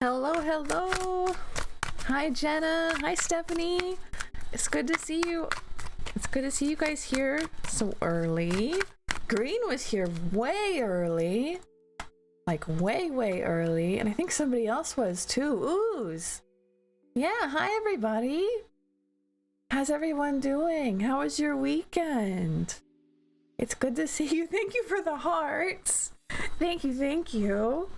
Hello, hello. Hi, Jenna. Hi, Stephanie. It's good to see you. It's good to see you guys here so early. Green was here way early. Like way early. And I think somebody else was too. Ooze. Yeah, hi, everybody. How's everyone doing? How was your weekend? It's good to see you. Thank you for the hearts. Thank you, thank you.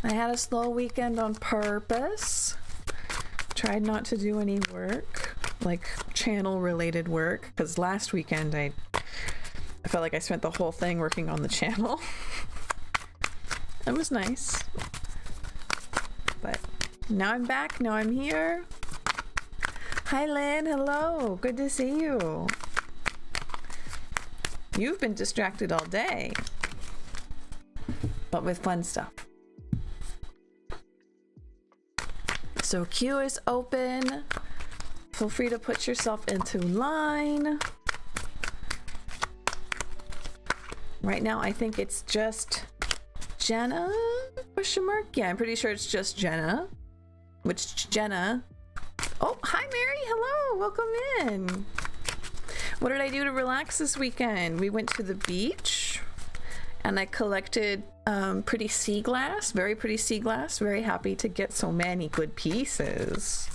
I had a slow weekend on purpose. Tried not to do any work, like channel related work, because last weekend I felt like I spent the whole thing working on the channel. It was nice. But now I'm back, now I'm here. Hi Lynn, hello, good to see you. You've been distracted all day, but with fun stuff. So queue is open. Feel free to put yourself into line. Right now, I think it's just Jenna? Question mark? Yeah, I'm pretty sure it's just Jenna. Which Jenna? Oh, hi Mary, hello, welcome in. What did I do to relax this weekend? We went to the beach and I collected pretty sea glass, very pretty sea glass. Very happy to get so many good pieces.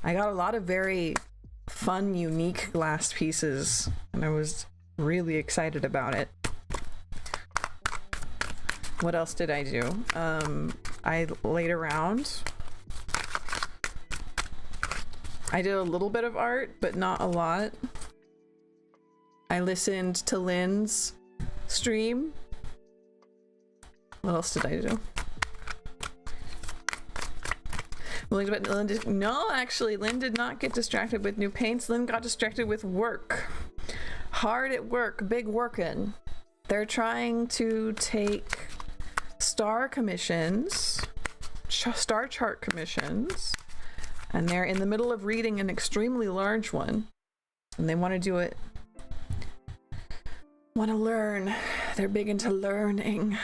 I got a lot of very fun, unique glass pieces and I was really excited about it. What else did I do? I laid around. I did a little bit of art, but not a lot. I listened to Lynn's stream. What else did I do? No, actually, Lynn did not get distracted with new paints. Lynn got distracted with work. Hard at work, big workin'. They're trying to take star commissions, star chart commissions, and they're in the middle of reading an extremely large one. And they want to do it, want to learn. They're big into learning.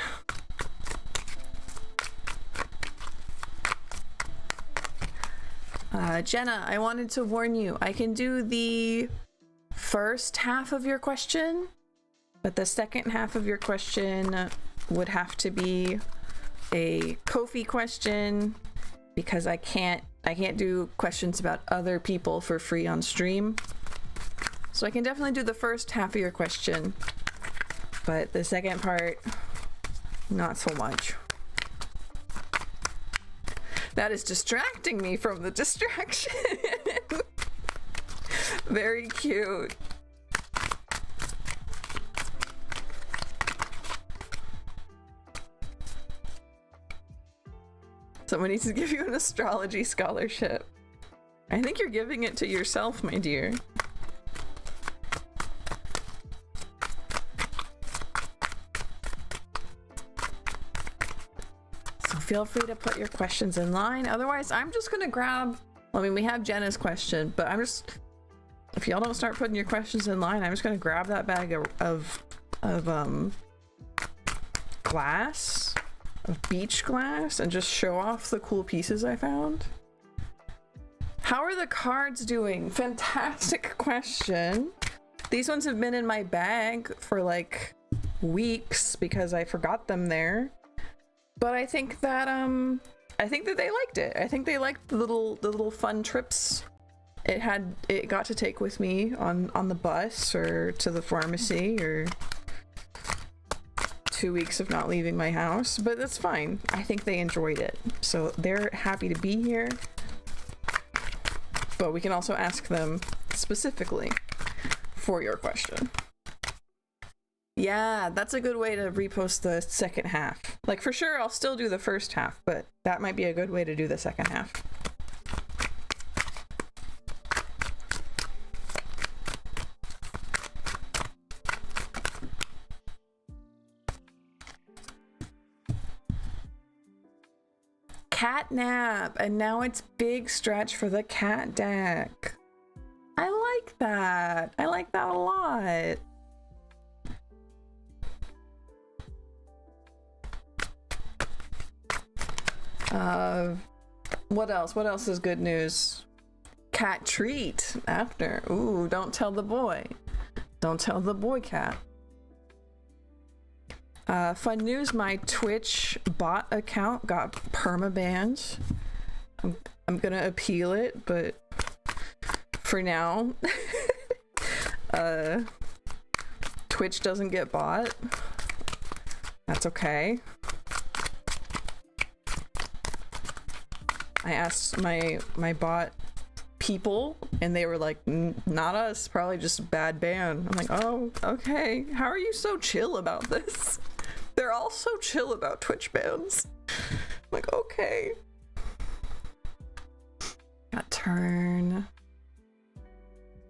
Jenna, I wanted to warn you, I can do the first half of your question, but the second half of your question would have to be a Ko-fi question because I can't do questions about other people for free on stream. So I can definitely do the first half of your question, but the second part, not so much. That is distracting me from the distraction. Very cute. Someone needs to give you an astrology scholarship. I think you're giving it to yourself, my dear. So feel free to put your questions in line. Otherwise, I'm just gonna grab, I mean, we have Jenna's question, but if y'all don't start putting your questions in line, I'm just gonna grab that bag of glass, of beach glass, and just show off the cool pieces I found. How are the cards doing? Fantastic question. These ones have been in my bag for like weeks because I forgot them there. But I think that they liked it. I think they liked the little fun trips it got to take with me on the bus or to the pharmacy or 2 weeks of not leaving my house, but that's fine. I think they enjoyed it. So they're happy to be here. But we can also ask them specifically for your question. Yeah, that's a good way to repost the second half. Like for sure, I'll still do the first half, but that might be a good way to do the second half. Catnap, and now it's big stretch for the cat deck. I like that. I like that a lot. What else? What else is good news? Cat treat after. Ooh, don't tell the boy. Don't tell the boy cat. Fun news, my Twitch bot account got permabanned. I'm gonna appeal it, but for now, Twitch doesn't get bought. That's okay. I asked my bot people and they were like, not us, probably just bad ban. I'm like, oh, okay. How are you so chill about this? They're all so chill about Twitch bans. I'm like, okay. Got turn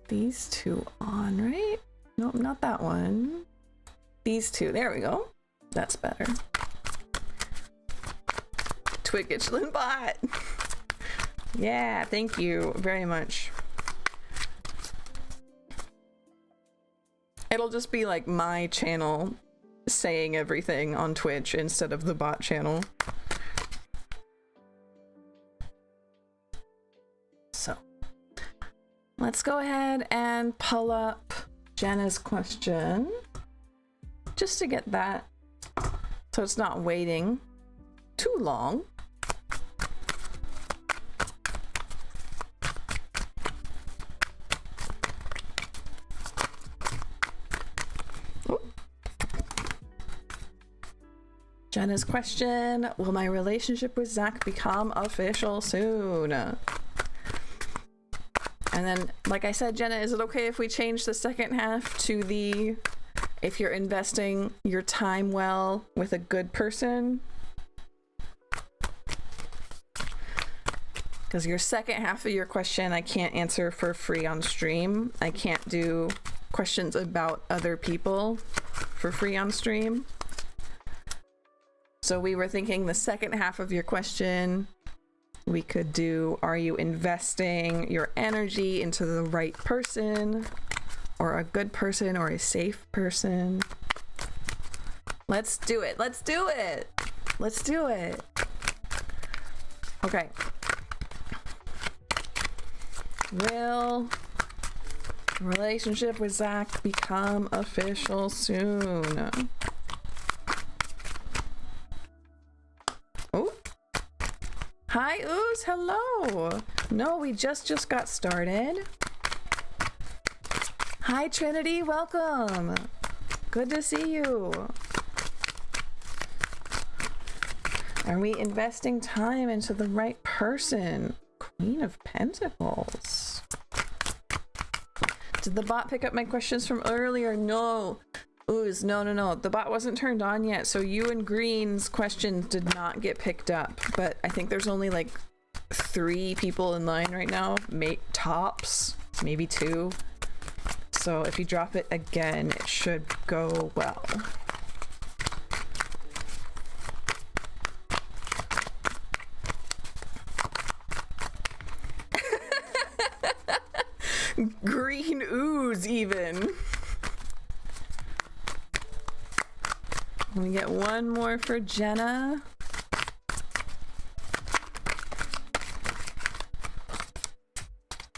these two on, right? Nope, not that one. These two, there we go. That's better. Twitchland bot. Yeah, thank you very much. It'll just be like my channel saying everything on Twitch instead of the bot channel. So let's go ahead and pull up Jenna's question just to get that so it's not waiting too long. Jenna's question, will my relationship with Zach become official soon? And then, like I said, Jenna, is it okay if we change the second half to the, if you're investing your time well with a good person? Because your second half of your question, I can't answer for free on stream. I can't do questions about other people for free on stream. So we were thinking the second half of your question, we could do, are you investing your energy into the right person or a good person or a safe person? Let's do it. Let's do it. Let's do it. Okay. Will relationship with Zach become official soon? Oh, hi Ooze, hello. No, we just got started. Hi Trinity, welcome. Good to see you. Are we investing time into the right person? Queen of Pentacles. Did the bot pick up my questions from earlier? No. Ooze, no. The bot wasn't turned on yet, so you and Green's questions did not get picked up. But I think there's only like 3 people in line right now, tops, maybe 2. So if you drop it again, it should go well. Green ooze even. We get one more for Jenna.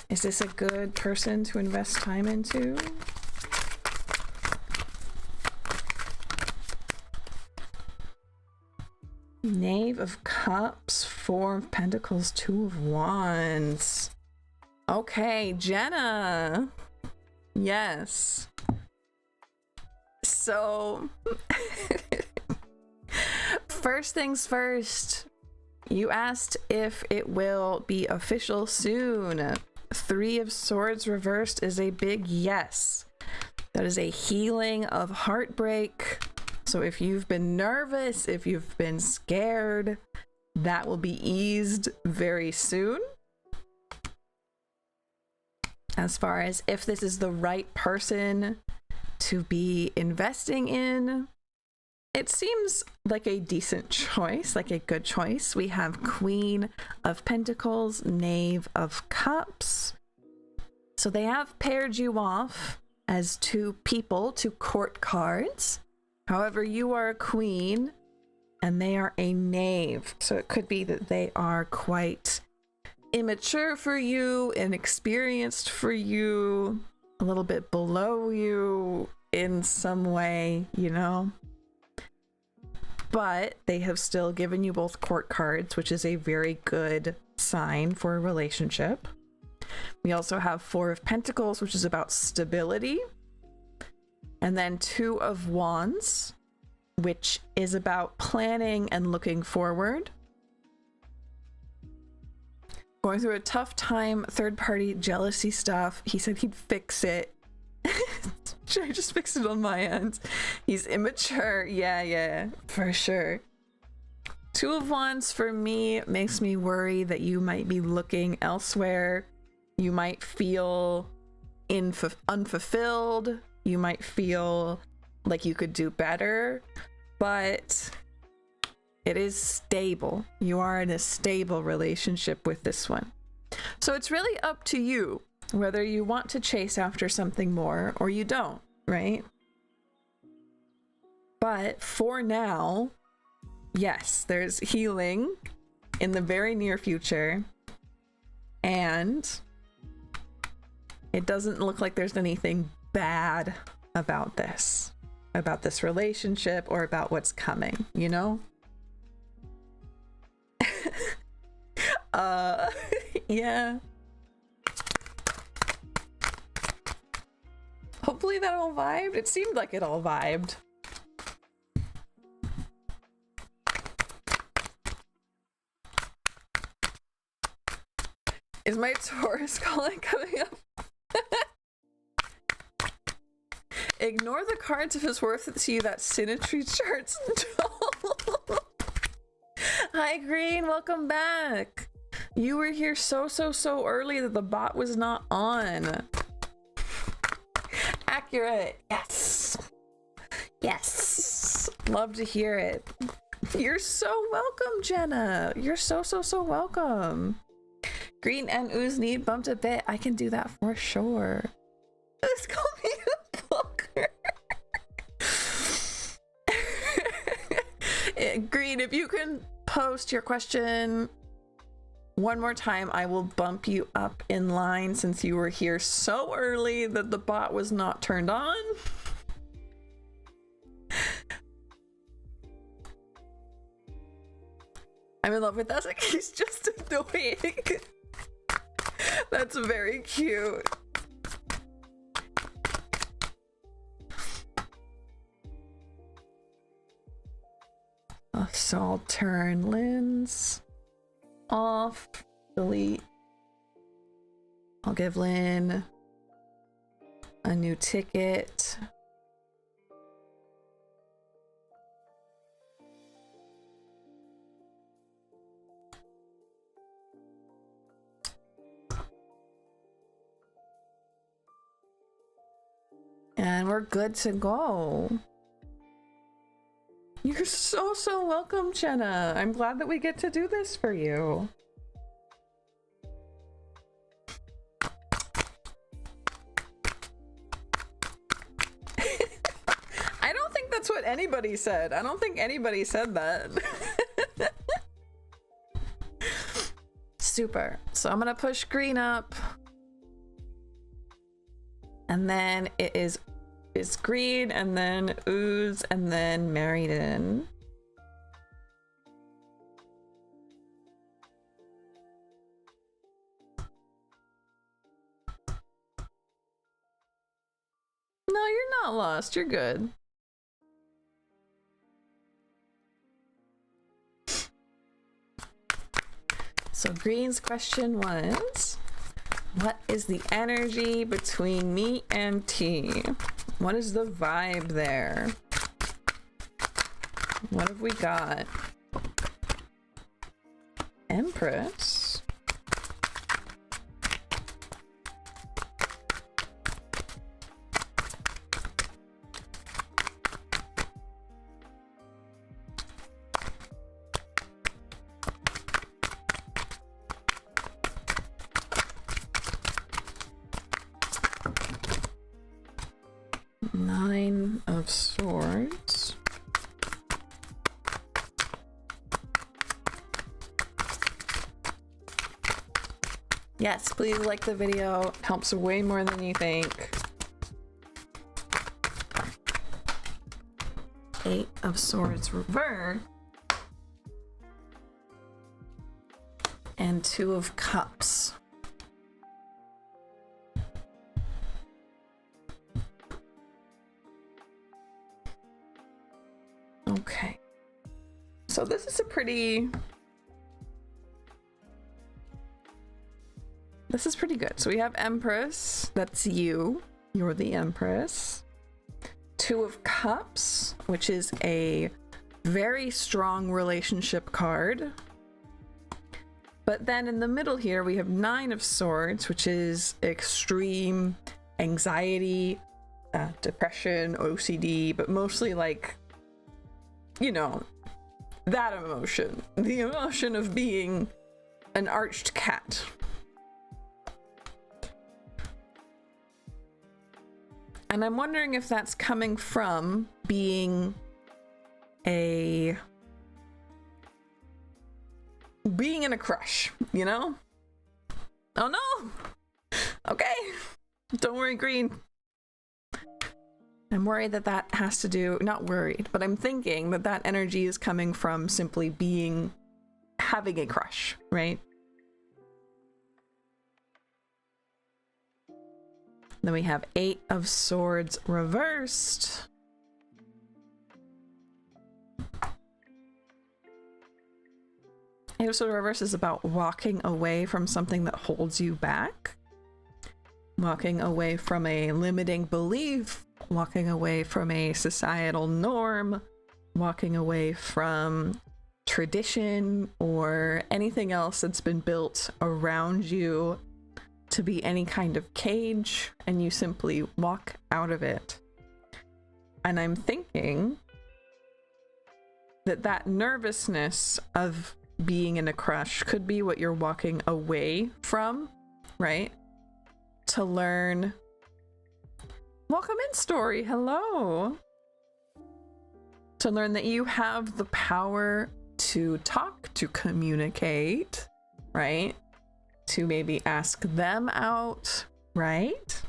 Is this a good person to invest time into? Knave of Cups, 4 of Pentacles, 2 of Wands. Okay, Jenna. Yes. So, first things first, you asked if it will be official soon. 3 of Swords reversed is a big yes. That is a healing of heartbreak. So if you've been nervous, if you've been scared, that will be eased very soon. As far as if this is the right person to be investing in, it seems like a decent choice, like a good choice. We have Queen of Pentacles, Knave of Cups. So they have paired you off as 2 people, 2 court cards. However, you are a queen and they are a knave. So it could be that they are quite immature for you, inexperienced for you, a little bit below you in some way, you know? But they have still given you both court cards, which is a very good sign for a relationship. We also have Four of Pentacles, which is about stability. And then Two of Wands, which is about planning and looking forward. Going through a tough time, third-party jealousy stuff. He said he'd fix it. Should I just fix it on my end? He's immature. Yeah, for sure. Two of Wands for me makes me worry that you might be looking elsewhere. You might feel unfulfilled. You might feel like you could do better, but it is stable. You are in a stable relationship with this one. So it's really up to you whether you want to chase after something more or you don't, right? But for now, yes, there's healing in the very near future, and it doesn't look like there's anything bad about this relationship or about what's coming, you know? Yeah. Hopefully that all vibed. It seemed like it all vibed. Is my Taurus calling coming up? Ignore the cards if it's worth it to you. That symmetry charts. Hi Green, welcome back. You were here so early that the bot was not on. Accurate. Yes, love to hear it. You're so welcome, Jenna. You're so welcome. Green and Ooze need bumped a bit. I can do that for sure. Just call me a booker. Green, if you can post your question one more time, I will bump you up in line since you were here so early that the bot was not turned on. I'm in love with Isaac. He's just annoying. That's very cute. So I'll turn Lynn's off, delete. I'll give Lynn a new ticket. And we're good to go. You're so welcome, Jenna. I'm glad that we get to do this for you. I don't think that's what anybody said. I don't think anybody said that. Super. So I'm gonna push Green up. And then it's Green, and then Ooze, and then Meriden. No, you're not lost. You're good. So Green's question was, what is the energy between me and T? What is the vibe there? What have we got? Empress? Nine of Swords. Yes, please like the video. It helps way more than you think. 8 of Swords reversed. And 2 of Cups. Okay. So this is a pretty... This is pretty good. So we have Empress. That's you. You're the Empress. 2 of Cups, which is a very strong relationship card. But then in the middle here, we have 9 of Swords, which is extreme anxiety, depression, OCD, but mostly like, you know, that emotion. The emotion of being an arched cat. And I'm wondering if that's coming from being in a crush, you know? Oh no! Okay. Don't worry, Green. I'm worried that that has to do, not worried, but I'm thinking that that energy is coming from simply having a crush, right? Then we have 8 of Swords reversed. Eight of Swords reversed is about walking away from something that holds you back. Walking away from a limiting belief. Walking away from a societal norm. Walking away from tradition or anything else that's been built around you to be any kind of cage, and you simply walk out of it. And I'm thinking that that nervousness of being in a crush could be what you're walking away from, right? To learn. Welcome in, Story. Hello. To learn that you have the power to talk, to communicate, right? To maybe ask them out, right?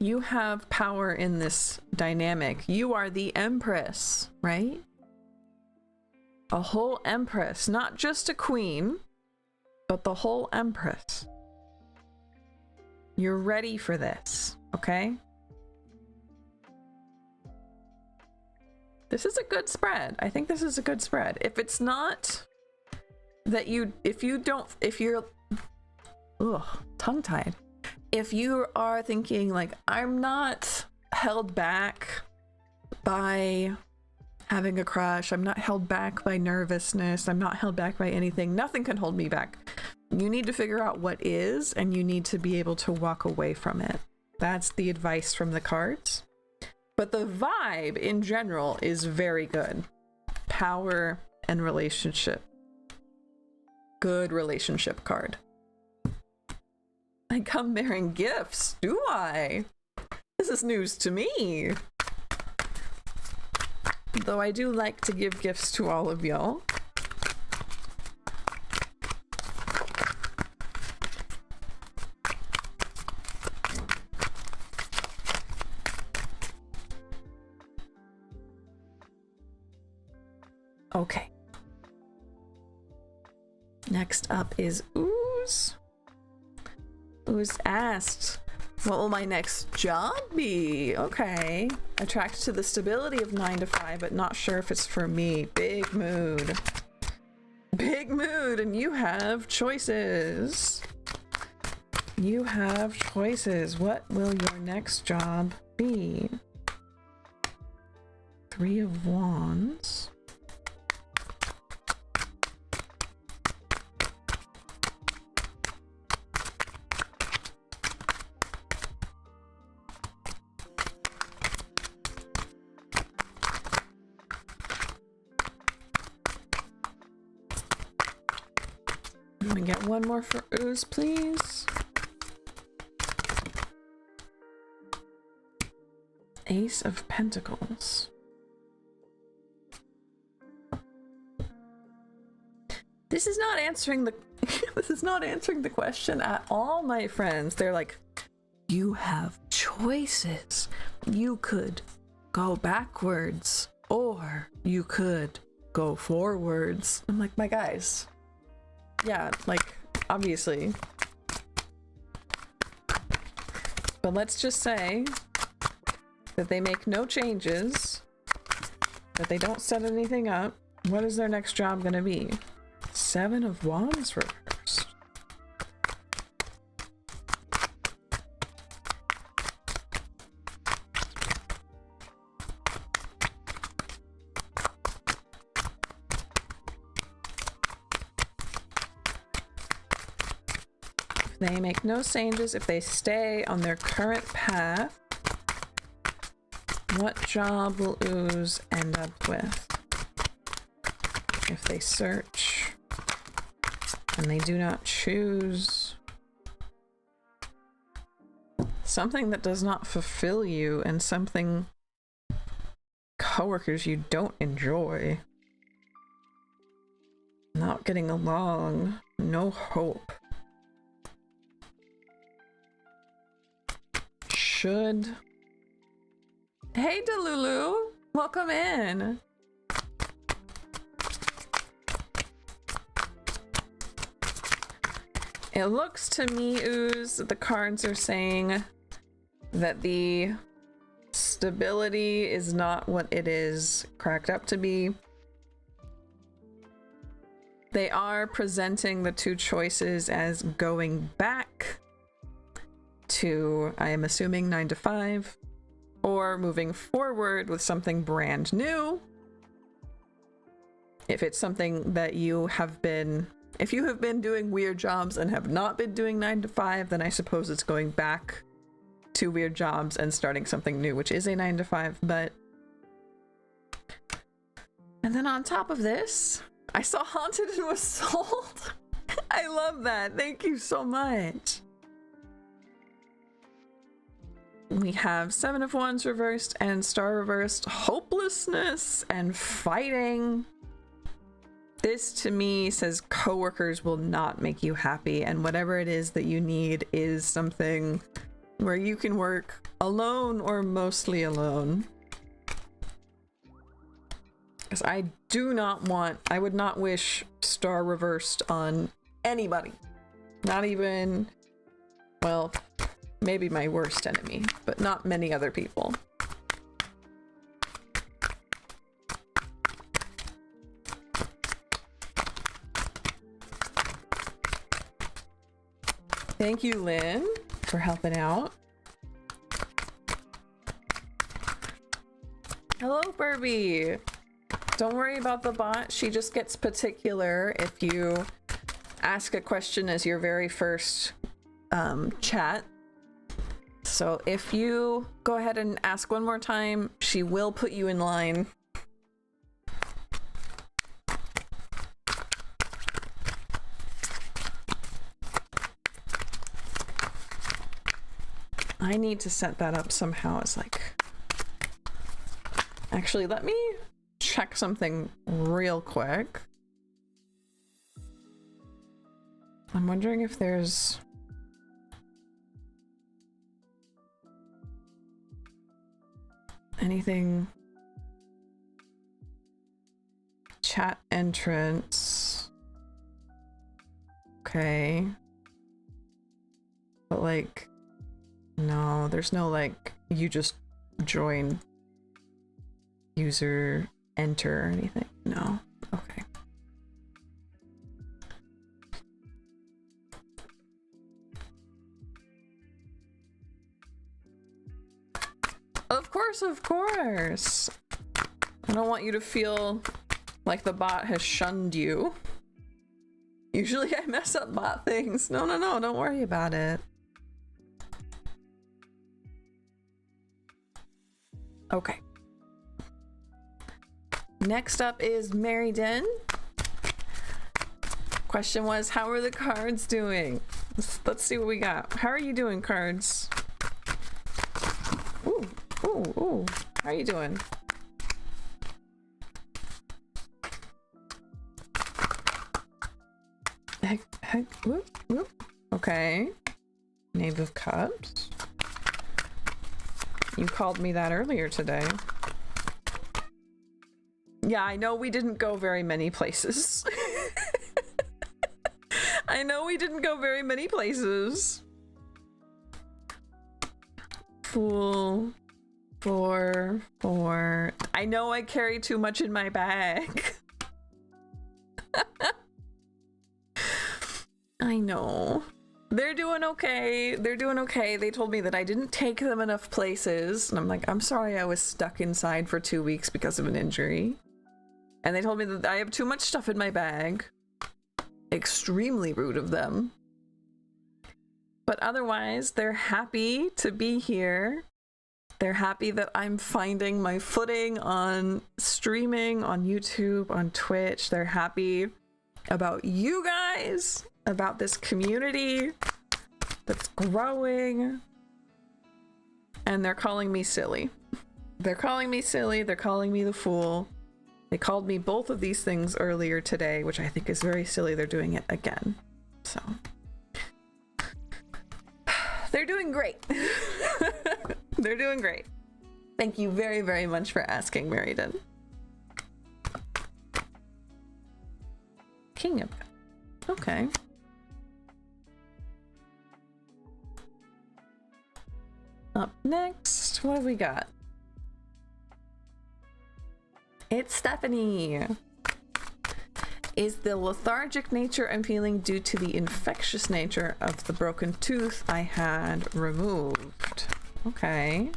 You have power in this dynamic. You are the Empress, right? A whole Empress, not just a queen, but the whole Empress. You're ready for this, okay? This is a good spread. I think this is a good spread. If it's not that if you're tongue-tied. If you are thinking like, I'm not held back by having a crush, I'm not held back by nervousness, I'm not held back by anything, nothing can hold me back. You need to figure out what is, and you need to be able to walk away from it. That's the advice from the cards. But the vibe in general is very good. Power and relationship. Good relationship card. I come bearing gifts, do I? This is news to me. Though I do like to give gifts to all of y'all. Okay. Next up is Ooze. Ooze asked, what will my next job be? Okay. Attracted to the stability of 9 to 5, but not sure if it's for me. Big mood. Big mood, and you have choices. You have choices. What will your next job be? 3 of Wands. I'm gonna get one more for Ooze, please. Ace of Pentacles. This is not answering This is not answering the question at all, my friends. They're like, you have choices. You could go backwards or you could go forwards. I'm like, my guys. Yeah, like, obviously. But let's just say that they make no changes, that they don't set anything up. What is their next job gonna be? 7 of Wands reversed. If they make no changes, if they stay on their current path, what job will Ooze end up with? If they search and they do not choose something that does not fulfill you and something coworkers you don't enjoy, not getting along, no hope, should... Hey Delulu, welcome in. It looks to me, Ooze, that the cards are saying that the stability is not what it is cracked up to be. They are presenting the 2 choices as going back to, I am assuming, 9 to 5, or moving forward with something brand new. If it's something that you have been... If you have been doing weird jobs and have not been doing 9 to 5, then I suppose it's going back to weird jobs and starting something new, which is a 9 to 5, but... And then on top of this, I saw Haunted and was sold. I love that. Thank you so much. We have 7 of Wands reversed and Star reversed. Hopelessness and fighting. This to me says coworkers will not make you happy, and whatever it is that you need is something where you can work alone or mostly alone. Because I do not want, I would not wish Star reversed on anybody. Not even, well, maybe my worst enemy, but not many other people. Thank you, Lynn, for helping out. Hello, Burby. Don't worry about the bot. She just gets particular if you ask a question as your very first chat. So if you go ahead and ask one more time, she will put you in line. I need to set that up somehow as like... Actually, let me check something real quick. I'm wondering if there's... anything... Chat entrance. Okay. But like... No, there's no like, you just join user enter or anything. No. Okay. Of course, of course. I don't want you to feel like the bot has shunned you. Usually I mess up bot things. No, don't worry about it. Okay. Next up is Mary Den. Question was, how are the cards doing? Let's see what we got. How are you doing, cards? Ooh, ooh, ooh. How are you doing? Whoop, whoop. Okay. Knave of Cups. You called me that earlier today. Yeah, I know we didn't go very many places. I know we didn't go very many places. Fool. 4, 4. I know I carry too much in my bag. I know. They're doing okay. They're doing okay. They told me that I didn't take them enough places. And I'm like, I'm sorry I was stuck inside for 2 weeks because of an injury. And they told me that I have too much stuff in my bag. Extremely rude of them. But otherwise, they're happy to be here. They're happy that I'm finding my footing on streaming, on YouTube, on Twitch. They're happy about you guys, about this community that's growing. And they're calling me silly. They're calling me silly. They're calling me the fool. They called me both of these things earlier today, which I think is very silly. They're doing it again. So they're doing great. They're doing great. Thank you very, very much for asking, Meriden. King of... Okay. Up next, what have we got? It's Stephanie. Is the lethargic nature I'm feeling due to the infectious nature of the broken tooth I had removed? Okay.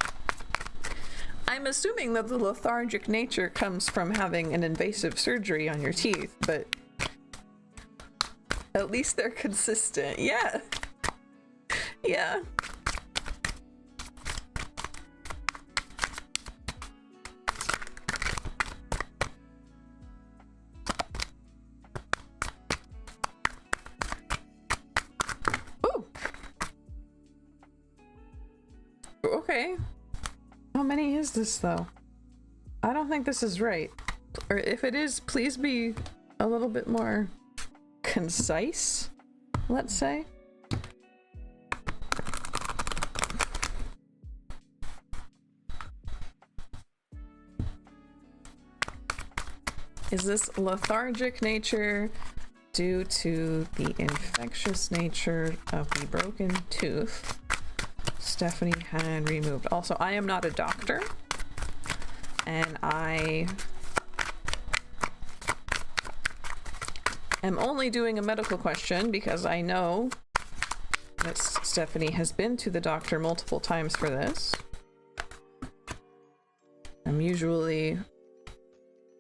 I'm assuming that the lethargic nature comes from having an invasive surgery on your teeth, but at least they're consistent. Yeah. Yeah. Okay. How many is this though? I don't think this is right. Or if it is, please be a little bit more concise, let's say. Is this lethargic nature due to the infectious nature of the broken tooth Stephanie had removed? Also, I am not a doctor, and I am only doing a medical question because I know that Stephanie has been to the doctor multiple times for this. I'm usually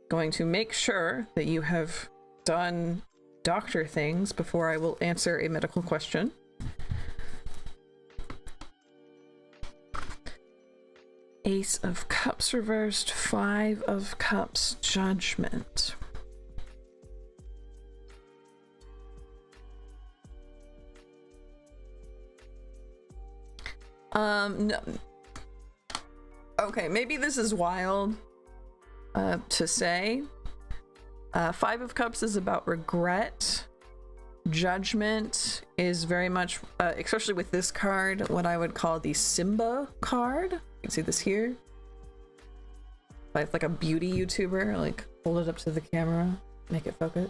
going to make sure that you have done doctor things before I will answer a medical question. Ace of Cups reversed, 5 of Cups, Judgment. No. Okay, maybe this is wild to say. 5 of Cups is about regret. Judgment is very much, especially with this card, what I would call the Simba card. You can see this here. Like a beauty YouTuber, like hold it up to the camera, make it focus.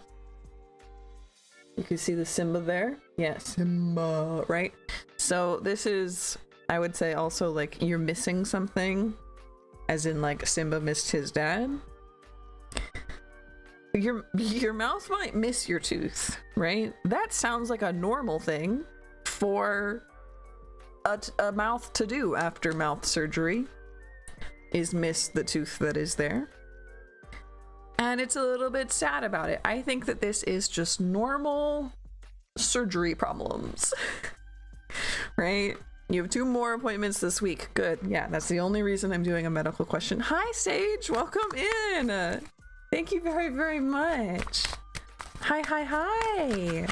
You can see the Simba there. Yeah, Simba, right? So this is, I would say also like you're missing something, as in like Simba missed his dad. Your mouth might miss your tooth, right? That sounds like a normal thing for a mouth to do after mouth surgery, is miss the tooth that is there. And it's a little bit sad about it. I think that this is just normal surgery problems, right? You have 2 more appointments this week. Good. Yeah, that's the only reason I'm doing a medical question. Hi, Sage. Welcome in. Thank you very, very much. Hi, hi, hi.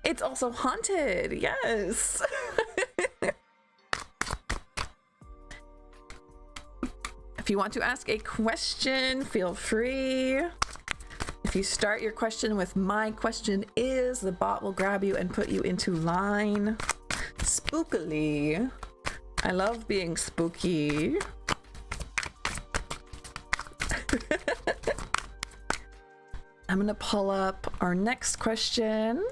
It's also haunted. Yes. If you want to ask a question, feel free. If you start your question with "my question is," the bot will grab you and put you into line. Spookily. I love being spooky. I'm gonna pull up our next question.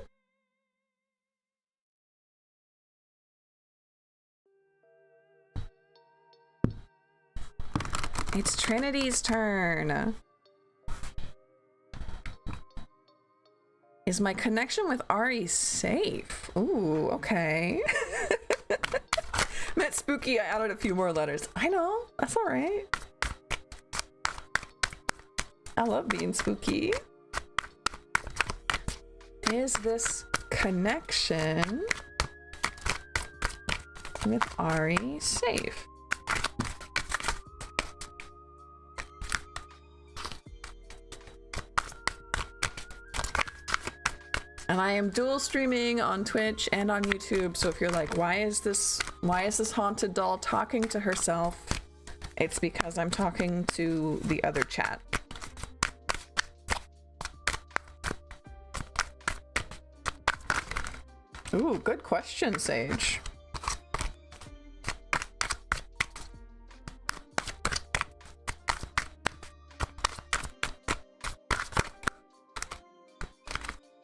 It's Trinity's turn. Is my connection with Ari safe? Ooh, okay. Meant spooky, I added a few more letters. I know, that's all right. I love being spooky. Is this connection with Ari safe? And I am dual streaming on Twitch and on YouTube, so if you're like, why is this haunted doll talking to herself? It's because I'm talking to the other chat. Ooh, good question, Sage.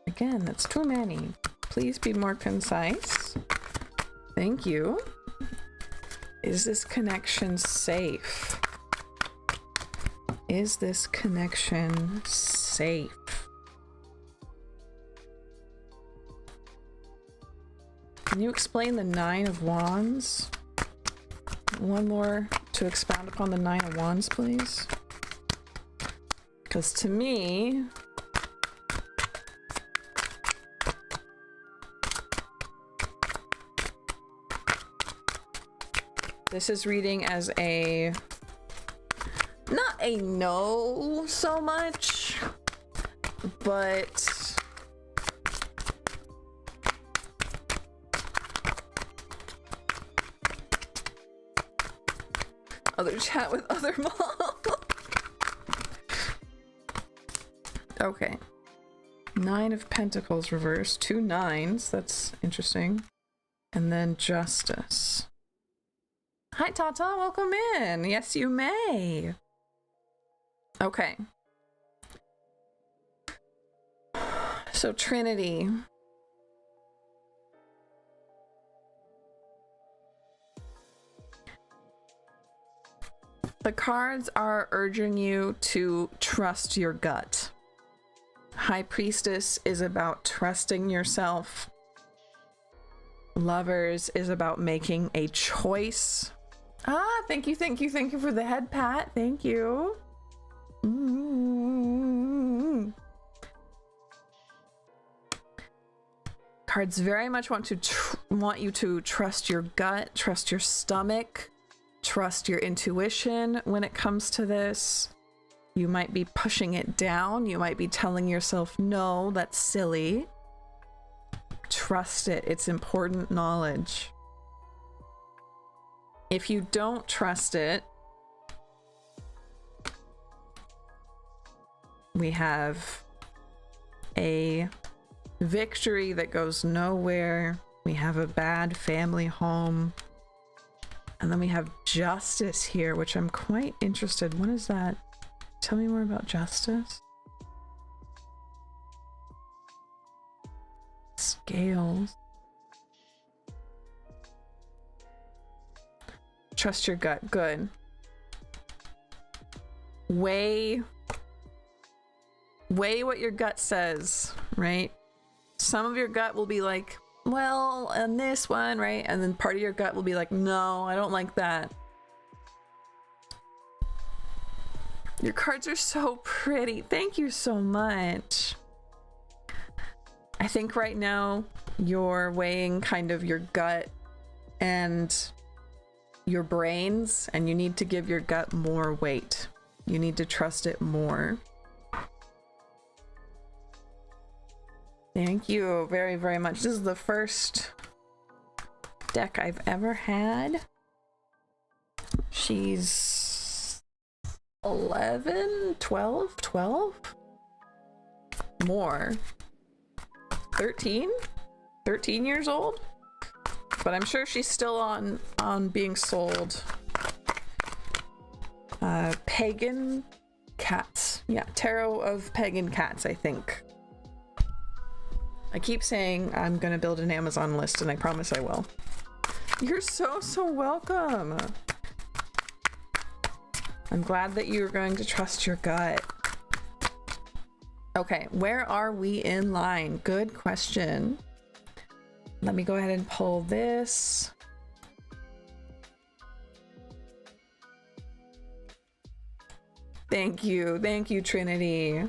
Again, that's too many. Please be more concise. Thank you. Is this connection safe? Is this connection safe? Can you explain the Nine of Wands? One more to expound upon the Nine of Wands, please. Because to me, this is reading as a, not a no so much, but other chat with other mom. Okay. Nine of Pentacles reversed. 2 9s. That's interesting. And then Justice. Hi, Tata. Welcome in. Yes, you may. Okay. So, Trinity. The cards are urging you to trust your gut. High Priestess is about trusting yourself. Lovers is about making a choice. Ah, thank you for the head pat. Thank you. Cards very much want you to trust your gut, trust your stomach, trust your intuition when it comes to this. You might be pushing it down. You might be telling yourself, no, that's silly. Trust it. It's important knowledge. If you don't trust it, we have a victory that goes nowhere. We have a bad family home. And then we have Justice here, which I'm quite interested. What is that? Tell me more about Justice. Scales. Trust your gut. Good. Weigh what your gut says, right? Some of your gut will be like, well, and this one, right? And then part of your gut will be like, no, I don't like that. Your cards are so pretty. Thank you so much. I think right now you're weighing kind of your gut and your brains, and you need to give your gut more weight. You need to trust it more. Thank you very, very much. This is the first deck I've ever had. She's 11, 12. more. 13? 13 years old? But I'm sure she's still on being sold. Pagan Cats. Yeah, Tarot of Pagan Cats, I think. I keep saying I'm gonna build an Amazon list, and I promise I will. You're so welcome. I'm glad that you're going to trust your gut. Okay, where are we in line? Good question. Let me go ahead and pull this. Thank you, Trinity.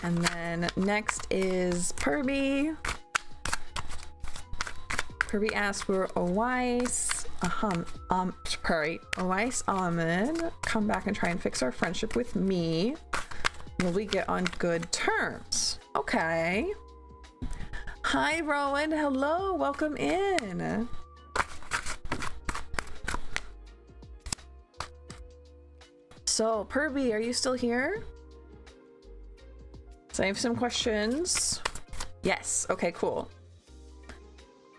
And then next is Perby. Perby asked for Owais, Owais Ahmed, come back and try and fix our friendship with me. Will we get on good terms? Okay. Hi, Rowan. Hello. Welcome in. So, Perby, are you still here? So I have some questions. Yes. Okay, cool.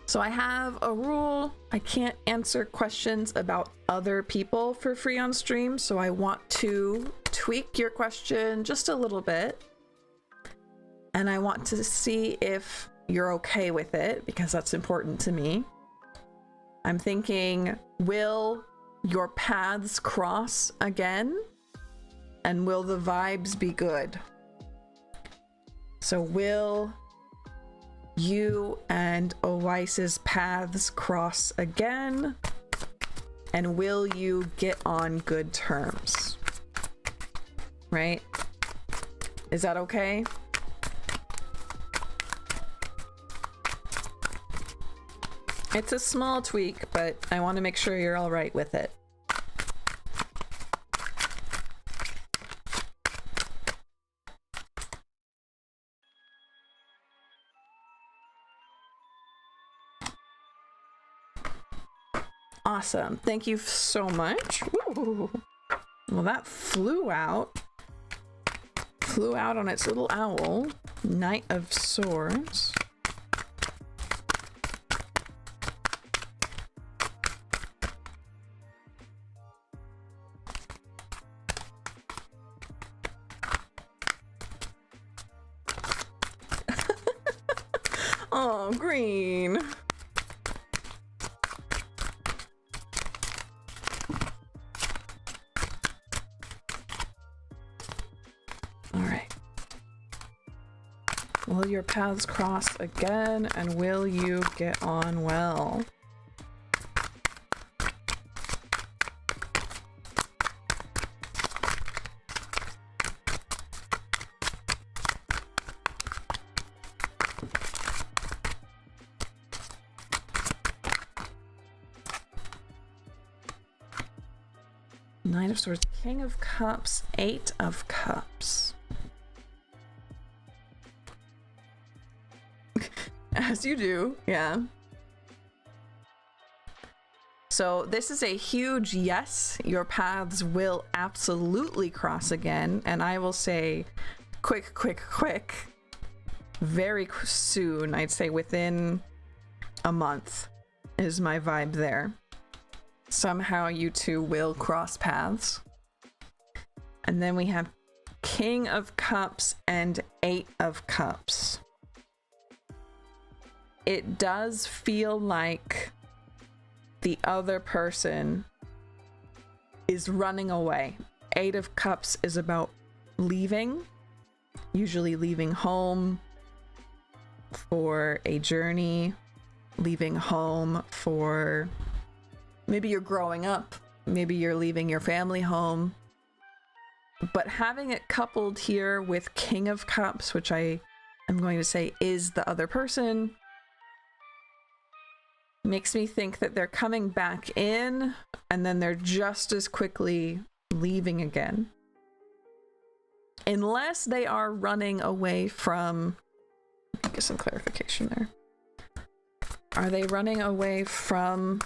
So I have a rule. I can't answer questions about other people for free on stream, so I want to tweak your question just a little bit. And I want to see if you're okay with it, because that's important to me. I'm thinking, will your paths cross again? And will the vibes be good? So will you and Owais's paths cross again? And will you get on good terms? Right? Is that okay? It's a small tweak, but I want to make sure you're all right with it. Awesome. Thank you so much. Ooh. Well, that flew out. Flew out on its little owl. Knight of Swords. Oh, green. All right. Will your paths cross again, and will you get on well? Nine of Swords, King of Cups, Eight of Cups. As you do, yeah. So this is a huge yes. Your paths will absolutely cross again. And I will say quick. Very soon. I'd say within a month is my vibe there. Somehow you two will cross paths. And then we have King of Cups and Eight of Cups. It does feel like the other person is running away. Eight of Cups is about leaving, usually leaving home for a journey, leaving home for... Maybe you're growing up, maybe you're leaving your family home. But having it coupled here with King of Cups, which I am going to say is the other person, makes me think that they're coming back in and then they're just as quickly leaving again. Unless they are running away from... Get some clarification there. Are they running away from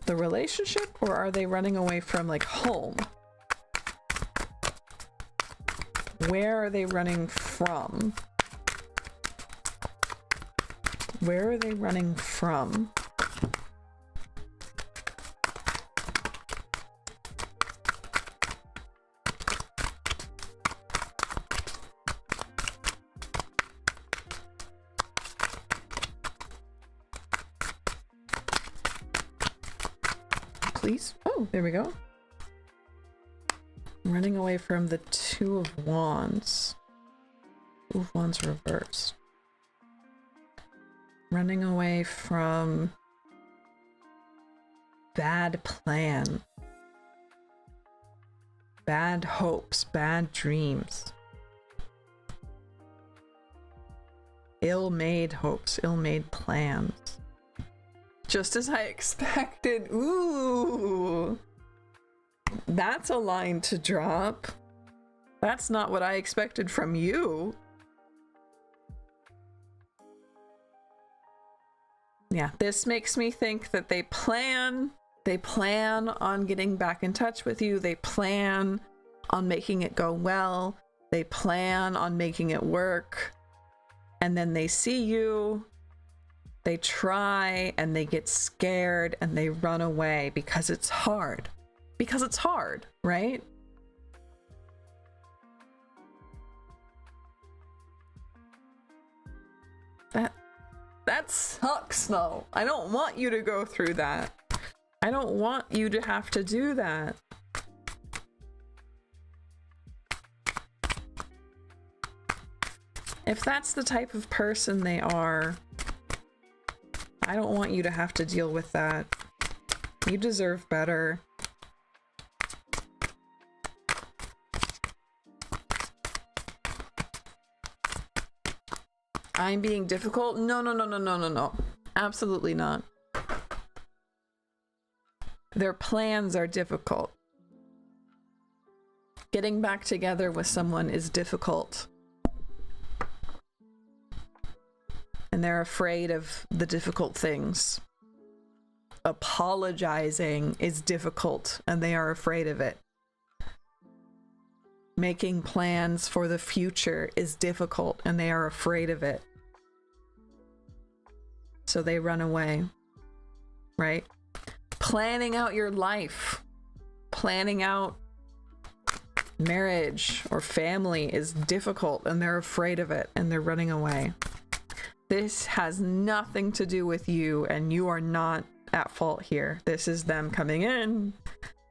the relationship, or are they running away from like home? Where are they running from? Where are they running from? Please. Oh, there we go. Running away from the Two of Wands. Two of Wands reversed. Running away from bad plan. Bad hopes, bad dreams. Ill-made hopes, ill-made plans. Just as I expected. Ooh. That's a line to drop. That's not what I expected from you. Yeah, this makes me think that they plan on getting back in touch with you. They plan on making it go well. They plan on making it work. And then they see you. They try and they get scared and they run away because it's hard. Because it's hard, right? That sucks though. I don't want you to go through that. I don't want you to have to do that. If that's the type of person they are, I don't want you to have to deal with that. You deserve better. I'm being difficult? No, no, no, no, no, no, no. Absolutely not. Their plans are difficult. Getting back together with someone is difficult. And they're afraid of the difficult things. Apologizing is difficult, and they are afraid of it. Making plans for the future is difficult, and they are afraid of it. So they run away, right? Planning out your life, planning out marriage or family is difficult, and they're afraid of it, and they're running away. This has nothing to do with you, and you are not at fault here. This is them coming in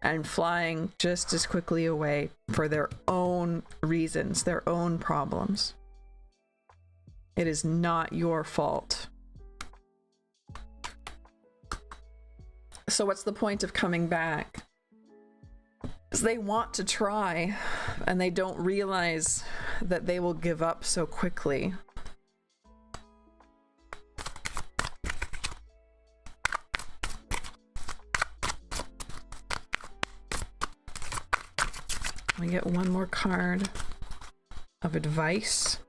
and flying just as quickly away for their own reasons, their own problems. It is not your fault. So what's the point of coming back? Because they want to try, and they don't realize that they will give up so quickly. We get one more card of advice.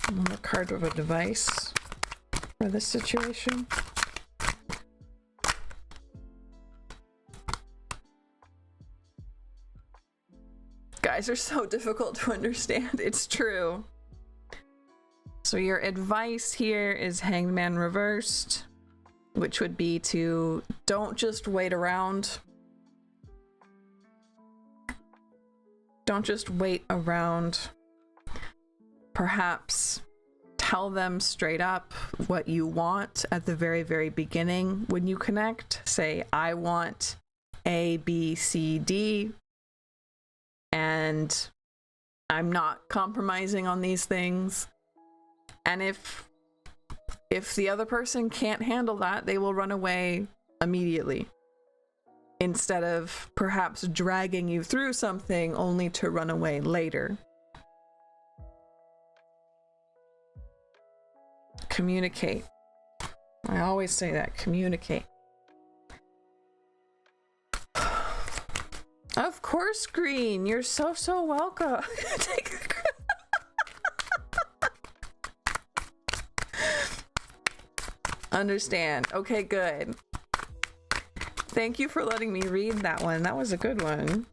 One more card of advice for this situation. Guys are so difficult to understand. It's true. So your advice here is Hanged Man reversed, which would be to don't just wait around. Don't just wait around. Perhaps tell them straight up what you want at the very, very beginning when you connect. Say, I want A, B, C, D, and I'm not compromising on these things. And if the other person can't handle that, they will run away immediately, instead of perhaps dragging you through something only to run away later. Communicate. I always say that, communicate. Of course, Green. You're so welcome. Understand. Okay, good. Thank you for letting me read that one. That was a good one.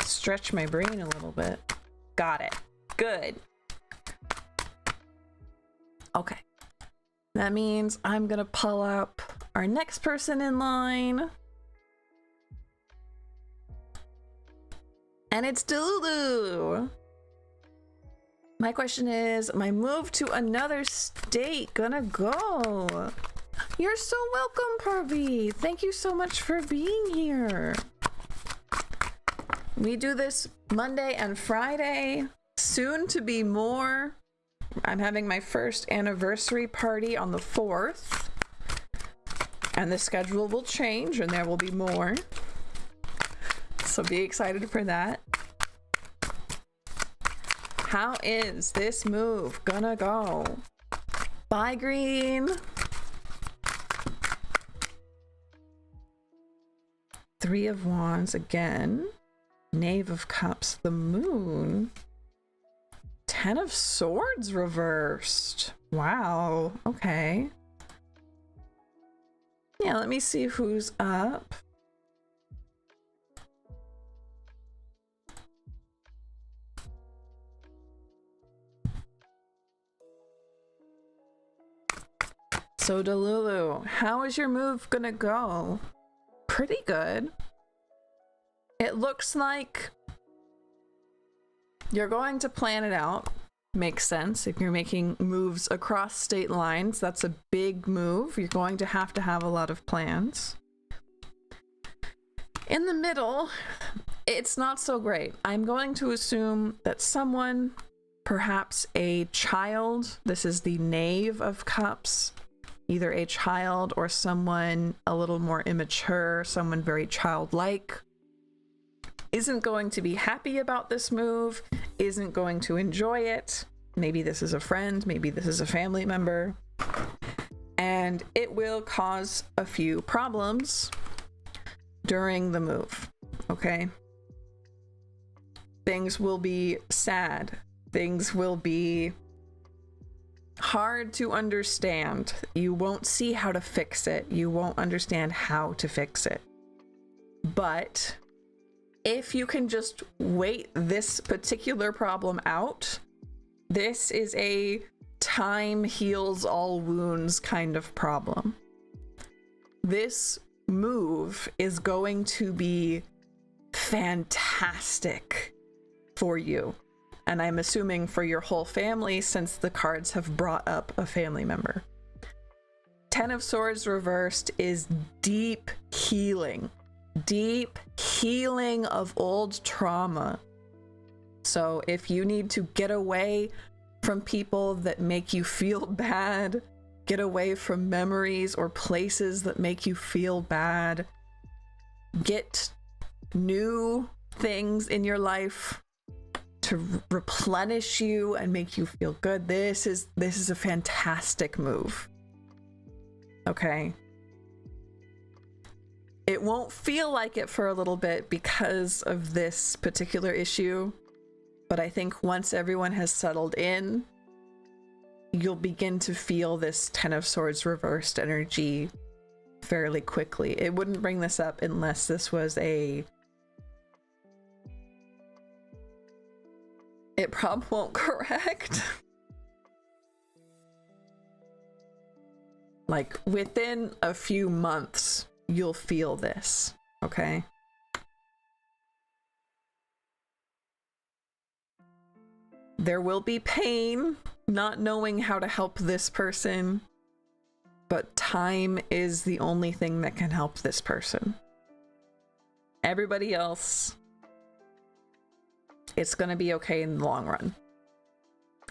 Stretch my brain a little bit. Got it. Good. Okay. That means I'm gonna pull up our next person in line. And it's Dulu. My question is, my move to another state gonna go? You're so welcome, Parvy. Thank you so much for being here. We do this Monday and Friday, soon to be more. I'm having my first anniversary party on the 4th, and the schedule will change and there will be more. So be excited for that. How is this move gonna go? Bye, Green. 3 of Wands again. Knave of Cups, the Moon. 10 of Swords reversed. Wow, okay. Yeah, let me see who's up. So Delulu, how is your move gonna go? Pretty good. It looks like you're going to plan it out. Makes sense. If you're making moves across state lines, that's a big move. You're going to have a lot of plans. In the middle, it's not so great. I'm going to assume that someone, perhaps a child, this is the Knave of Cups, either a child or someone a little more immature, someone very childlike, isn't going to be happy about this move, isn't going to enjoy it. Maybe this is a friend, maybe this is a family member, and it will cause a few problems during the move, okay? Things will be sad. Things will be hard to understand. You won't see how to fix it. You won't understand how to fix it. But if you can just wait this particular problem out, this is a time heals all wounds kind of problem. This move is going to be fantastic for you. And I'm assuming for your whole family, since the cards have brought up a family member. 10 of Swords reversed is deep healing of old trauma. So if you need to get away from people that make you feel bad, get away from memories or places that make you feel bad, get new things in your life to replenish you and make you feel good, this is a fantastic move. Okay? It won't feel like it for a little bit because of this particular issue, but I think once everyone has settled in, you'll begin to feel this 10 of Swords reversed energy fairly quickly. It wouldn't bring this up unless this was a... It probably won't correct. Like within a few months, you'll feel this, okay? There will be pain not knowing how to help this person, but time is the only thing that can help this person. Everybody else, it's gonna be okay in the long run.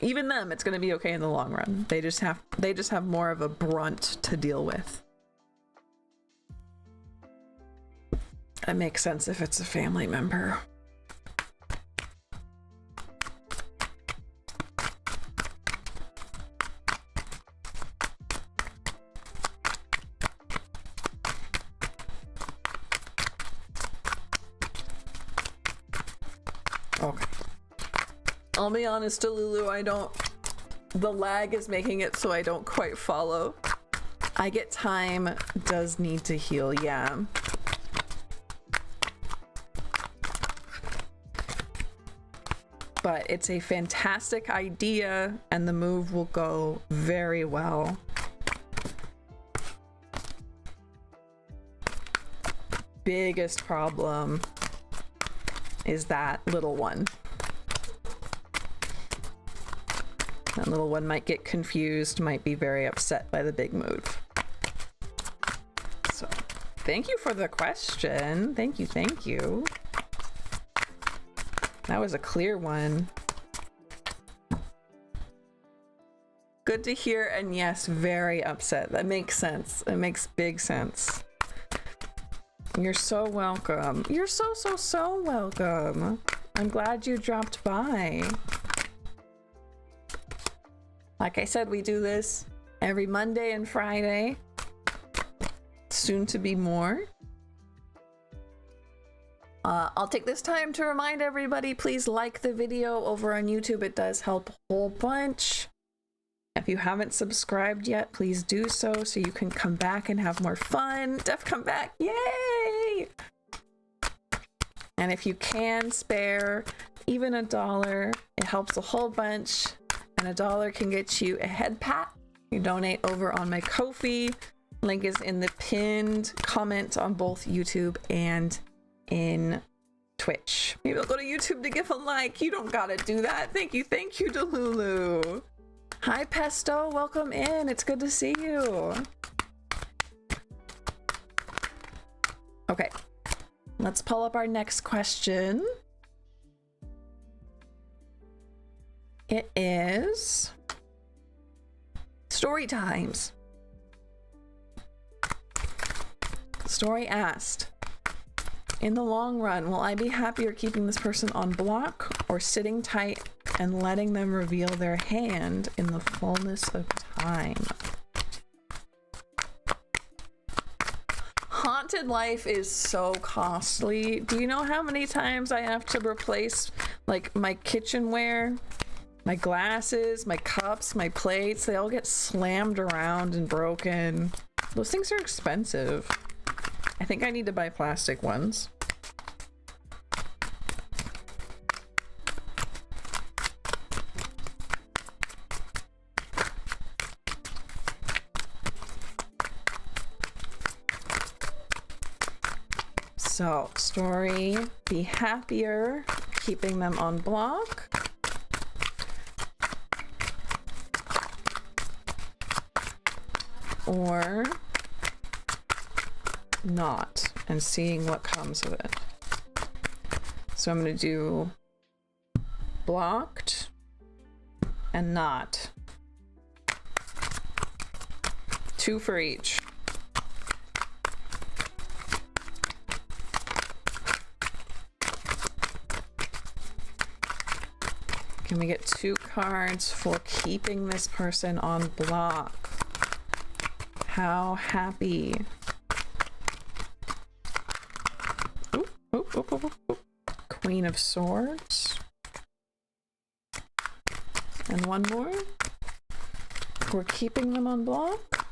Even them, it's gonna be okay in the long run. They just have more of a brunt to deal with. That makes sense if it's a family member. Okay. I'll be honest, Delulu, the lag is making it so I don't quite follow. I get time does need to heal, yeah. But it's a fantastic idea and the move will go very well. Biggest problem is that little one. That little one might get confused, might be very upset by the big move. So, thank you for the question. Thank you, thank you. That was a clear one. Good to hear, and yes, very upset. That makes sense. It makes big sense. You're so welcome. You're so welcome. I'm glad you dropped by. Like I said, we do this every Monday and Friday. Soon to be more. I'll take this time to remind everybody, please like the video over on YouTube. It does help a whole bunch. If you haven't subscribed yet, please do so you can come back and have more fun. Def, come back. Yay! And if you can spare even $1, it helps a whole bunch. And $1 can get you a head pat. You donate over on my Ko-fi. Link is in the pinned comment on both YouTube and in Twitch. Maybe I'll go to YouTube to give a like. You don't gotta do that. Thank you, Delulu. Hi Pesto, welcome in. It's good to see you. Okay, let's pull up our next question. It is story times. Story asked, in the long run, will I be happier keeping this person on block or sitting tight and letting them reveal their hand in the fullness of time? Haunted life is so costly. Do you know how many times I have to replace like my kitchenware, my glasses, my cups, my plates? They all get slammed around and broken. Those things are expensive. I think I need to buy plastic ones. So, story, be happier keeping them on block. Or not, and seeing what comes of it. So I'm going to do blocked and not. 2 for each. Can we get 2 cards for keeping this person on block? How happy. Queen of Swords. And one more. We're keeping them on block.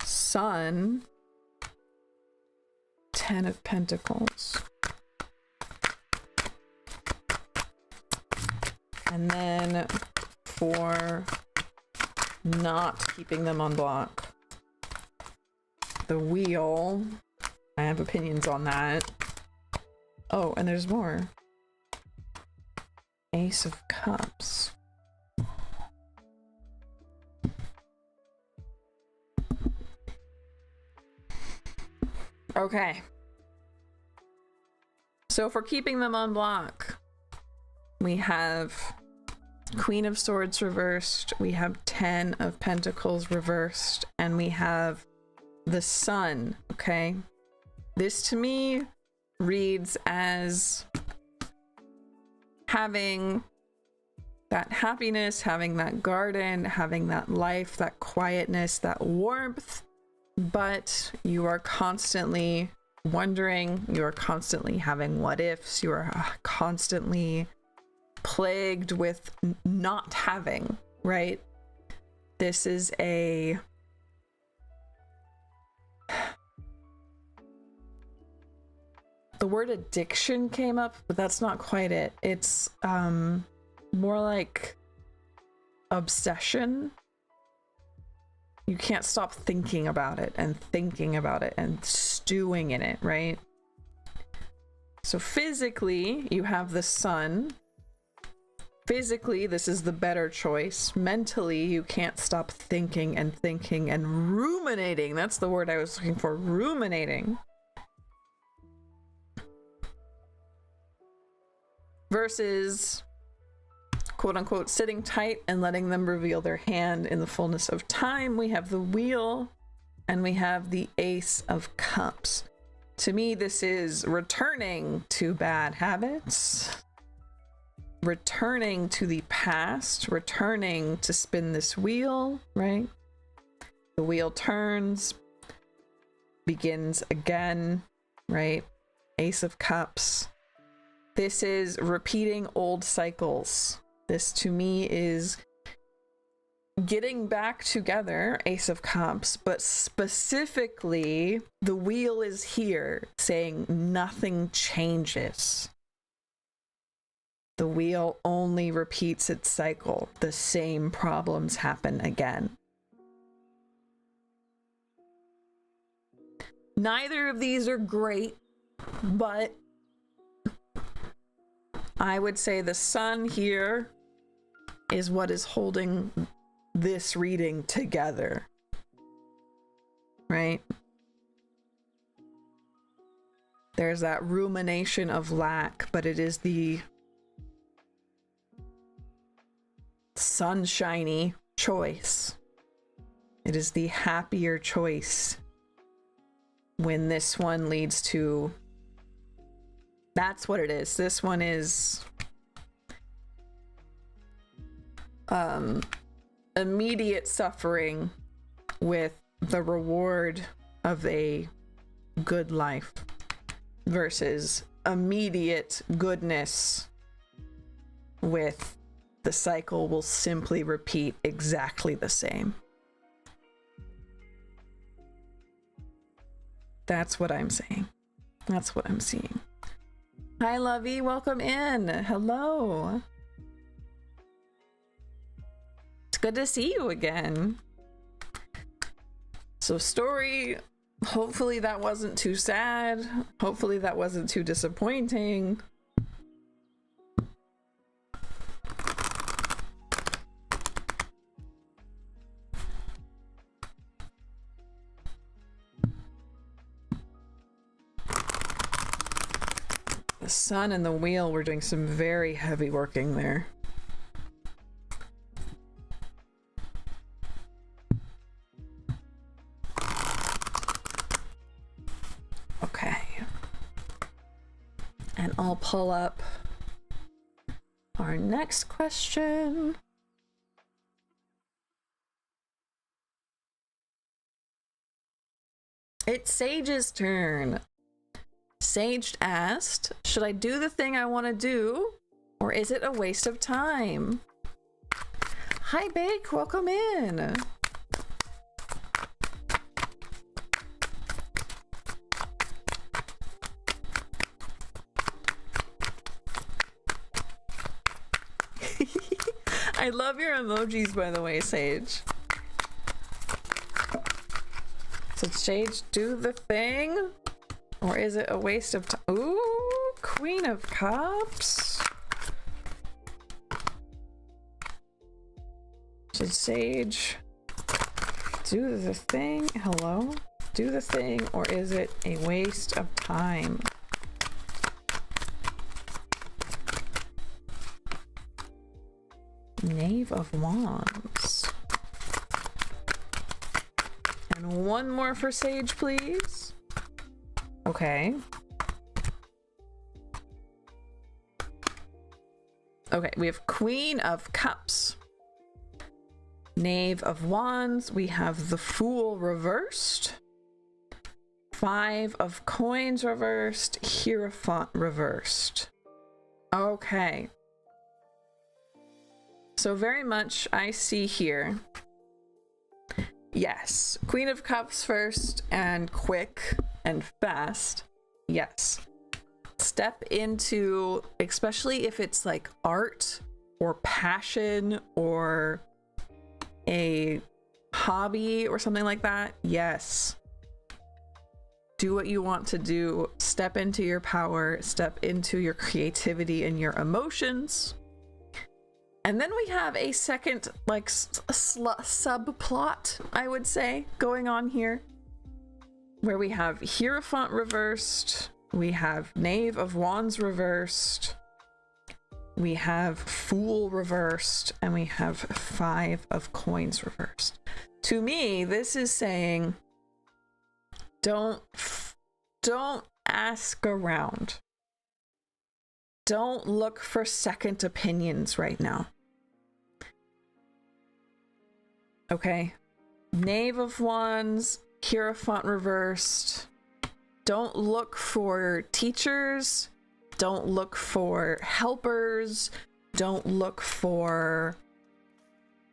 Sun. 10 of Pentacles. And then for not keeping them on block, the Wheel. I have opinions on that. Oh, and there's more. Ace of Cups. Okay. So for keeping them on block, we have Queen of Swords reversed, we have 10 of Pentacles reversed, and we have the Sun, okay? This to me reads as having that happiness, having that garden, having that life, that quietness, that warmth, but you are constantly wondering, you are constantly having what ifs, you are constantly plagued with not having, right? This is a the word addiction came up, but that's not quite it. It's more like obsession. You can't stop thinking about it and stewing in it, right? So physically, you have the sun. Physically, this is the better choice. Mentally, you can't stop thinking and ruminating. That's the word I was looking for, ruminating. Versus, quote unquote, sitting tight and letting them reveal their hand in the fullness of time. We have the wheel and we have the Ace of Cups. To me, this is returning to bad habits, returning to the past, returning to spin this wheel, right? The wheel turns, begins again, right? Ace of Cups. This is repeating old cycles. This to me is getting back together, Ace of Cups, but specifically the wheel is here saying nothing changes. The wheel only repeats its cycle. The same problems happen again. Neither of these are great, but I would say the sun here is what is holding this reading together, right? There's that rumination of lack, but it is the sunshiny choice. It is the happier choice when this one leads to, that's what it is. This one is immediate suffering with the reward of a good life versus immediate goodness with the cycle will simply repeat exactly the same. That's what I'm saying. That's what I'm seeing. Hi, Lovey. Welcome in. Hello. It's good to see you again. So story, hopefully that wasn't too sad. Hopefully that wasn't too disappointing. The sun and the wheel were doing some very heavy working there. Okay. And I'll pull up our next question. It's Sage's turn. Sage asked, should I do the thing I want to do, or is it a waste of time? Hi, Bake. Welcome in. I love your emojis, by the way, Sage. So, Sage, do the thing? Or is it a waste of time? Ooh, Queen of Cups. Should Sage do the thing? Hello? Do the thing, or is it a waste of time? Knave of Wands. And one more for Sage, please. Okay. Okay, we have Queen of Cups. Knave of Wands. We have the Fool reversed. 5 of coins reversed, Hierophant reversed. Okay. So very much I see here. Yes. Queen of Cups first, and quick and fast. Yes. Step into, especially if it's like art or passion or a hobby or something like that. Yes. Do what you want to do. Step into your power, step into your creativity and your emotions. And then we have a second, like, subplot, I would say, going on here, where we have Hierophant reversed, we have Knave of Wands reversed, we have Fool reversed, and we have 5 of Coins reversed. To me, this is saying, don't ask around. Don't look for second opinions right now. Okay. Knave of Wands, Hierophant reversed. Don't look for teachers. Don't look for helpers. Don't look for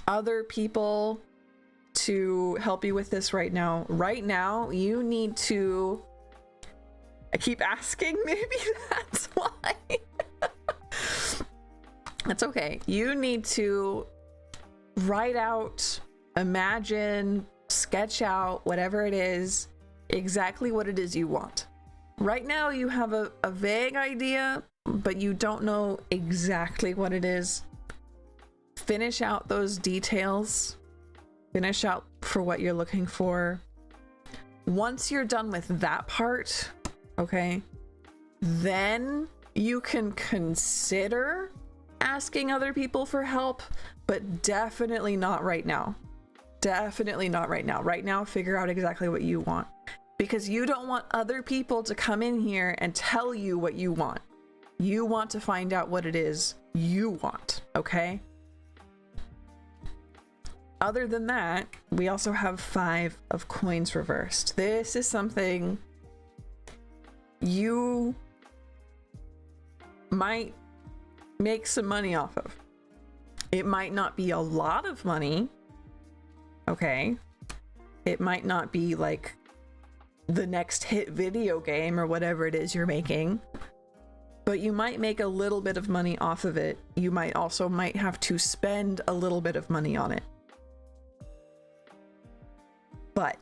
other people to help you with this right now. Right now, you need to... I keep asking, maybe that's why. That's okay. You need to write out, imagine, sketch out, whatever it is, exactly what it is you want. Right now you have a vague idea, but you don't know exactly what it is. Finish out those details. Finish out for what you're looking for. Once you're done with that part, okay, then you can consider asking other people for help, but definitely not right now. Definitely not right now. Right now, figure out exactly what you want, because you don't want other people to come in here and tell you what you want. You want to find out what it is you want, okay? Other than that, we also have 5 of Coins reversed. This is something you might make some money off of. It might not be a lot of money, okay? It might not be like the next hit video game or whatever it is you're making, but you might make a little bit of money off of it. You might have to spend a little bit of money on it. But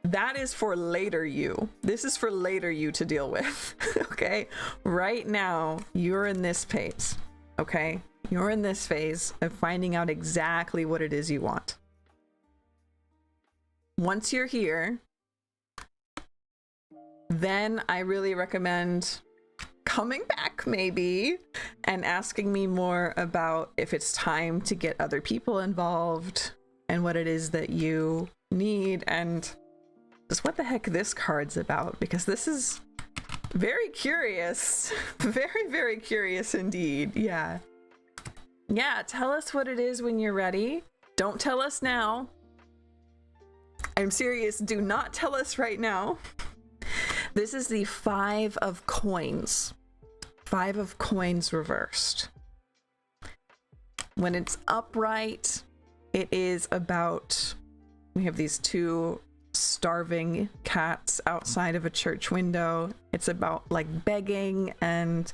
that is for later you. This is for later you to deal with, okay? Right now, you're in this phase, okay? You're in this phase of finding out exactly what it is you want. Once you're here, then I really recommend coming back maybe and asking me more about if it's time to get other people involved and what it is that you need and just what the heck this card's about, because this is very curious. Very, very curious indeed. Yeah. Yeah, tell us what it is when you're ready. Don't tell us now. I'm serious, do not tell us right now. This is the 5 of Coins. 5 of Coins reversed. When it's upright, it is about, we have these 2 starving cats outside of a church window. It's about like begging and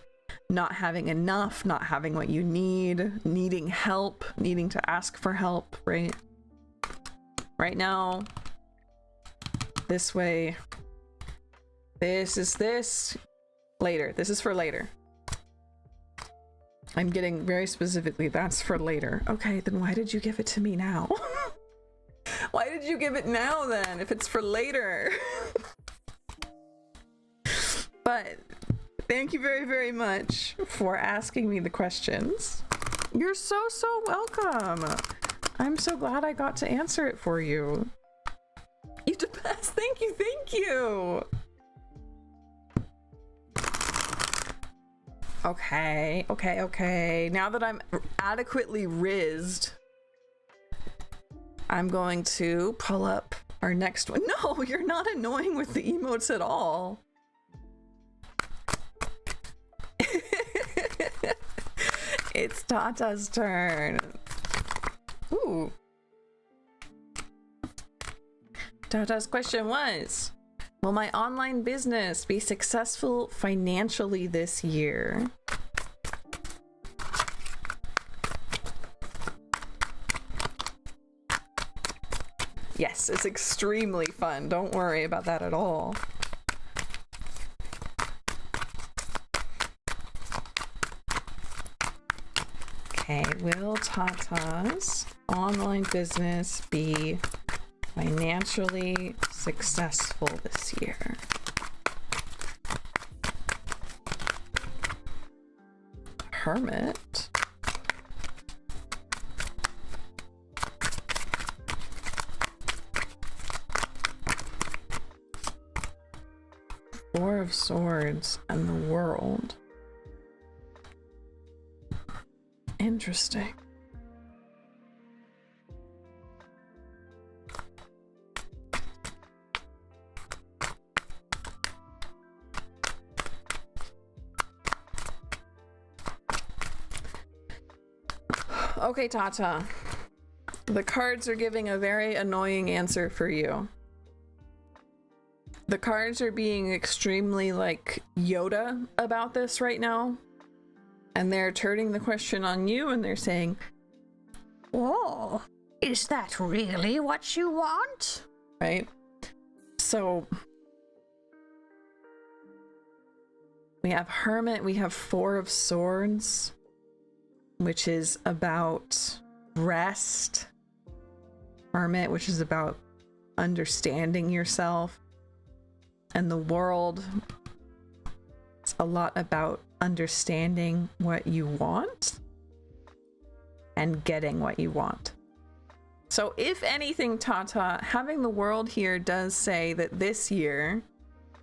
not having enough, not having what you need, needing help, needing to ask for help, right? Right now, this way. This is this. Later. This is for later. I'm getting very specifically, that's for later. Okay, then why did you give it to me now? Why did you give it now then, if it's for later? But thank you very, very much for asking me the questions. You're so welcome. I'm so glad I got to answer it for you. You did best. Thank you, thank you. Okay. Now that I'm adequately rizzed, I'm going to pull up our next one. No, you're not annoying with the emotes at all. It's Tata's turn. Ooh. Tata's question was, will my online business be successful financially this year? Yes, it's extremely fun. Don't worry about that at all. Okay, will Tata's online business be financially successful this year? Hermit. Four of Swords and the World. Interesting. Okay, Tata. The cards are giving a very annoying answer for you. The cards are being extremely like Yoda about this right now. And they're turning the question on you and they're saying, Oh, is that really what you want? Right? So we have Hermit, we have Four of Swords, which is about rest. Hermit, which is about understanding yourself. And the World, it's a lot about understanding what you want and getting what you want. So if anything, Tata, having the World here does say that this year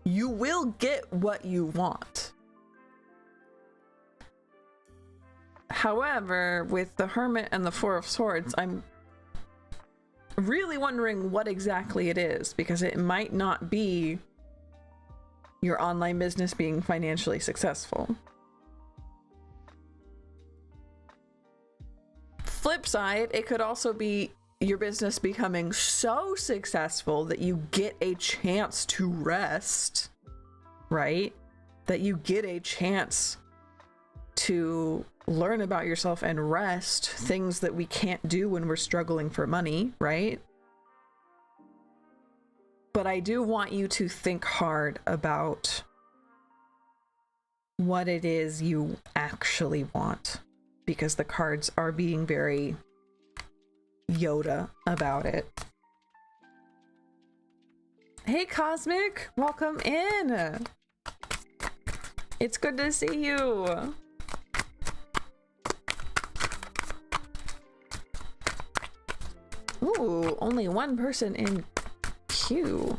you will get what you want. However, with the Hermit and the Four of Swords, I'm really wondering what exactly it is, because it might not be your online business being financially successful. Flip side, it could also be your business becoming so successful that you get a chance to rest, right? That you get a chance to learn about yourself and rest, things that we can't do when we're struggling for money, right? But I do want you to think hard about what it is you actually want, because the cards are being very Yoda about it. Hey Cosmic, welcome in. It's good to see you. Ooh, only one person in queue.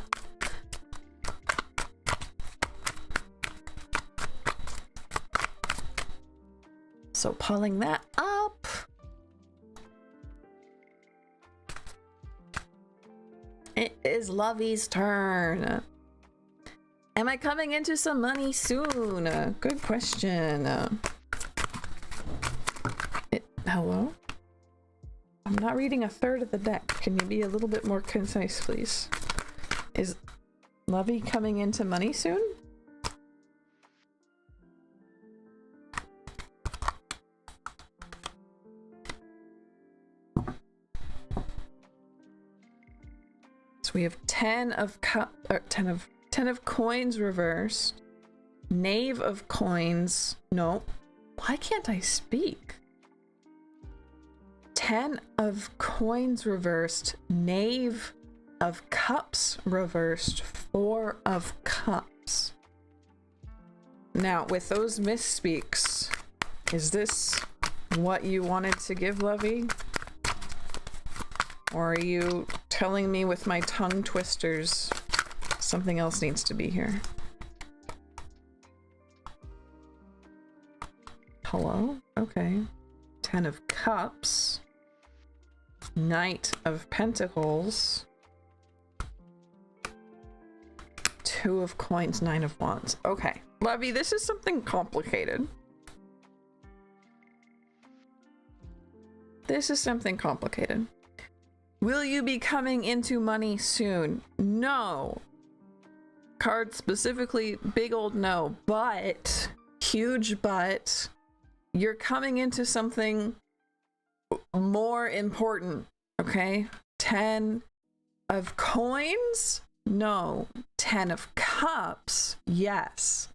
So pulling that up. It is Lovey's turn. Am I coming into some money soon? Good question. Hello? I'm not reading a third of the deck. Can you be a little bit more concise, please? Is Lovey coming into money soon? So we have 10 of coins reversed. Knave of coins. No. Why can't I speak? 10 of coins reversed, Knave of cups reversed, 4 of cups. Now, with those misspeaks, is this what you wanted to give, Lovey? Or are you telling me with my tongue twisters something else needs to be here? Hello? Okay. 10 of cups. Knight of Pentacles, Two of coins, nine of wands. Okay, Levy, this is something complicated. This is something complicated. Will you be coming into money soon? No. Card specifically, big old no. But, huge but, you're coming into something more important, okay? 10 of coins? No. 10 of cups? Yes.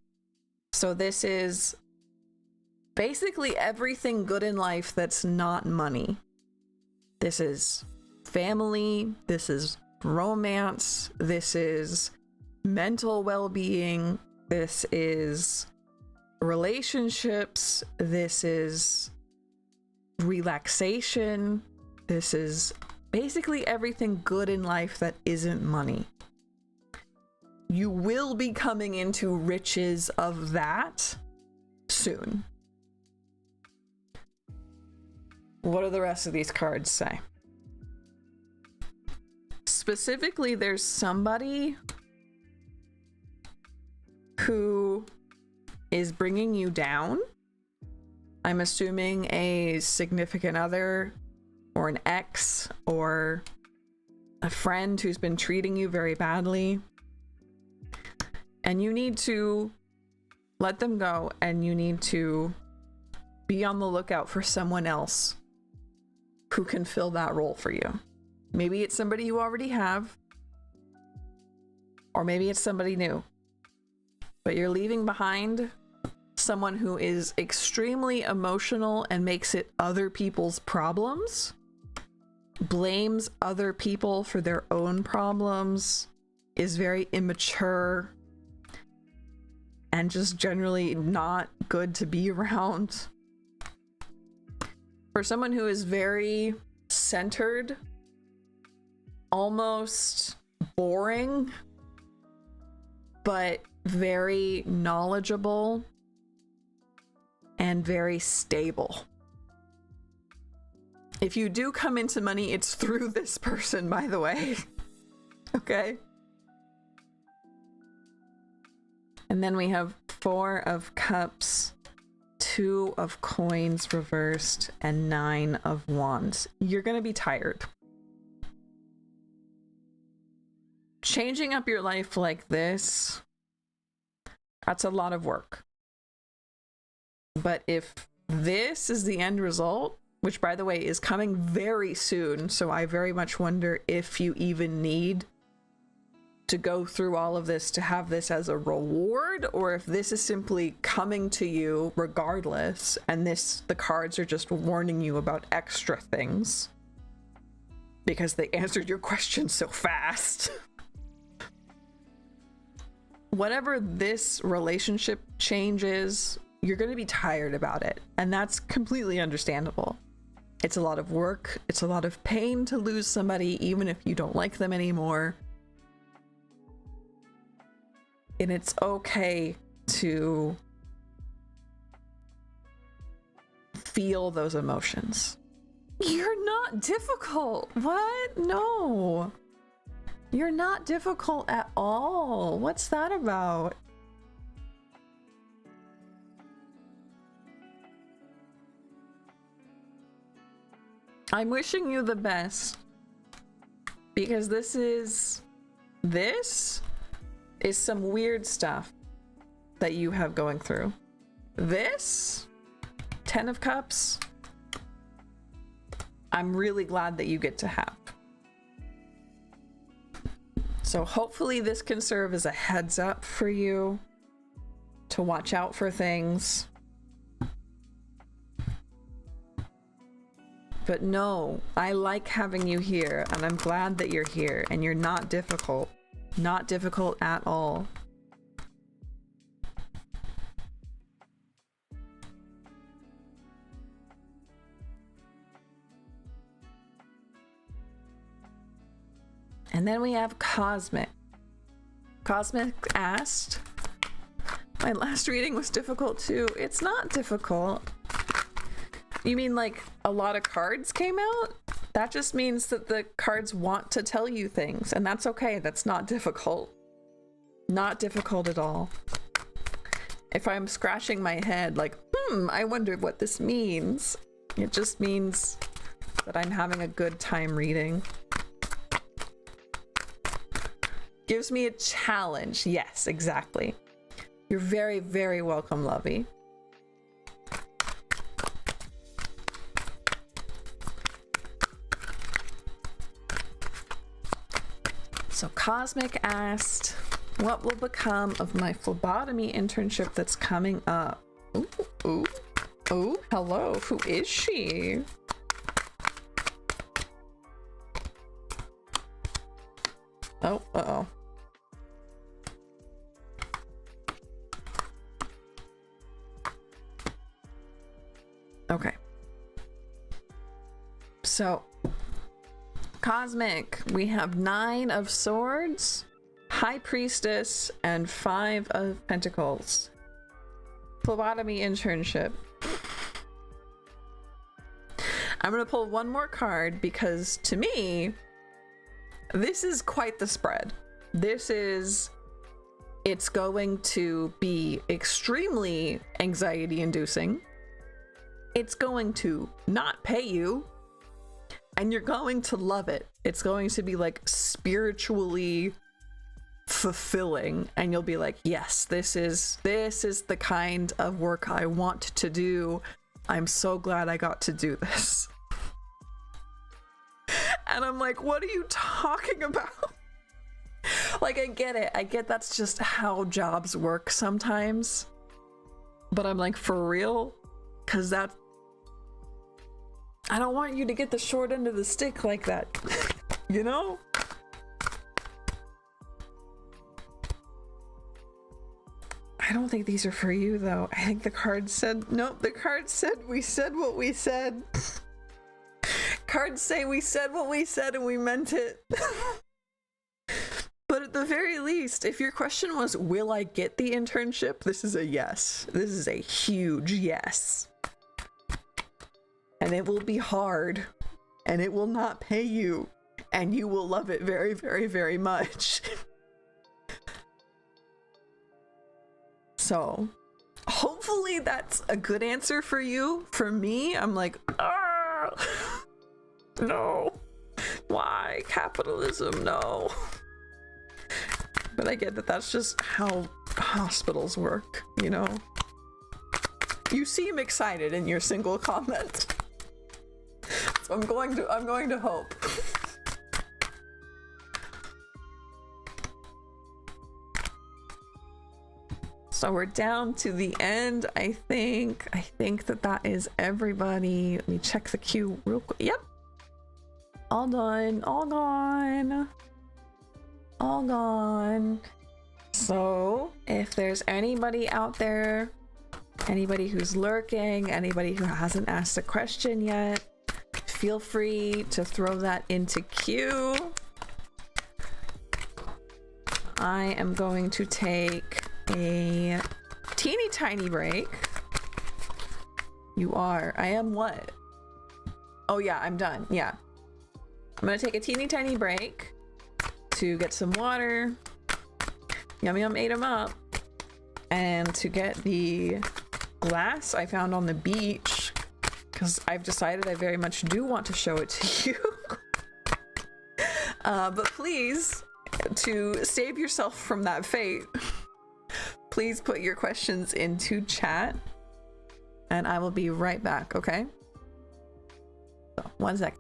So this is basically everything good in life that's not money. This is family, this is romance, this is mental well-being, this is relationships, this is relaxation, this is basically everything good in life that isn't money. You will be coming into riches of that soon. What do the rest of these cards say? Specifically, there's somebody who is bringing you down. I'm assuming a significant other or an ex or a friend who's been treating you very badly. And you need to let them go, and you need to be on the lookout for someone else who can fill that role for you. Maybe it's somebody you already have, or maybe it's somebody new. But you're leaving behind someone who is extremely emotional and makes it other people's problems, blames other people for their own problems, is very immature, and just generally not good to be around. For someone who is very centered, almost boring, but very knowledgeable and very stable. If you do come into money, it's through this person, by the way. Okay? And then we have 4 of cups, 2 of coins reversed, and 9 of wands. You're gonna be tired. Changing up your life like this, that's a lot of work. But if this is the end result, which by the way is coming very soon, so I very much wonder if you even need to go through all of this to have this as a reward, or if this is simply coming to you regardless, and the cards are just warning you about extra things because they answered your question so fast. Whatever this relationship change is, you're going to be tired about it, and that's completely understandable. It's a lot of work, it's a lot of pain to lose somebody even if you don't like them anymore. And it's okay to feel those emotions. You're not difficult. What? No. You're not difficult at all. What's that about? I'm wishing you the best, because this is some weird stuff that you have going through. This 10 of cups, I'm really glad that you get to have. So hopefully this can serve as a heads up for you to watch out for things. But no, I like having you here, and I'm glad that you're here, and you're not difficult. Not difficult at all. And then we have Cosmic. Cosmic asked, my last reading was difficult too. It's not difficult. You mean like a lot of cards came out? That just means that the cards want to tell you things, and that's okay. That's not difficult. Not difficult at all. If I'm scratching my head like, I wonder what this means, it just means that I'm having a good time reading. Gives me a challenge. Yes, exactly. You're very, very welcome, Lovey. So Cosmic asked, what will become of my phlebotomy internship that's coming up? Ooh, ooh, ooh, hello, who is she? Oh, uh-oh. Okay. So, Cosmic, we have 9 of Swords, High Priestess, and 5 of Pentacles. Phlebotomy internship. I'm gonna pull one more card because to me, this is quite the spread. It's going to be extremely anxiety inducing. It's going to not pay you, and you're going to love it. It's going to be like spiritually fulfilling, and you'll be like, yes, this is the kind of work I want to do. I'm so glad I got to do this. And I'm like, what are you talking about? Like, I get it. I get that's just how jobs work sometimes. But I'm like, for real? Because I don't want you to get the short end of the stick like that. You know? I don't think these are for you, though. I think the card said, nope, the card said we said what we said. Cards say we said what we said and we meant it. But at the very least, if your question was, will I get the internship? This is a yes. This is a huge yes. And it will be hard. And it will not pay you. And you will love it very, very, very much. So, hopefully that's a good answer for you. For me, I'm like, no. Why? Capitalism, no. But I get that that's just how hospitals work, you know? You seem excited in your single comment. So I'm going to hope. So we're down to the end, I think. I think that is everybody. Let me check the queue real quick. Yep. All done. All gone. All gone. So if there's anybody out there, anybody who's lurking, anybody who hasn't asked a question yet, feel free to throw that into queue. I am going to take a teeny tiny break. You are. I am what? Oh yeah, I'm done. Yeah. I'm gonna take a teeny tiny break to get some water. Yum yum ate 'em up. And to get the glass I found on the beach, because I've decided I very much do want to show it to you. But please, to save yourself from that fate, please put your questions into chat and I will be right back, okay? So, 1 sec.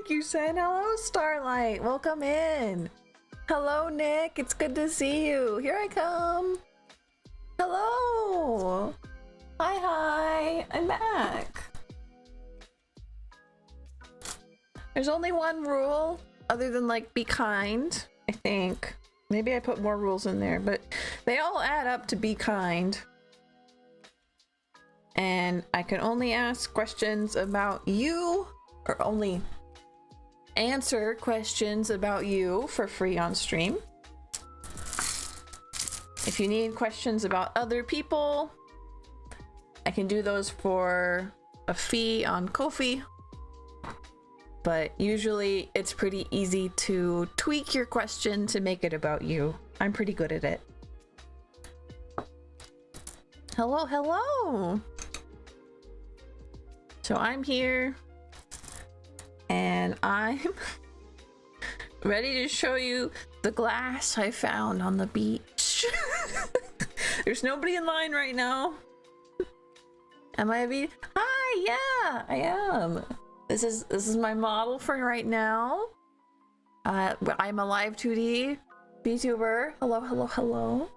Thank you, Sen. Hello, Starlight. Welcome in. Hello, Nick. It's good to see you. Here I come. Hello. Hi. I'm back. There's only one rule other than like be kind, I think. Maybe I put more rules in there, but they all add up to be kind. And I can only ask questions about you, or only answer questions about you for free on stream. If you need questions about other people, I can do those for a fee on Ko-fi. But usually it's pretty easy to tweak your question to make it about you. I'm pretty good at it. Hello. So I'm here and I'm ready to show you the glass I found on the beach. There's nobody in line right now. Am I a Hi, yeah, I am. This is my model for right now. I'm a live 2D VTuber. Hello.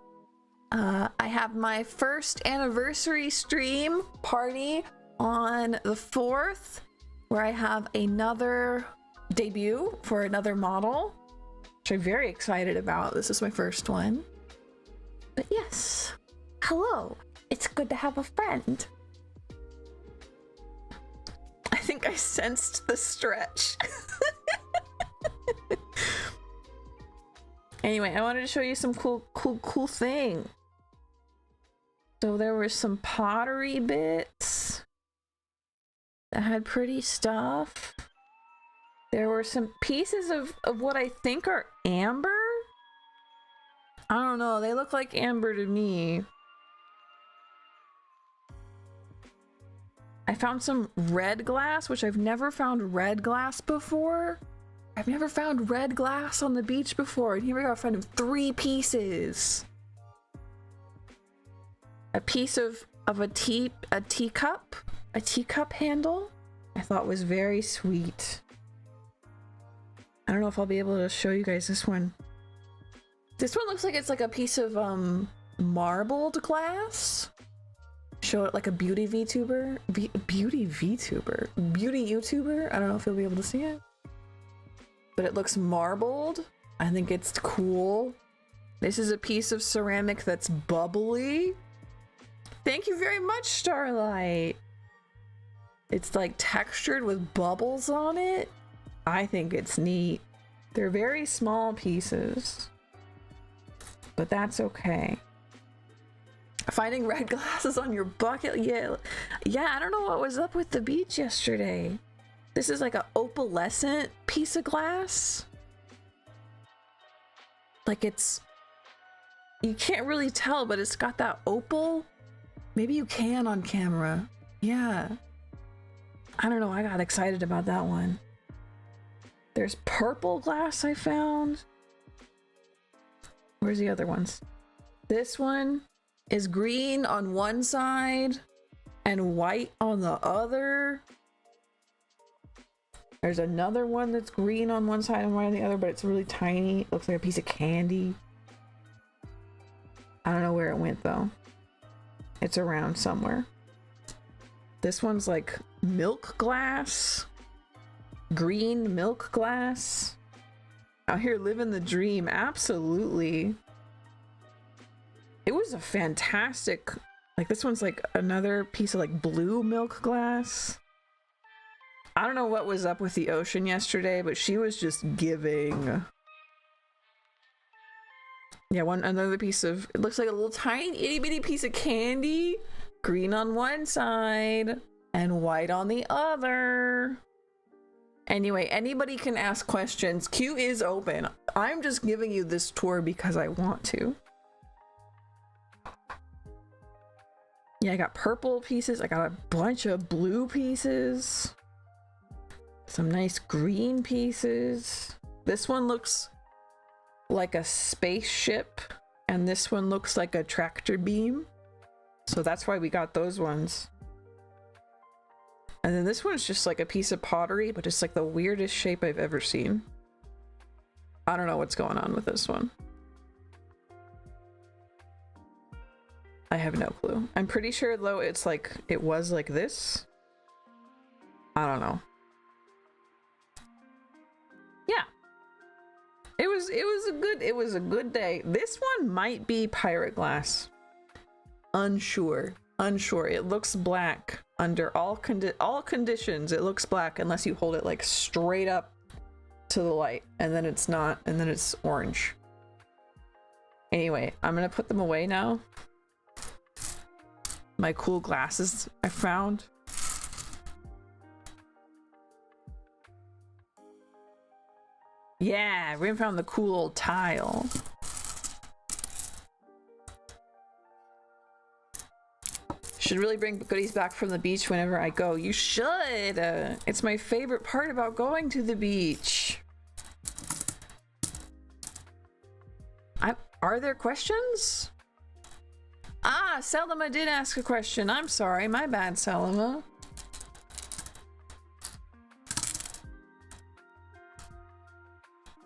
I have my first anniversary stream party on the 4th, where I have another debut for another model, which I'm very excited about. This is my first one. But yes, hello. It's good to have a friend. I think I sensed the stretch. Anyway, I wanted to show you some cool thing. So there were some pottery bits that had pretty stuff. There were some pieces of what I think are amber. I don't know, they look like amber to me. I found some red glass, which I've never found red glass before. I've never found red glass on the beach before. And here we go, I found 3 pieces. A piece of a teacup handle. I thought was very sweet. I don't know if I'll be able to show you guys this one. This one looks like it's like a piece of marbled glass. Show it like a beauty YouTuber. Beauty YouTuber. I don't know if you'll be able to see it. But it looks marbled. I think it's cool. This is a piece of ceramic that's bubbly. Thank you very much, Starlight. It's like textured with bubbles on it. I think it's neat. They're very small pieces, but that's okay. Finding red glasses on your bucket. Yeah, I don't know what was up with the beach yesterday. This is like an opalescent piece of glass. Like it's, you can't really tell, but it's got that opal. Maybe you can on camera. Yeah. I don't know, I got excited about that one. There's purple glass I found. Where's the other ones? This one is green on one side and white on the other. There's another one that's green on one side and white on the other, but it's really tiny. It looks like a piece of candy. I don't know where it went though. It's around somewhere. This one's like milk glass. Green milk glass. Out here living the dream. Absolutely. It was a fantastic, like this one's like another piece of like blue milk glass. I don't know what was up with the ocean yesterday, but she was just giving. Yeah, another piece of, it looks like a little tiny itty bitty piece of candy. Green on one side and white on the other. Anyway, anybody can ask questions. Queue is open. I'm just giving you this tour because I want to. Yeah, I got purple pieces. I got a bunch of blue pieces. Some nice green pieces. This one looks like a spaceship, and this one looks like a tractor beam. So that's why we got those ones. And then this one's just like a piece of pottery, but it's like the weirdest shape I've ever seen. I don't know what's going on with this one. I have no clue. I'm pretty sure though it's like, it was like this. I don't know. Yeah. It was a good day. This one might be pirate glass. Unsure. It looks black under all conditions. It looks black unless you hold it like straight up to the light, and then it's not, and then it's orange. Anyway, I'm gonna put them away now. My cool glasses I found. Yeah, we found the cool old tile. Should really bring goodies back from the beach whenever I go. You should! It's my favorite part about going to the beach. Are there questions? Ah, Selma did ask a question. I'm sorry, my bad, Selma.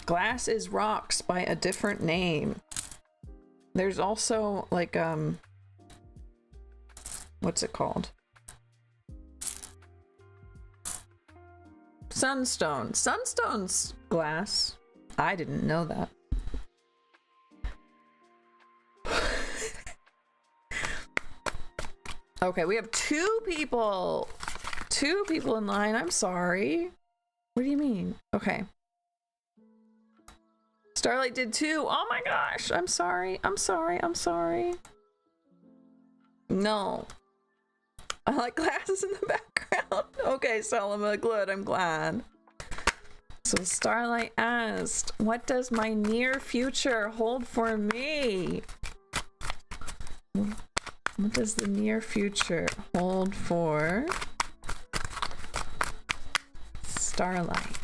Glass is Rocks by a different name. There's also like what's it called? Sunstone. Sunstone's glass. I didn't know that. Okay, we have two people in line. I'm sorry. What do you mean? Okay. Starlight did too. Oh my gosh. I'm sorry. No. I like glasses in the background. Okay, Selma, good. I'm glad. So Starlight asked, what does my near future hold for me? What does the near future hold for Starlight?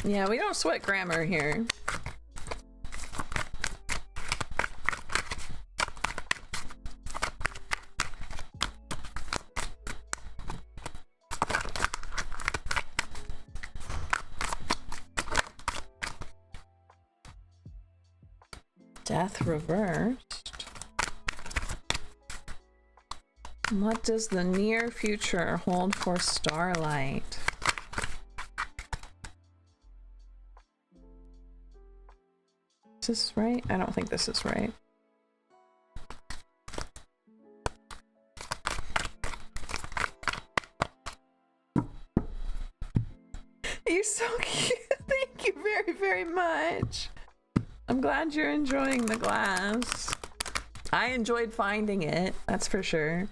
Yeah, we don't sweat grammar here. Death reversed. What does the near future hold for Starlight? Is this right? I don't think this is right. You're so cute. Thank you very, very much. I'm glad you're enjoying the glass. I enjoyed finding it, that's for sure.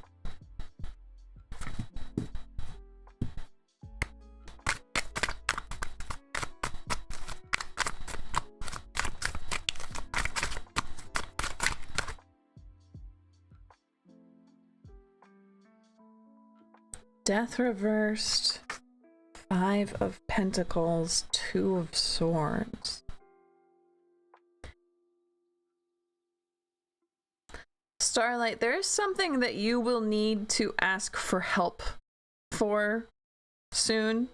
Death reversed, 5 of Pentacles, 2 of Swords. Starlight, there is something that you will need to ask for help for soon.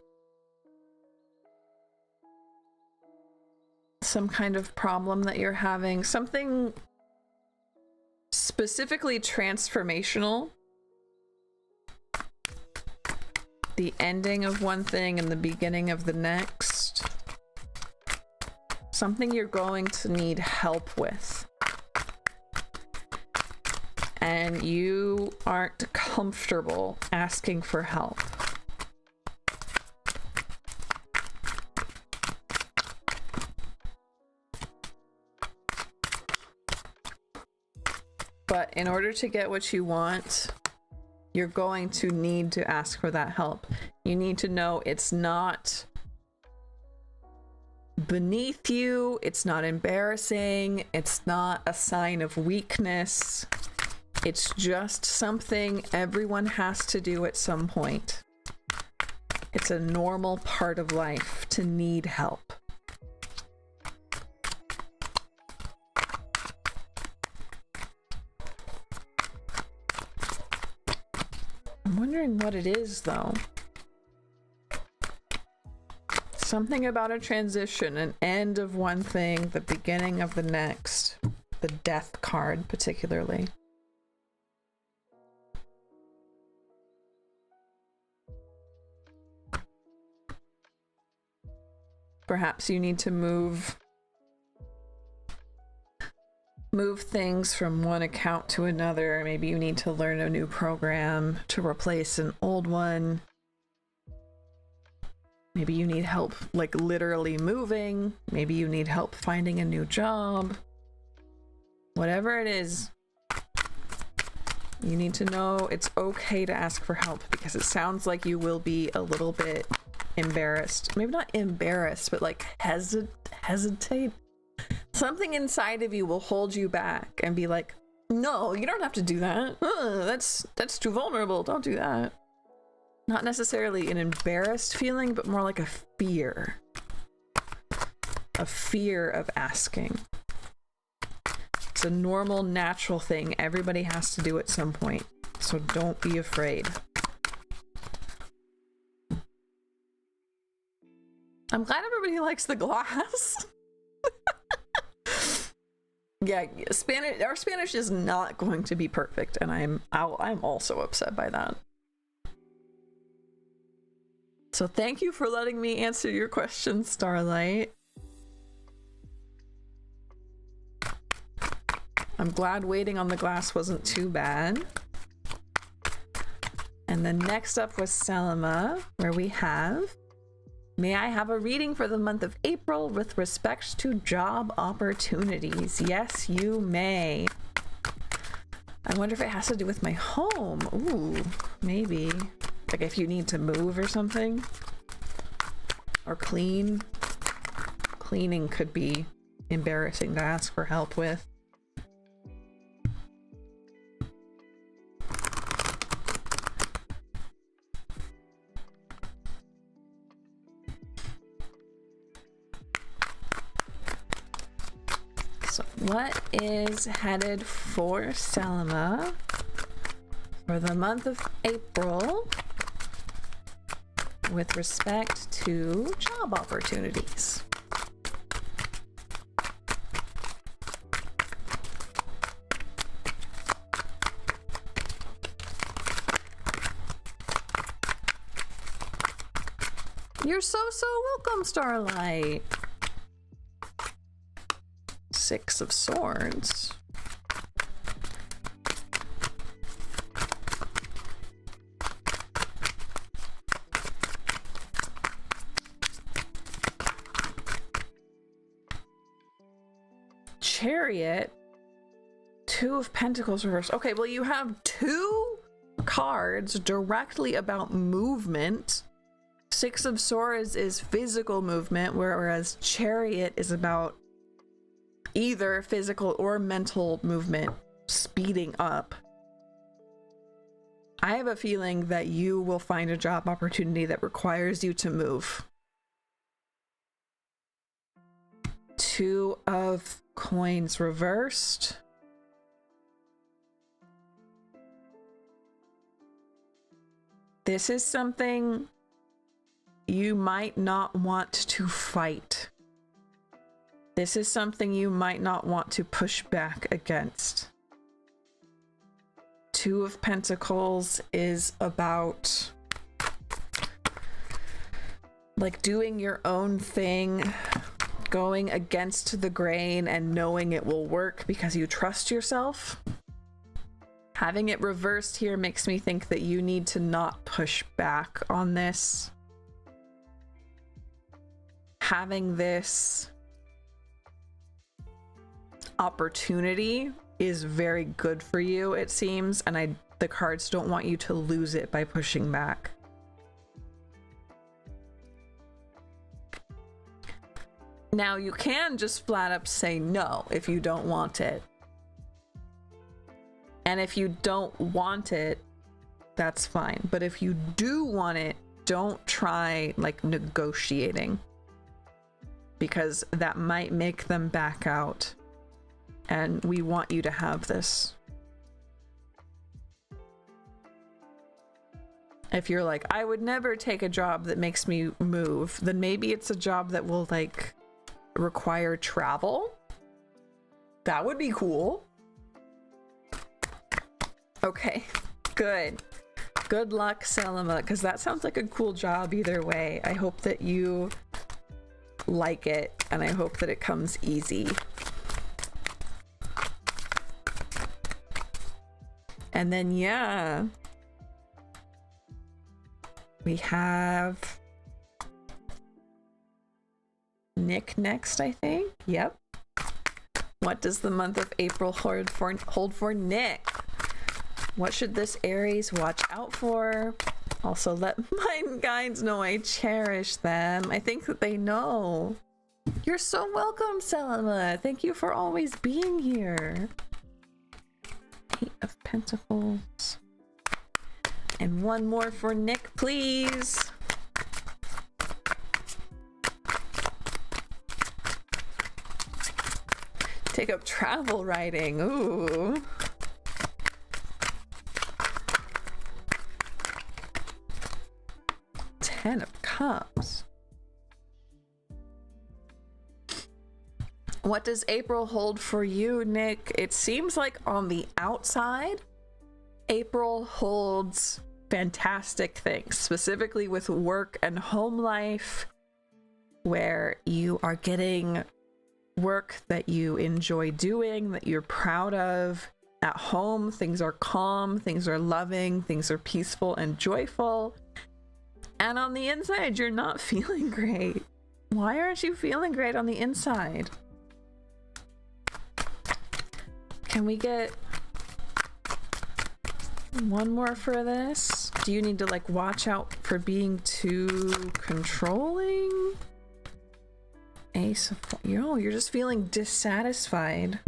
Some kind of problem that you're having, something specifically transformational. The ending of one thing and the beginning of the next. Something you're going to need help with. And you aren't comfortable asking for help. But in order to get what you want, you're going to need to ask for that help. You need to know it's not beneath you. It's not embarrassing. It's not a sign of weakness. It's just something everyone has to do at some point. It's a normal part of life to need help. I'm wondering what it is, though. Something about a transition, an end of one thing, the beginning of the next. The death card, particularly. Perhaps you need to move things from one account to another. Maybe you need to learn a new program to replace an old one. Maybe you need help, like literally moving. Maybe you need help finding a new job. Whatever it is, you need to know it's okay to ask for help, because it sounds like you will be a little bit embarrassed. Maybe not embarrassed, but like hesitate. Something inside of you will hold you back and be like, no, you don't have to do that. That's too vulnerable. Don't do that. Not necessarily an embarrassed feeling, but more like a fear. A fear of asking. It's a normal, natural thing everybody has to do at some point. So don't be afraid. I'm glad everybody likes the glass. Yeah, Spanish. Our Spanish is not going to be perfect, and I'm also upset by that. So thank you for letting me answer your question, Starlight. I'm glad waiting on the glass wasn't too bad. And then next up was Selma, where we have, may I have a reading for the month of April with respect to job opportunities? Yes, you may. I wonder if it has to do with my home. Ooh, maybe. Like if you need to move or something. Or clean. Cleaning could be embarrassing to ask for help with. So what is headed for Selma for the month of April with respect to job opportunities? You're so welcome, Starlight. Six of Swords. Chariot. Two of Pentacles reversed. Okay, well, you have two cards directly about movement. Six of Swords is physical movement, whereas Chariot is about either physical or mental movement speeding up. I have a feeling that you will find a job opportunity that requires you to move. Two of Coins reversed. This is something you might not want to fight. This is something you might not want to push back against. Two of Pentacles is about like doing your own thing, going against the grain and knowing it will work because you trust yourself. Having it reversed here makes me think that you need to not push back on this. Having this opportunity is very good for you, it seems, and the cards don't want you to lose it by pushing back. Now you can just flat up say no if you don't want it. And if you don't want it, that's fine. But if you do want it, don't try like negotiating, because that might make them back out. And we want you to have this. If you're like, I would never take a job that makes me move, then maybe it's a job that will like require travel. That would be cool. Okay, good. Good luck, Selma, because that sounds like a cool job either way. I hope that you like it, and I hope that it comes easy. And then, yeah, we have Nick next, I think. Yep. What does the month of April hold for Nick? What should this Aries watch out for? Also, let my guides know I cherish them. I think that they know. You're so welcome, Selma. Thank you for always being here. 8 of Pentacles. And one more for Nick, please. Take up travel writing. Ooh. Ten of Cups. What does April hold for you, Nick? It seems like on the outside, April holds fantastic things, specifically with work and home life, where you are getting work that you enjoy doing, that you're proud of. At home, things are calm, things are loving, things are peaceful and joyful. And on the inside, you're not feeling great. Why aren't you feeling great on the inside? Can we get one more for this? Do you need to like watch out for being too controlling? Ace of, you're just feeling dissatisfied.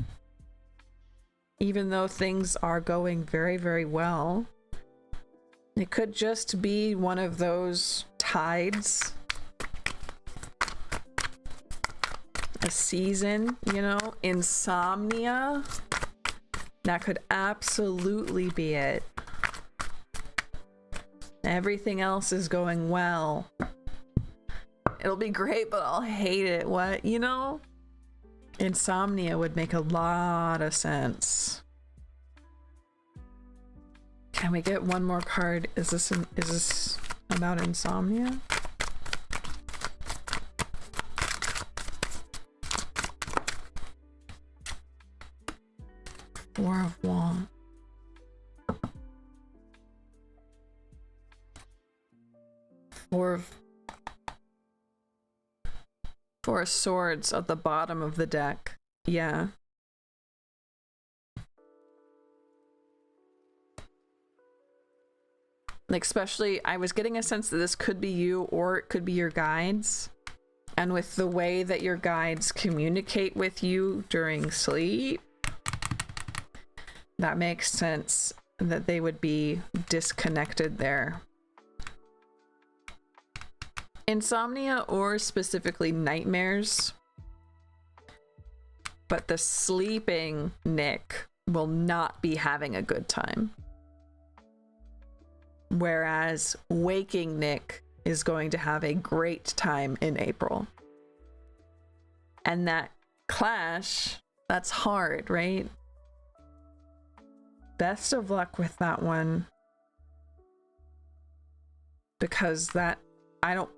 Even though things are going very, very well. It could just be one of those tides. A season, you know, insomnia. That could absolutely be it. Everything else is going well. It'll be great, but I'll hate it. What, you know? Insomnia would make a lot of sense. Can we get one more card? Is this about insomnia? Four of Wands. Four of Swords at the bottom of the deck. Yeah. Like, especially, I was getting a sense that this could be you or it could be your guides. And with the way that your guides communicate with you during sleep, that makes sense that they would be disconnected there. Insomnia or specifically nightmares. But the sleeping Nick will not be having a good time. Whereas waking Nick is going to have a great time in April. And that clash, that's hard, right? Best of luck with that one. Because that, it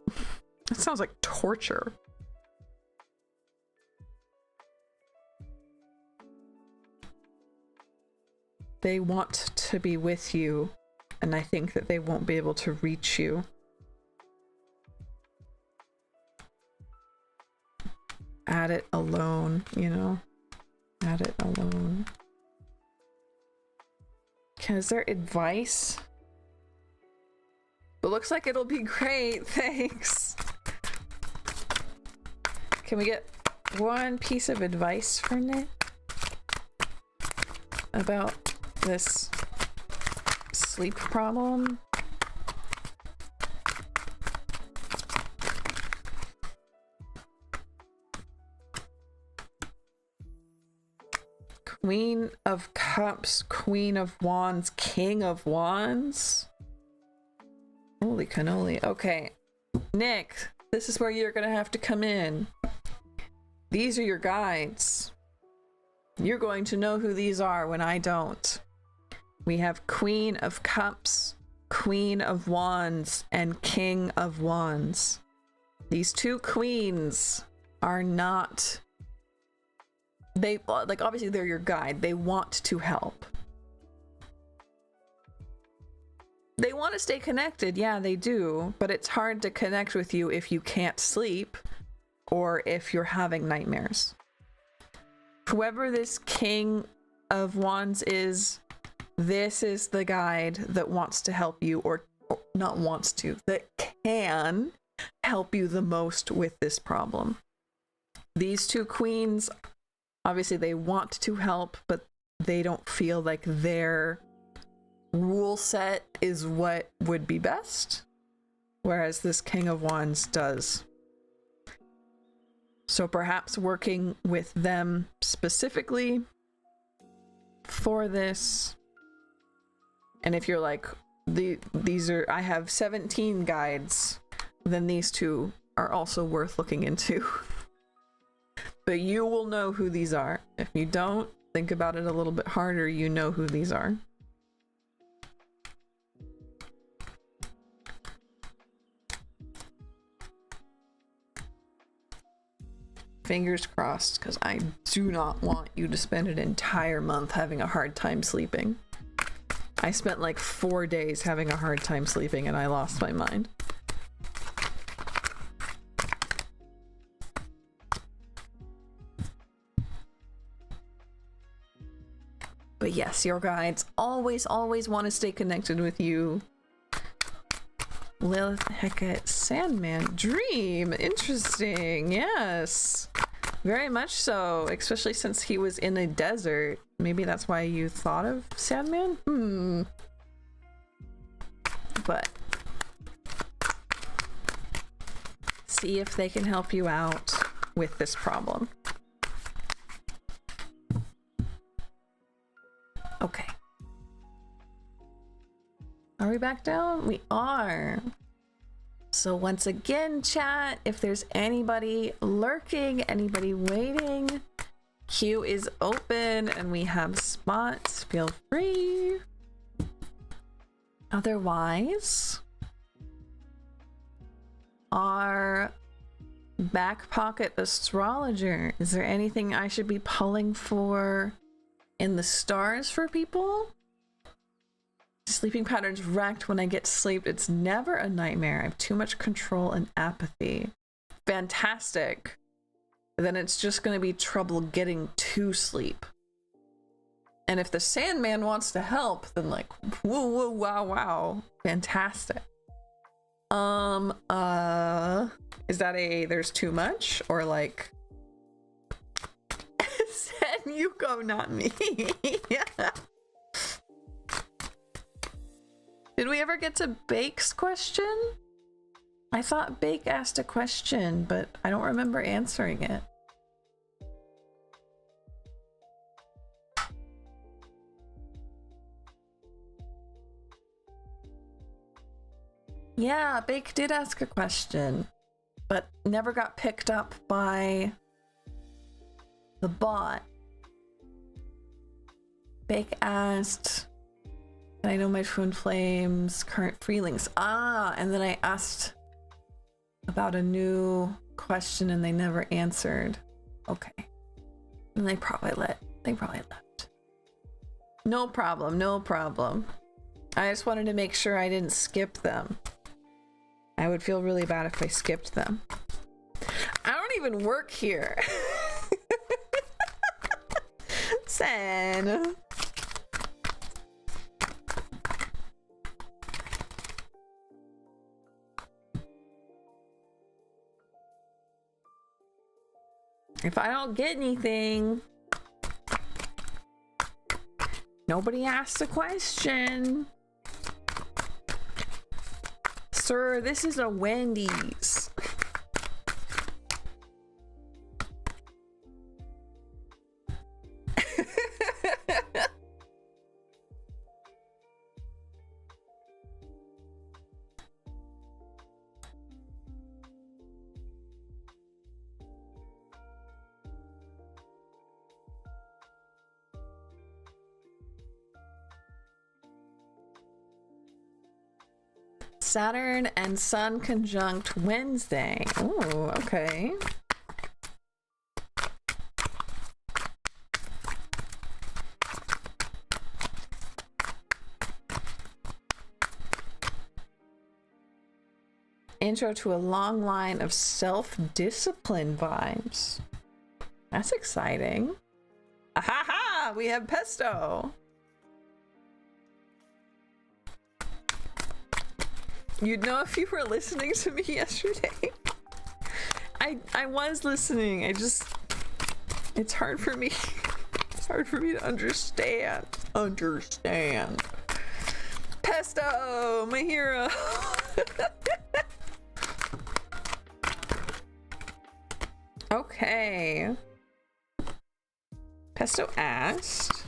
sounds like torture. They want to be with you, and I think that they won't be able to reach you. At it alone, you know? At it alone. Okay, is there advice? It looks like it'll be great, thanks. can we get one piece of advice for Nick about this sleep problem? Queen of Cups, Queen of Wands, King of Wands. Holy cannoli. Okay, Nick, this is where you're gonna have to come in. These are your guides. You're going to know who these are when I don't. We have Queen of Cups, Queen of Wands, and King of Wands. These two queens are not... They, like, obviously they're your guide. They want to help. They want to stay connected. Yeah, they do. But it's hard to connect with you if you can't sleep or if you're having nightmares. Whoever this King of Wands is, this is the guide that wants to help you, or not wants to, that can help you the most with this problem. These two queens, obviously they want to help, but they don't feel like their rule set is what would be best, whereas this King of Wands does. So perhaps working with them specifically for this. And if you're like, these are, I have 17 guides, then these two are also worth looking into. But you will know who these are. If you don't, think about it a little bit harder, you know who these are. Fingers crossed, because I do not want you to spend an entire month having a hard time sleeping. I spent like 4 days having a hard time sleeping and I lost my mind. But yes, your guides always want to stay connected with you. Lilith, Hecate, Sandman, Dream. Interesting. Yes. Very much so, especially since he was in a desert. Maybe that's why you thought of Sandman? But see if they can help you out with this problem. Okay. Are we back down? We are. So once again, chat, if there's anybody lurking, anybody waiting, queue is open and we have spots. Feel free. Otherwise, our back pocket astrologer, is there anything I should be pulling for in the stars for people? Sleeping patterns wrecked when I get sleep. It's never a nightmare. I have too much control and apathy. Fantastic. Then it's just going to be trouble getting to sleep. And if the Sandman wants to help, then like, whoa, whoa, wow, wow. Fantastic. Is that a there's too much, or like Sen, you go, not me? Yeah. Did we ever get to Bake's question? I thought Bake asked a question, but I don't remember answering it. Yeah, Bake did ask a question, but never got picked up by the bot. Bake asked, I know my twin flames current feelings. And then I asked about a new question and they never answered. Okay. And they probably left. No problem, no problem. I just wanted to make sure I didn't skip them. I would feel really bad if I skipped them. I don't even work here. Sen. If I don't get anything, nobody asks a question. Sir, this is a Wendy's. Saturn and Sun conjunct Wednesday. Oh, okay. Intro to a long line of self-discipline vibes. That's exciting. Ha ha! We have pesto. You'd know if you were listening to me yesterday. I was listening. It's hard for me. It's hard for me to understand. Pesto, my hero. Okay. Pesto asked,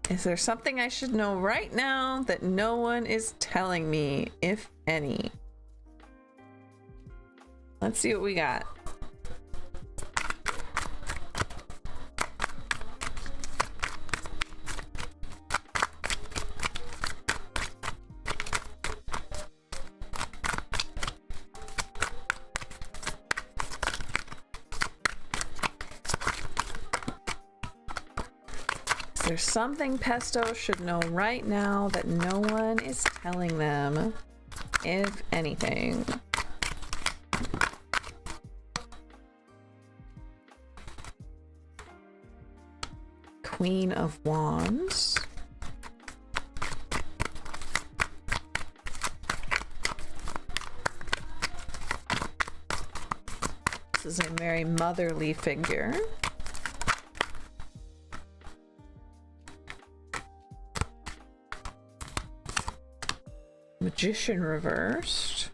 is there something I should know right now that no one is telling me, if any? Let's see what we got. There's something Pesto should know right now that no one is telling them, if anything. Queen of Wands. This is a very motherly figure. Magician reversed.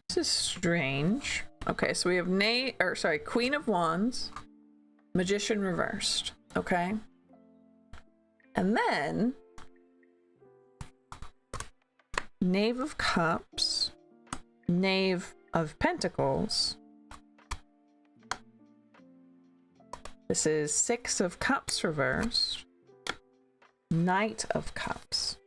This is strange. Okay, so we have Queen of Wands, Magician reversed. Okay. And then Knave of Cups, Knave of Pentacles. This is Six of Cups reversed, Knight of Cups.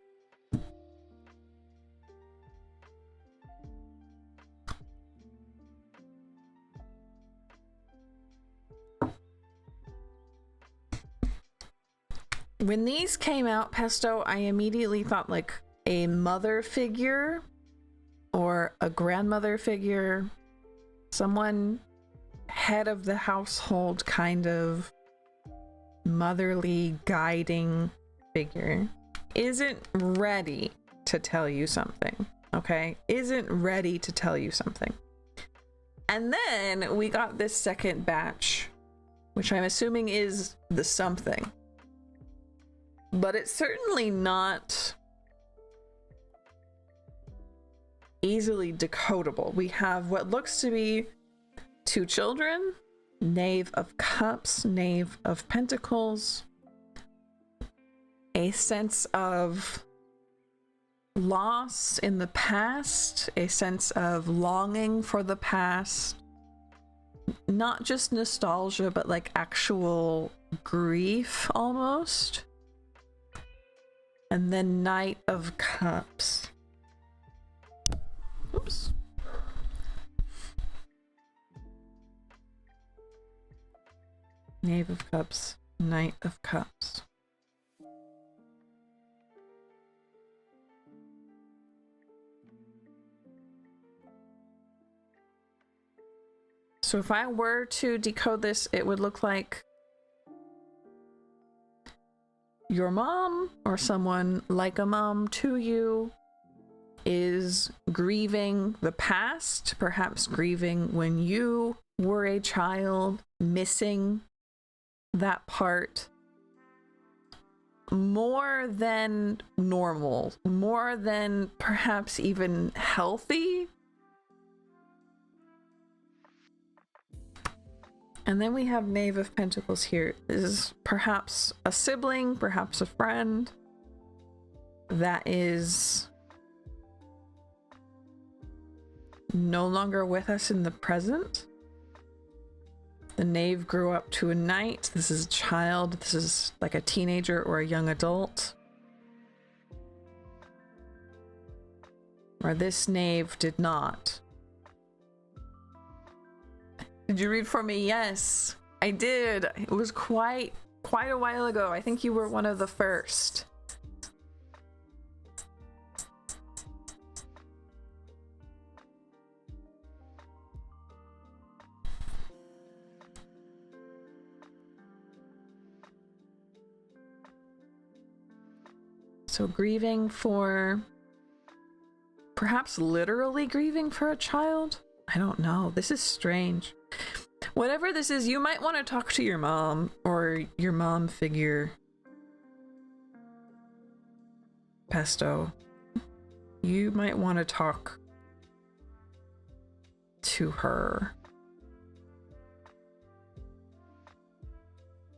When these came out, Pesto, I immediately thought like a mother figure or a grandmother figure, someone head of the household, kind of motherly guiding figure, isn't ready to tell you something, okay? Isn't ready to tell you something. And then we got this second batch, which I'm assuming is the something. But it's certainly not easily decodable. We have what looks to be two children, Knave of Cups, Knave of Pentacles, a sense of loss in the past, a sense of longing for the past, not just nostalgia, but like actual grief almost. And then Knight of Cups. Oops. Knave of Cups, Knight of Cups. So if I were to decode this, it would look like your mom or someone like a mom to you is grieving the past, perhaps grieving when you were a child, missing that part more than normal, more than perhaps even healthy. And then we have Knave of Pentacles here. This is perhaps a sibling, perhaps a friend that is no longer with us in the present. The Knave grew up to a knight. This is a child. This is like a teenager or a young adult. Or this Knave did not. Did you read for me? Yes, I did. It was quite a while ago. I think you were one of the first. So grieving for, perhaps literally grieving for a child? I don't know. This is strange. Whatever this is, you might want to talk to your mom or your mom figure. Pesto. You might want to talk to her.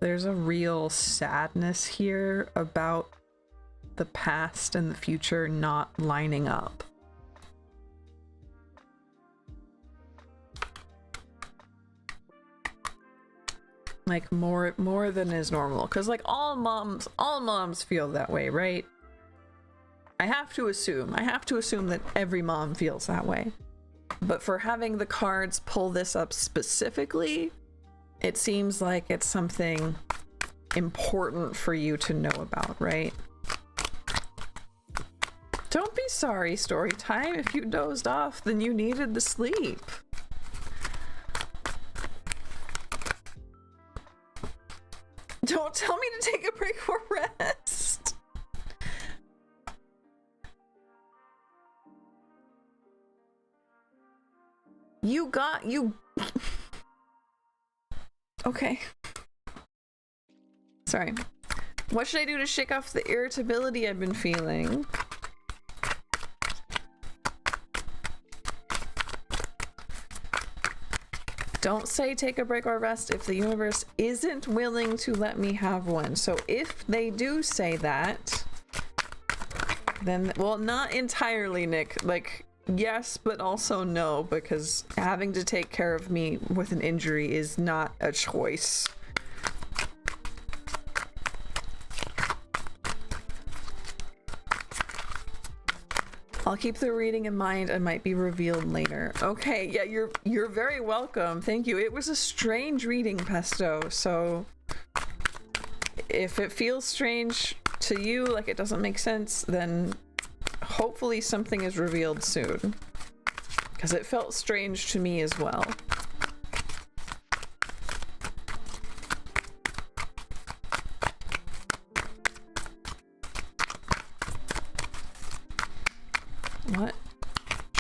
There's a real sadness here about the past and the future not lining up. Like more than is normal, because like all moms feel that way, right? I have to assume that every mom feels that way. But for having the cards pull this up specifically, it seems like it's something important for you to know about, right? Don't be sorry, story time. If you dozed off, then you needed the sleep. Don't tell me to take a break or rest. You Okay. Sorry. What should I do to shake off the irritability I've been feeling? Don't say take a break or rest if the universe isn't willing to let me have one. So if they do say that, then, well, not entirely, Nick. Like, yes, but also no, because having to take care of me with an injury is not a choice. I'll keep the reading in mind and might be revealed later. Okay, yeah, you're very welcome. Thank you. It was a strange reading, Pesto, so if it feels strange to you, like it doesn't make sense, then hopefully something is revealed soon. Because it felt strange to me as well. What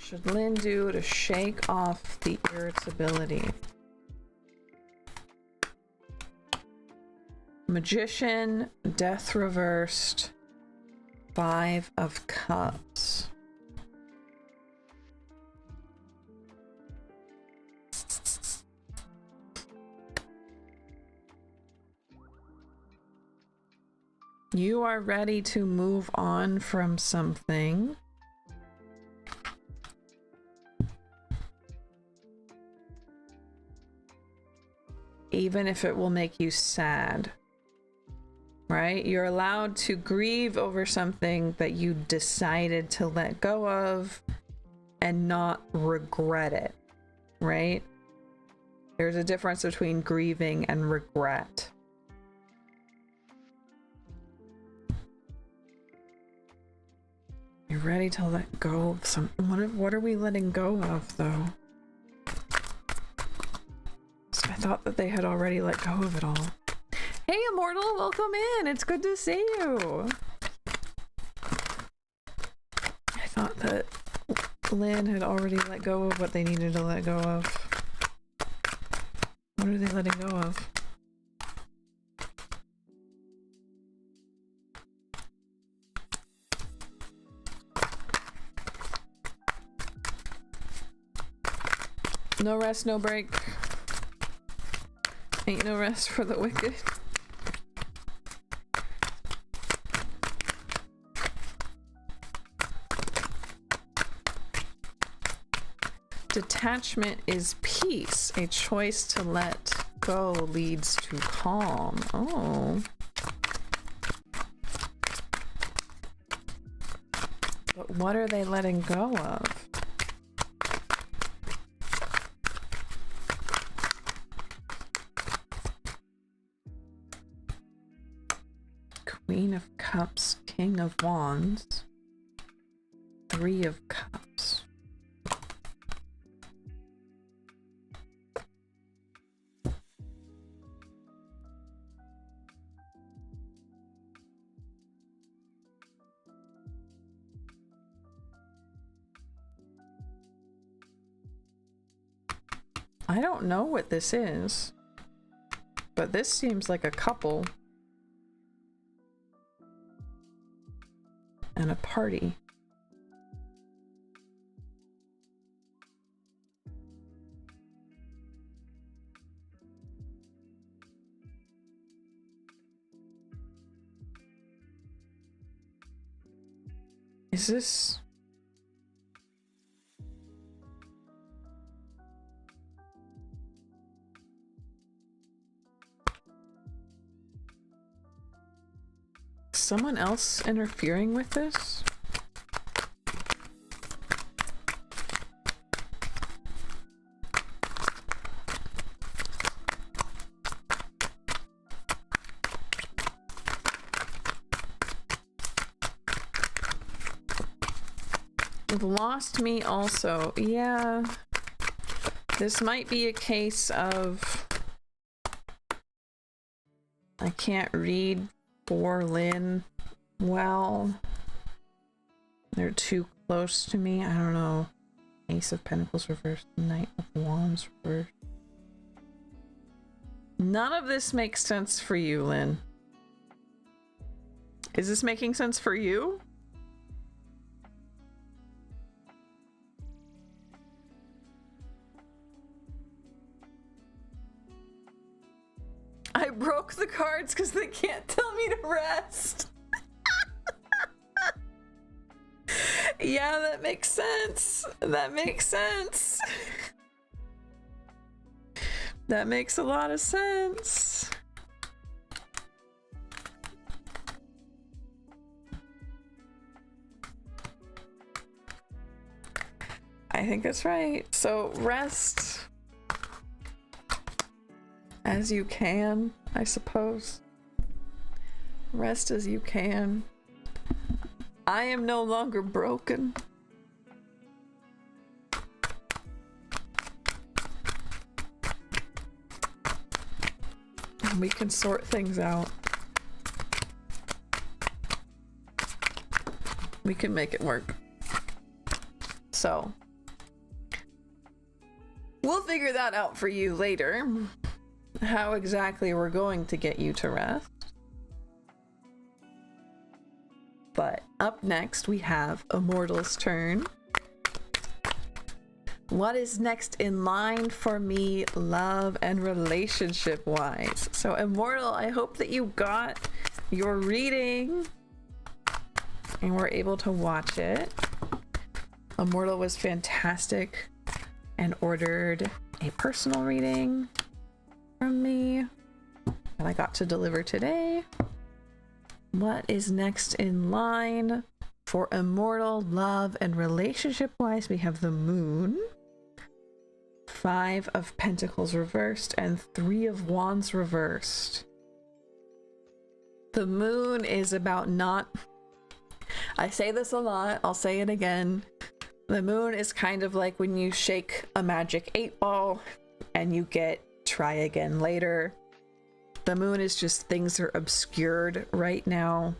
should Lynn do to shake off the irritability? Magician, Death reversed, 5 of Cups. You are ready to move on from something. Even if it will make you sad, right? You're allowed to grieve over something that you decided to let go of and not regret it, right? There's a difference between grieving and regret. You're ready to let go of something. What are we letting go of, though? thought that they had already let go of it all. Hey, Immortal, welcome in. It's good to see you. I thought that Lynn had already let go of what they needed to let go of. What are they letting go of? No rest, no break. Ain't no rest for the wicked. Detachment is peace. A choice to let go leads to calm. Oh. But what are they letting go of? Queen of Cups, King of Wands, Three of Cups. I don't know what this is, but this seems like a couple and a party. Is this... someone else interfering with this? You've lost me also. Yeah. This might be a case of... I can't read for Lynn well. They're too close to me. I don't know. Ace of Pentacles reversed, Knight of Wands reversed. None of this makes sense for you, Lynn. Is this making sense for you? I broke the cards because they can't tell me to rest. Yeah, that makes sense. That makes sense. That makes a lot of sense. I think that's right. So rest as you can, I suppose. Rest as you can. I am no longer broken. And we can sort things out. We can make it work. So, we'll figure that out for you later. How exactly we're going to get you to rest. But up next we have Immortal's turn. What is next in line for me, love and relationship wise? So Immortal, I hope that you got your reading and were able to watch it. Immortal was fantastic and ordered a personal reading from me that I got to deliver today. What is next in line for Immortal, love and relationship wise? We have the Moon, Five of Pentacles reversed, and Three of Wands reversed. The Moon is about not... I say this a lot, I'll say it again. The Moon is kind of like when you shake a magic 8 ball and you get try again later. The moon is just, things are obscured right now.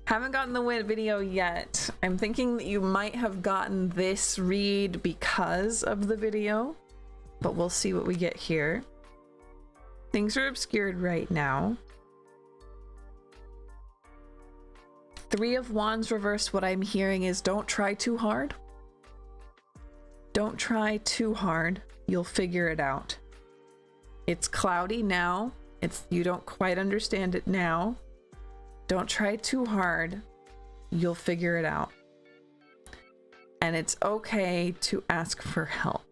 Haven't gotten the video yet. I'm thinking that you might have gotten this read because of the video, but we'll see what we get here. Things are obscured right now. Three of Wands reversed, what I'm hearing is don't try too hard. Don't try too hard. You'll figure it out. It's cloudy now. You don't quite understand it now. Don't try too hard. You'll figure it out. And it's okay to ask for help.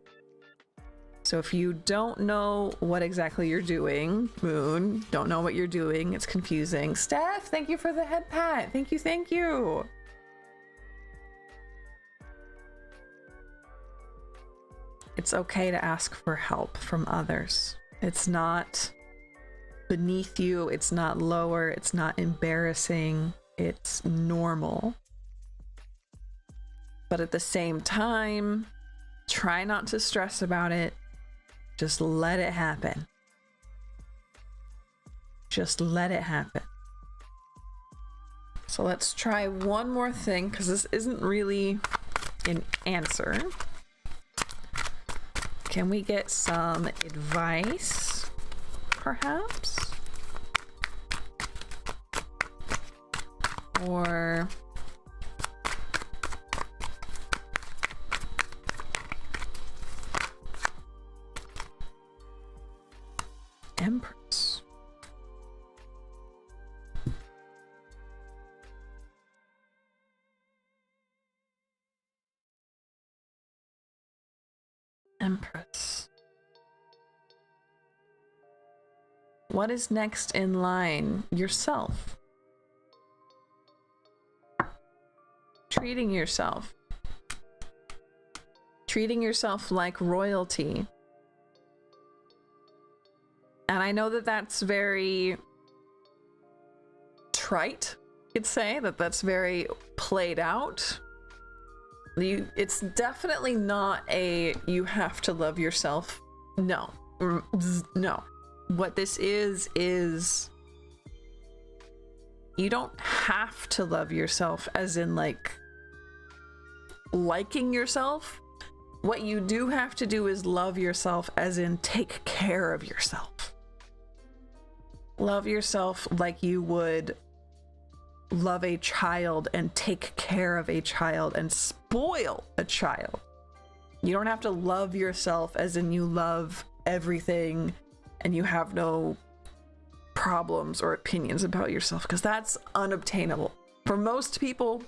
So if you don't know what exactly you're doing, Moon, don't know what you're doing, it's confusing. Steph, thank you for the head pat. Thank you, thank you. It's okay to ask for help from others. It's not beneath you, it's not lower, it's not embarrassing, it's normal. But at the same time, try not to stress about it. Just let it happen. Just let it happen. So let's try one more thing, because this isn't really an answer. Can we get some advice, perhaps? Or Empress. Empress. What is next in line? Yourself. Treating yourself. Treating yourself like royalty. And I know that that's very trite, you'd say, that's very played out. It's definitely not a you have to love yourself. No. No. What this is you don't have to love yourself as in like liking yourself. What you do have to do is love yourself as in take care of yourself. Love yourself like you would love a child and take care of a child and spoil a child. You don't have to love yourself as in you love everything and you have no problems or opinions about yourself, because that's unobtainable. For most people,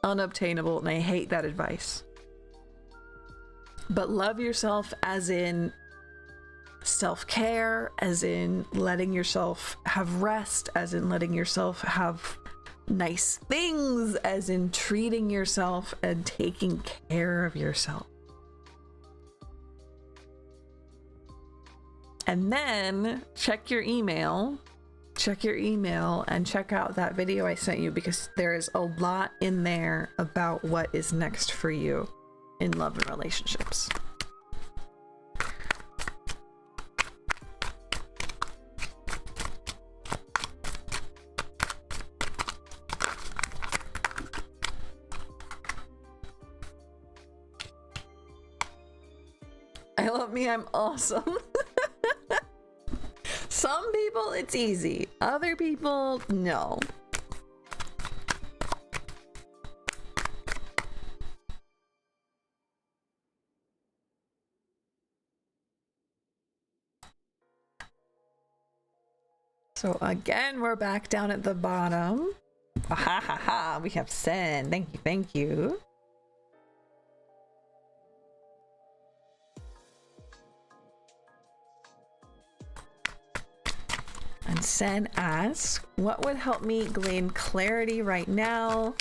unobtainable, and I hate that advice. But love yourself as in self-care, as in letting yourself have rest, as in letting yourself have nice things, as in treating yourself and taking care of yourself. And then check your email and check out that video I sent you, because there is a lot in there about what is next for you in love and relationships. I love me, I'm awesome. Some people, it's easy. Other people, no. So again, we're back down at the bottom. Ha ha ha, we have Sen. Thank you, thank you. And Sen asks, what would help me gain clarity right now?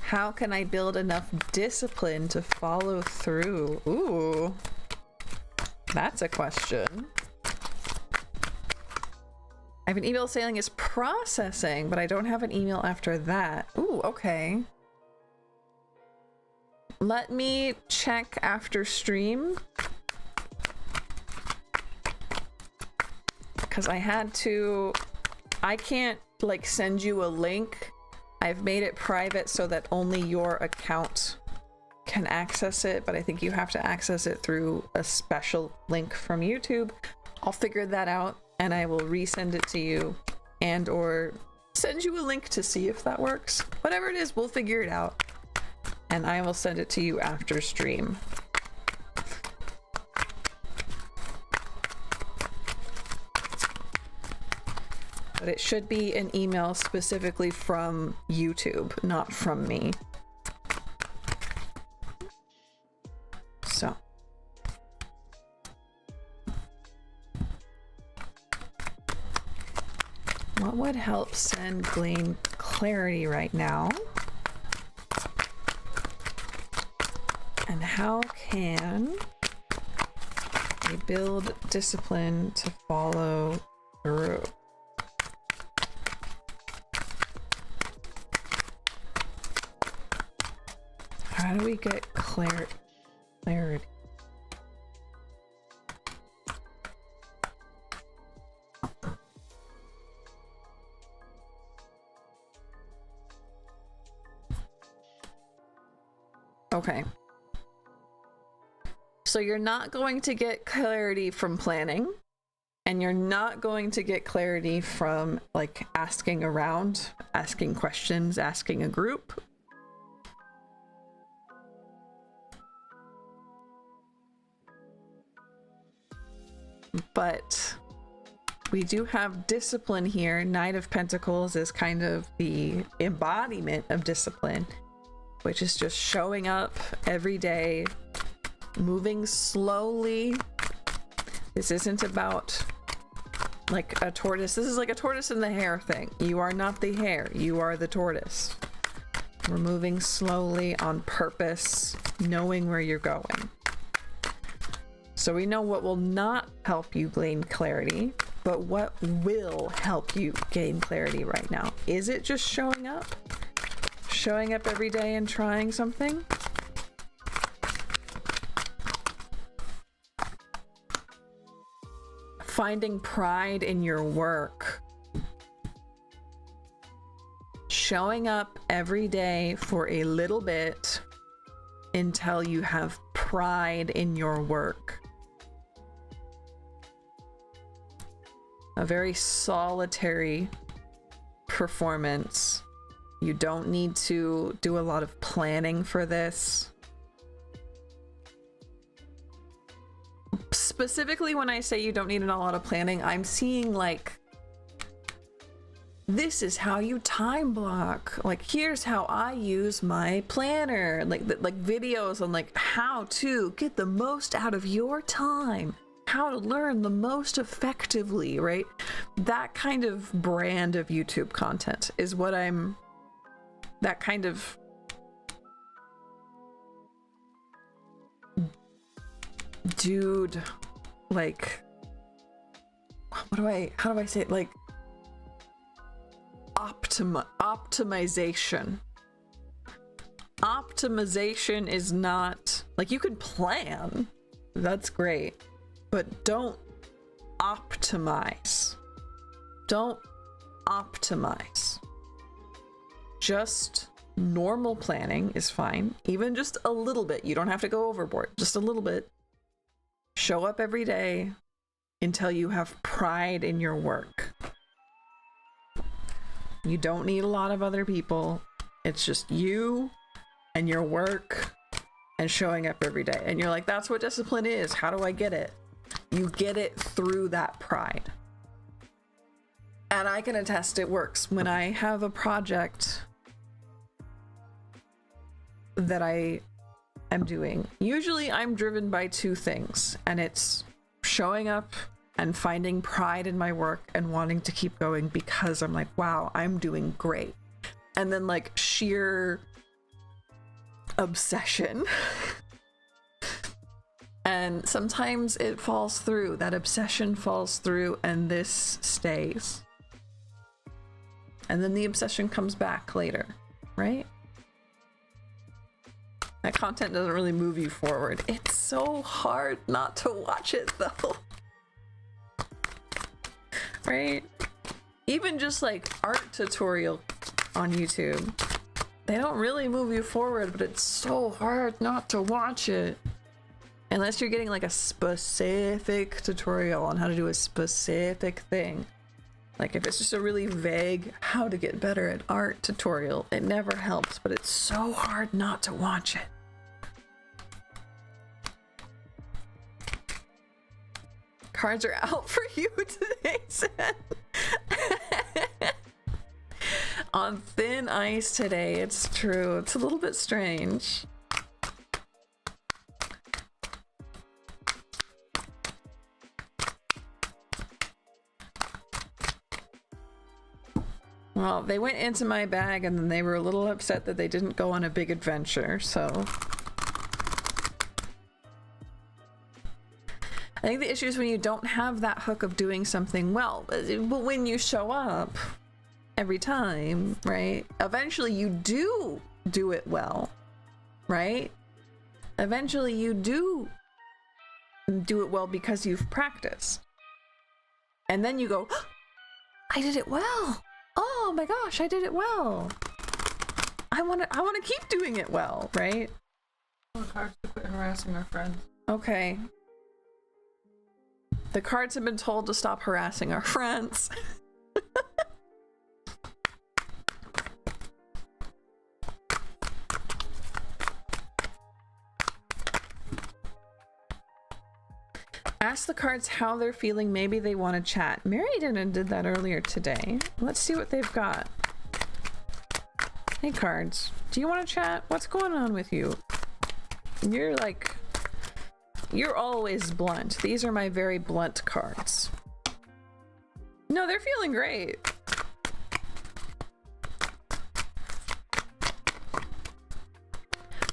How can I build enough discipline to follow through? Ooh, that's a question. I have an email saying it's processing, but I don't have an email after that. Ooh, okay. Let me check after stream because I can't like send you a link. I've made it private so that only your account can access it, but I think you have to access it through a special link from YouTube. I'll figure that out and I will resend it to you and or send you a link to see if that works. Whatever it is, we'll figure it out. And I will send it to you after stream. But it should be an email specifically from YouTube, not from me. So. What would help send Glean clarity right now? And how can we build discipline to follow through? How do we get clarity? Okay. So you're not going to get clarity from planning, and you're not going to get clarity from like asking around, asking questions, asking a group. But we do have discipline here. Knight of Pentacles is kind of the embodiment of discipline, which is just showing up every day, moving slowly. This isn't about like a tortoise. This is like a tortoise and the hare thing. You are not the hare, you are the tortoise. We're moving slowly on purpose, knowing where you're going. So we know what will not help you gain clarity, but what will help you gain clarity right now? Is it just showing up? Showing up every day and trying something? Finding pride in your work. Showing up every day for a little bit until you have pride in your work. A very solitary performance. You don't need to do a lot of planning for this. Specifically, when I say you don't need a lot of planning, I'm seeing like, this is how you time block. Like, here's how I use my planner. Like videos on like how to get the most out of your time, how to learn the most effectively, right? That kind of brand of YouTube content is what that kind of dude, like, how do I say it? Like, optimization. Optimization is not like, you can plan, that's great, but don't optimize. Don't optimize. Just normal planning is fine. Even just a little bit. You don't have to go overboard. Just a little bit. Show up every day until you have pride in your work. You don't need a lot of other people. It's just you and your work and showing up every day. And you're like, that's what discipline is. How do I get it? You get it through that pride. And I can attest it works. When I have a project that I am doing, usually I'm driven by two things, and it's showing up and finding pride in my work and wanting to keep going because I'm like, wow, I'm doing great. And then like sheer obsession. And sometimes it falls through, that obsession falls through, and this stays. And then the obsession comes back later, right? That content doesn't really move you forward. It's so hard not to watch it though. right? Even just like art tutorial on YouTube, they don't really move you forward, but it's so hard not to watch it. Unless you're getting like a specific tutorial on how to do a specific thing. Like if it's just a really vague how to get better at art tutorial, it never helps, but it's so hard not to watch it. Cards are out for you today, Sen. On thin ice today, it's true. It's a little bit strange. Well, they went into my bag and then they were a little upset that they didn't go on a big adventure, so... I think the issue is when you don't have that hook of doing something well. But when you show up every time, right? Eventually you do it well, right? Eventually you do it well because you've practiced. And then you go, oh, I did it well. Oh my gosh, I did it well. I want to keep doing it well, right? The cards to quit harassing our friends. Okay. The cards have been told to stop harassing our friends. Ask the cards how they're feeling. Maybe they want to chat. Mary did that earlier today. Let's see what they've got. Hey cards, do you want to chat? What's going on with you? You're always blunt. These are my very blunt cards. No, they're feeling great.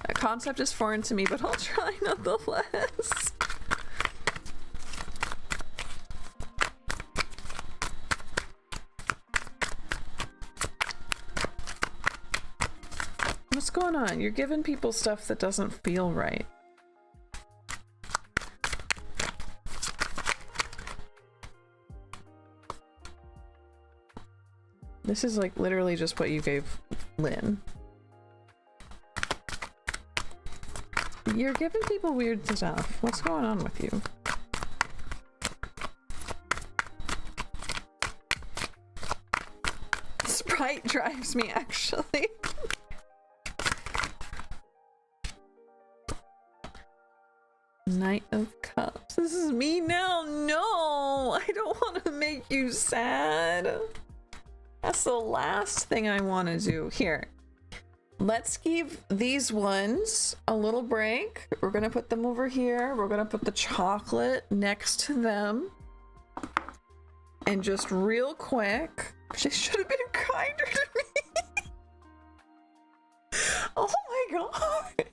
That concept is foreign to me, but I'll try nonetheless. What's going on? You're giving people stuff that doesn't feel right. This is like literally just what you gave Lynn. You're giving people weird stuff. What's going on with you? Sprite drives me, actually. Knight of Cups. This is me now. No, I don't want to make you sad. That's the last thing I want to do. Here, let's give these ones a little break. We're gonna put them over here. We're gonna put the chocolate next to them. And just real quick, she should have been kinder to me. Oh my god.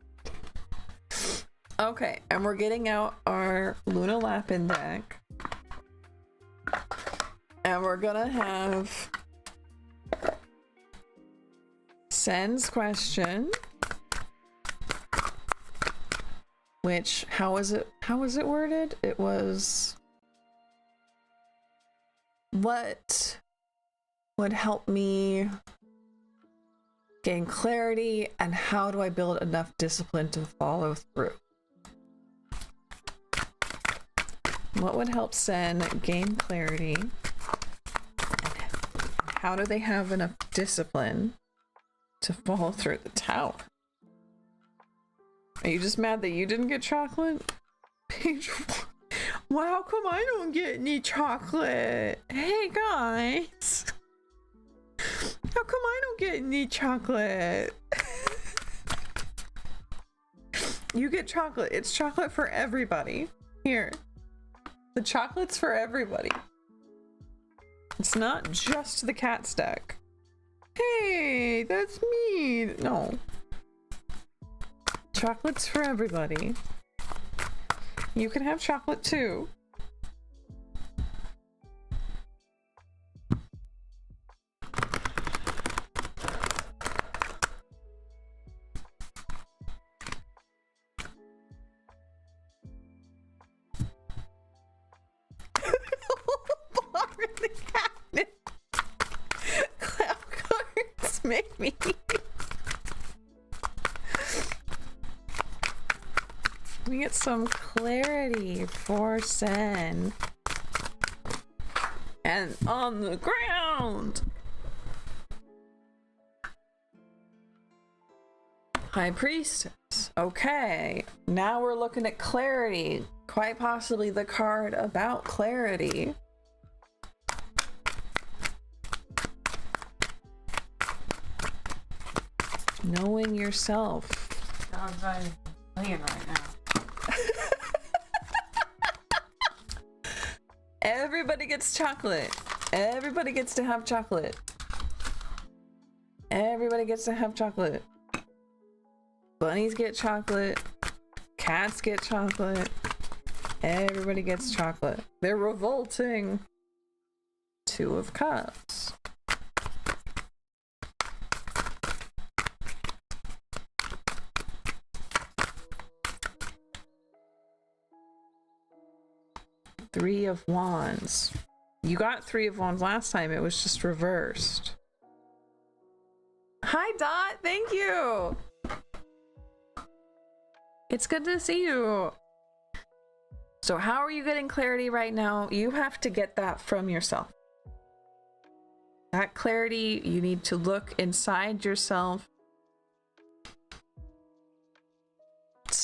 Okay, and we're getting out our Luna Lapin deck. And we're gonna have Sen's question, which how was it worded? It was, what would help me gain clarity and how do I build enough discipline to follow through? What would help Sen gain clarity? How do they have enough discipline to follow through the tower? Are you just mad that you didn't get chocolate? Page 1. Well, how come I don't get any chocolate? Hey guys. How come I don't get any chocolate? You get chocolate. It's chocolate for everybody. Here. The chocolate's for everybody. It's not just the cat stack. Hey, that's me. No. Chocolate's for everybody. You can have chocolate too. The me. We get some clarity for Sen. And on the ground. High Priestess. Okay, now we're looking at clarity. Quite possibly the card about clarity. Knowing yourself. Dog's eye is playing right now. Everybody gets chocolate. Everybody gets to have chocolate. Everybody gets to have chocolate. Bunnies get chocolate. Cats get chocolate. Everybody gets chocolate. They're revolting. Two of Cups. Three of Wands. You got Three of Wands last time. It was just reversed. Hi, Dot. Thank you. It's good to see you. So how are you getting clarity right now? You have to get that from yourself. That clarity, you need to look inside yourself.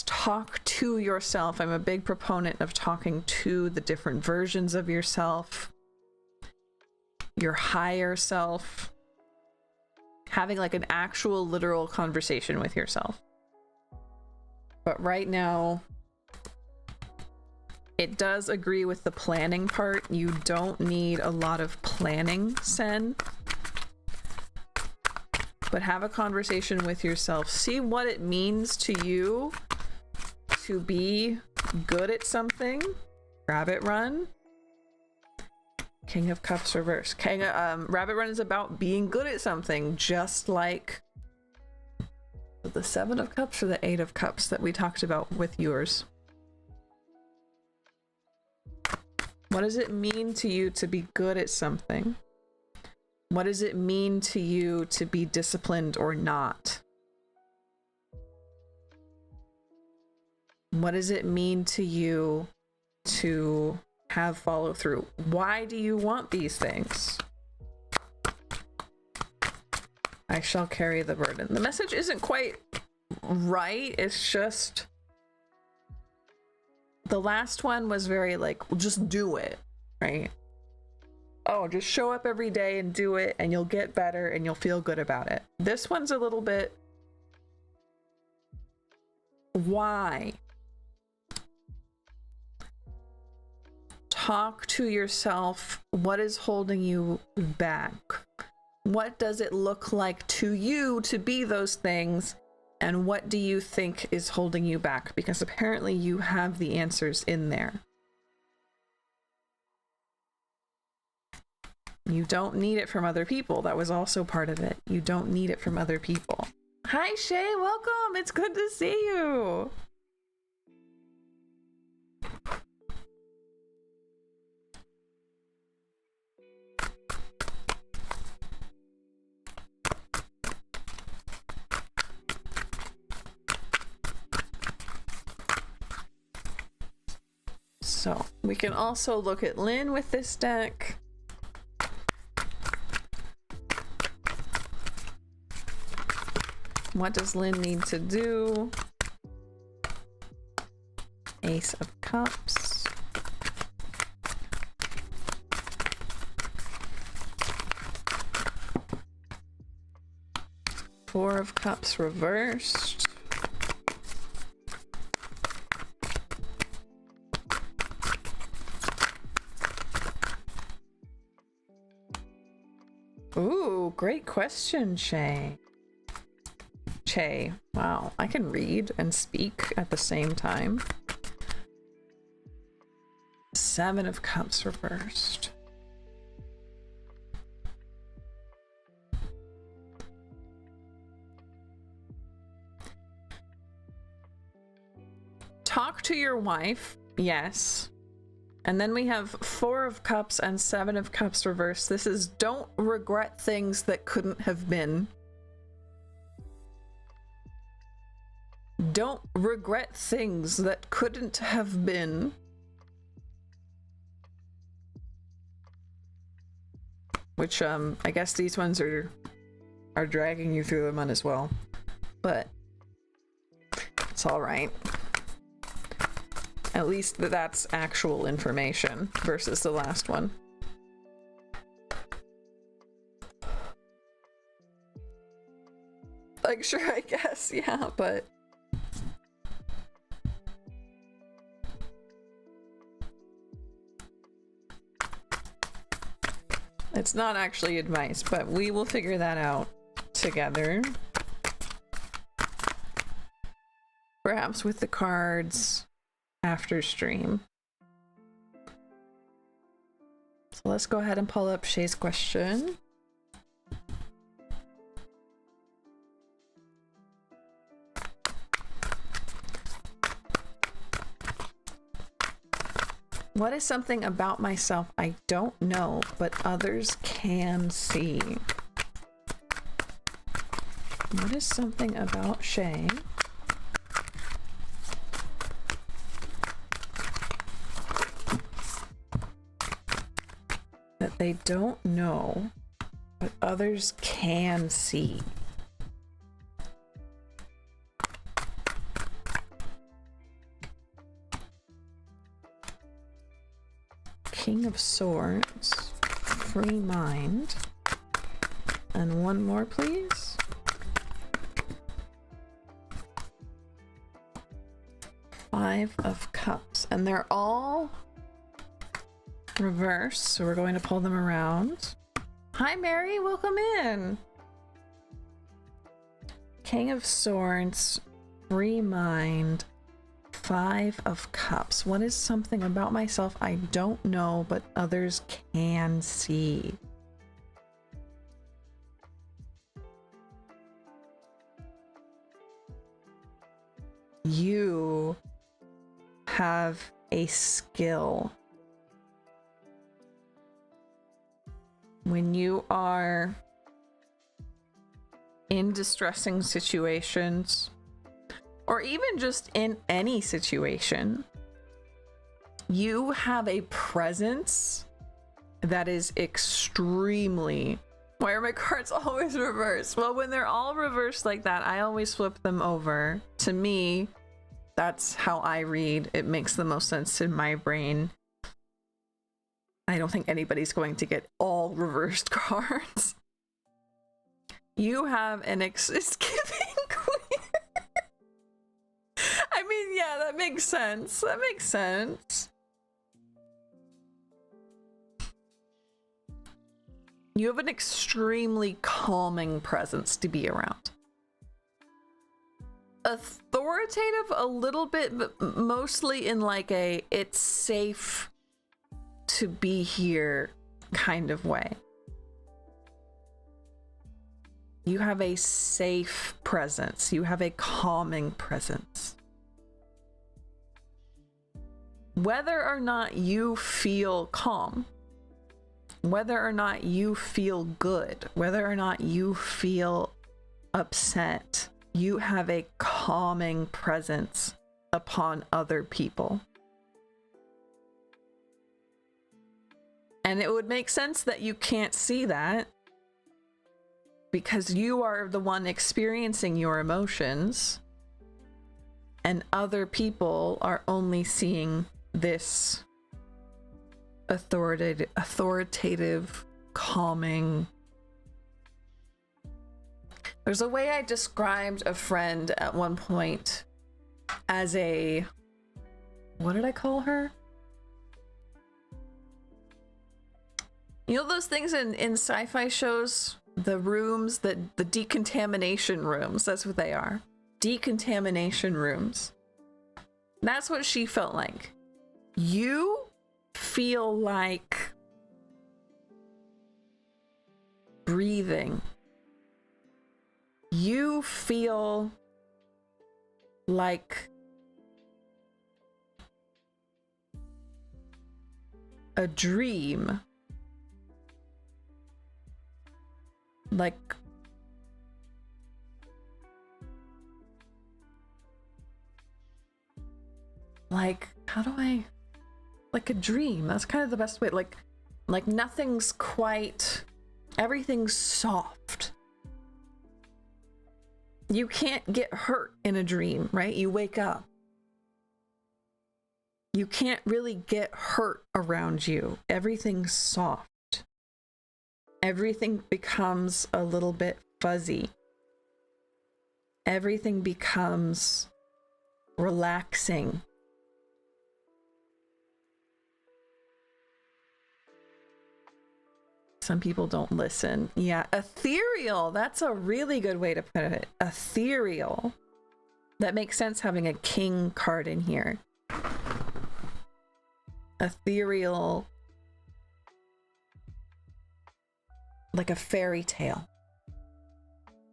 Talk to yourself. I'm a big proponent of talking to the different versions of yourself, your higher self, having like an actual literal conversation with yourself. But right now, it does agree with the planning part. You don't need a lot of planning, Sen. But have a conversation with yourself. See what it means to you to be good at something. Rabbit Run. King of Cups reverse. Rabbit Run is about being good at something, just like the Seven of Cups or the Eight of Cups that we talked about with yours. What does it mean to you to be good at something? What does it mean to you to be disciplined or not? What does it mean to you to have follow through? Why do you want these things? I shall carry the burden. The message isn't quite right. It's just the last one was very like, well, just do it, right? Oh, just show up every day and do it and you'll get better and you'll feel good about it. This one's a little bit, why? Talk to yourself. What is holding you back? What does it look like to you to be those things? And what do you think is holding you back? Because apparently you have the answers in there. You don't need it from other people. That was also part of it. You don't need it from other people. Hi, Shay. Welcome. It's good to see you. So we can also look at Lynn with this deck. What does Lynn need to do? Ace of Cups. Four of Cups reversed. Ooh, great question, Shay. Che. Wow, I can read and speak at the same time. Seven of Cups reversed. Talk to your wife, yes. And then we have Four of Cups and Seven of Cups reversed. This is don't regret things that couldn't have been. don't regret things that couldn't have been. Which, I guess these ones are dragging you through the mud as well. But it's all right. At least that's actual information versus the last one. Like, sure, I guess, yeah, but... It's not actually advice, but we will figure that out together. Perhaps with the cards after stream. So let's go ahead and pull up Shay's question. What is something about myself I don't know, but others can see? What is something about Shay that they don't know, but others can see? King of Swords, free mind, and one more, please. Five of Cups, and they're all reversed, so we're going to pull them around. Hi, Mary, welcome in. King of Swords, free mind, Five of Cups. What is something about myself I don't know, but others can see? You have a skill. When you are in distressing situations, or even just in any situation, you have a presence that is extremely... Why are my cards always reversed? Well, when they're all reversed like that, I always flip them over. To me, that's how I read. It makes the most sense in my brain. I don't think anybody's going to get all reversed cards. You have an it's giving queen. I mean, yeah, that makes sense. That makes sense. You have an extremely calming presence to be around. Authoritative a little bit, but mostly in like a it's safe to be here kind of way. You have a safe presence. You have a calming presence. Whether or not you feel calm, whether or not you feel good, whether or not you feel upset, you have a calming presence upon other people. And it would make sense that you can't see that because you are the one experiencing your emotions and other people are only seeing this authoritative, calming. There's a way I described a friend at one point as a, what did I call her? You know those things in sci-fi shows? The rooms, the decontamination rooms, that's what they are. Decontamination rooms. That's what she felt like. You feel like breathing. You feel like a dream. Like like, how do I, like a dream. That's kind of the best way. Like nothing's quite, everything's soft. You can't get hurt in a dream, right? You wake up. You can't really get hurt around you. Everything's soft. Everything becomes a little bit fuzzy. Everything becomes relaxing. Some people don't listen. Yeah, ethereal. That's a really good way to put it. Ethereal. That makes sense having a king card in here. Ethereal. Like a fairy tale.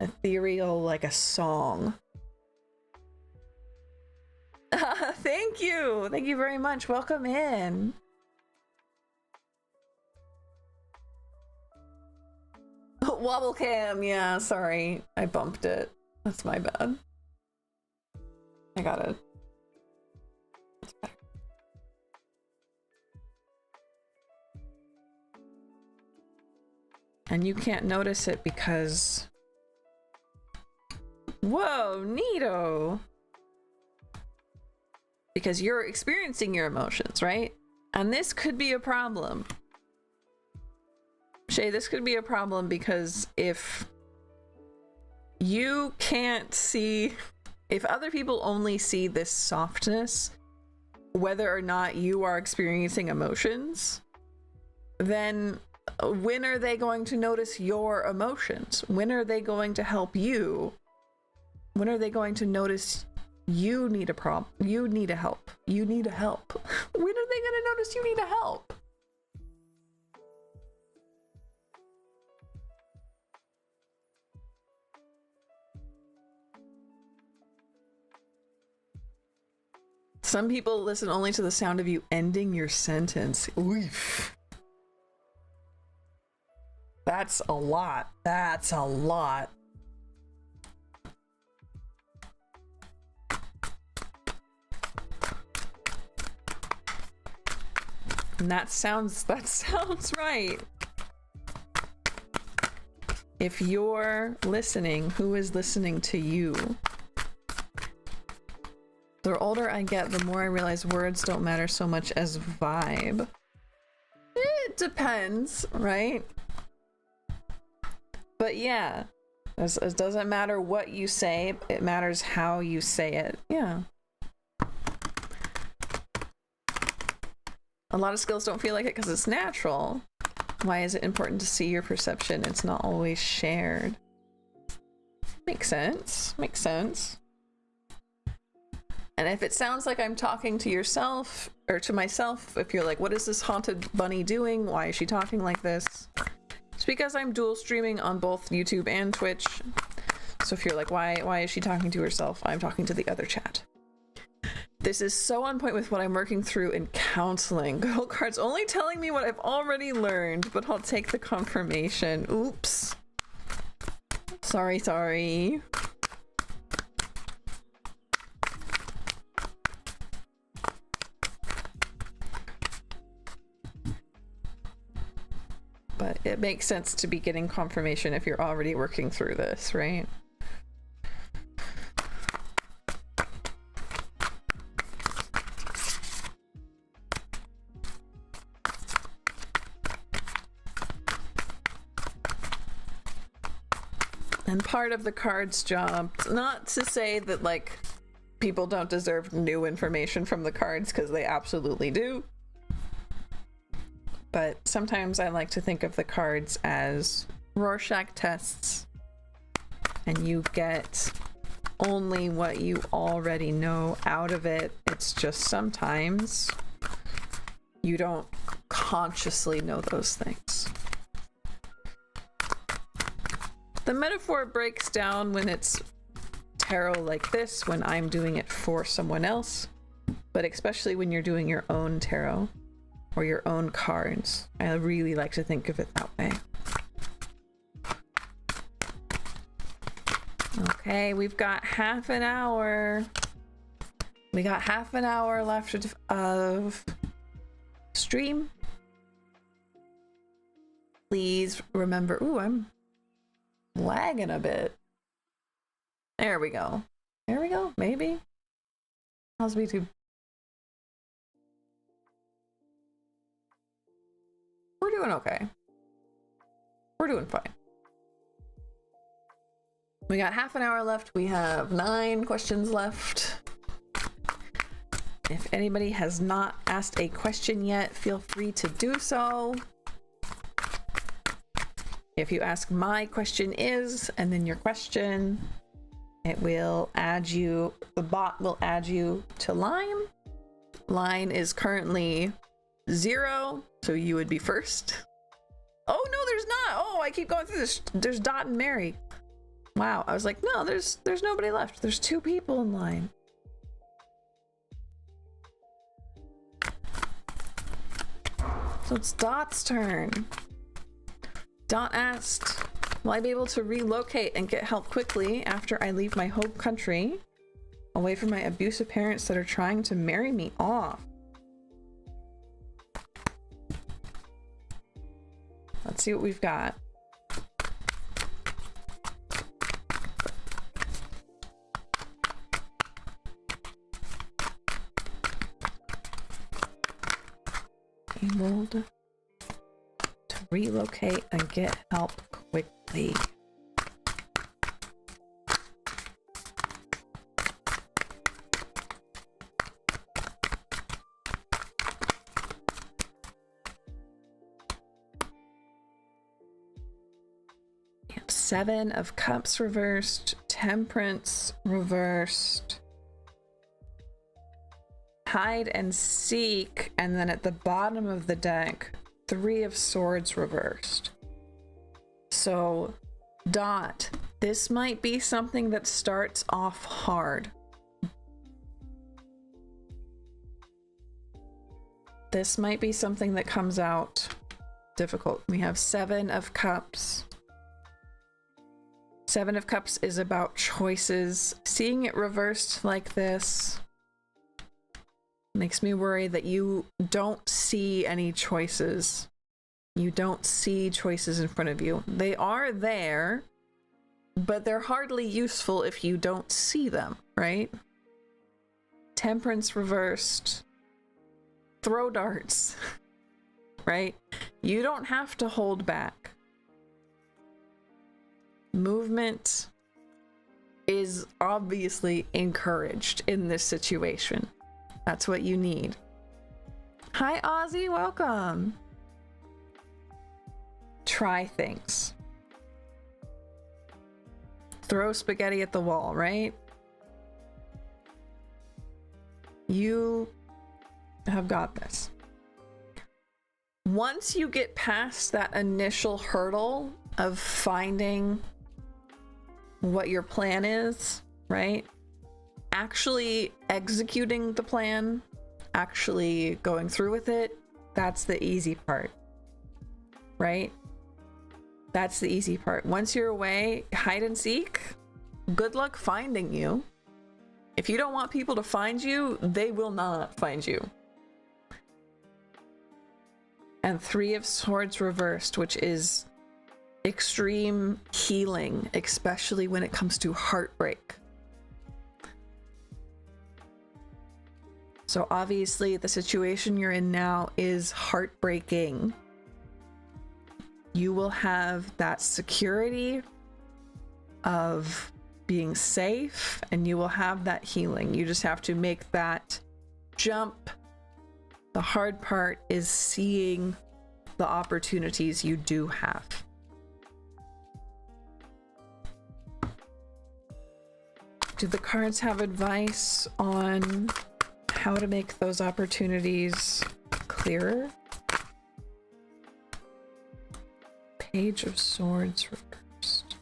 Ethereal like a song. Thank you. Thank you very much. Welcome in. Wobble cam, yeah, sorry. I bumped it. That's my bad. I got it. And you can't notice it because... Whoa, neato! Because you're experiencing your emotions, right? And this could be a problem. Shay, this could be a problem because if you can't see, if other people only see this softness, whether or not you are experiencing emotions, then when are they going to notice your emotions? When are they going to help you? When are they going to notice you need a problem? You need a help. You need a help. When are they going to notice you need a help? Some people listen only to the sound of you ending your sentence. Oof. That's a lot. That's a lot. And that sounds right. If you're listening, who is listening to you? The older I get, the more I realize words don't matter so much as vibe. It depends, right? But yeah, it doesn't matter what you say, it matters how you say it. Yeah. A lot of skills don't feel like it because it's natural. Why is it important to see your perception? It's not always shared. Makes sense. Makes sense. And if it sounds like I'm talking to yourself or to myself, if you're like, what is this haunted bunny doing? Why is she talking like this? It's because I'm dual streaming on both YouTube and Twitch. So if you're like, why is she talking to herself? I'm talking to the other chat. This is so on point with what I'm working through in counseling. Girl cards only telling me what I've already learned, but I'll take the confirmation. Oops. Sorry. But it makes sense to be getting confirmation if you're already working through this, right? And part of the card's job, not to say that like people don't deserve new information from the cards, because they absolutely do. But sometimes I like to think of the cards as Rorschach tests, and you get only what you already know out of it. It's just sometimes you don't consciously know those things. The metaphor breaks down when it's tarot like this, when I'm doing it for someone else, but especially when you're doing your own tarot or your own cards. I really like to think of it that way. Okay, we've got half an hour. We got half an hour left of stream. Please remember. Ooh, I'm lagging a bit. There we go. There we go. Maybe. How's YouTube? We're doing okay. We're doing fine. We got half an hour left. We have 9 questions left. If anybody has not asked a question yet, feel free to do so. If you ask my question is, and then your question, it will add you, the bot will add you to line. Line is currently 0, so you would be first. Oh no, there's not. Oh, I keep going through this. There's Dot and Mary. Wow, I was like, no, there's nobody left. There's 2 people in line. So it's Dot's turn. Dot asked, will I be able to relocate and get help quickly after I leave my home country, away from my abusive parents that are trying to marry me off? Let's see what we've got. Able to relocate and get help quickly. We have 7 of Cups reversed, Temperance reversed, Hide and Seek, and then at the bottom of the deck, 3 of Swords reversed. So, Dot, this might be something that starts off hard. This might be something that comes out difficult. We have 7 of Cups. 7 of Cups is about choices. Seeing it reversed like this makes me worry that you don't see any choices. You don't see choices in front of you. They are there, but they're hardly useful if you don't see them, right? Temperance reversed. Throw darts, right? You don't have to hold back. Movement is obviously encouraged in this situation. That's what you need. Hi, Ozzy, welcome. Try things. Throw spaghetti at the wall, right? You have got this. Once you get past that initial hurdle of finding what your plan is, right? Actually executing the plan, actually going through with it, that's the easy part, right? That's the easy part. Once you're away, hide and seek, good luck finding you. If you don't want people to find you, they will not find you. And 3 of Swords reversed, which is extreme healing, especially when it comes to heartbreak. So obviously the situation you're in now is heartbreaking. You will have that security of being safe, and you will have that healing. You just have to make that jump. The hard part is seeing the opportunities you do have. Do the cards have advice on how to make those opportunities clearer? Page of Swords reversed.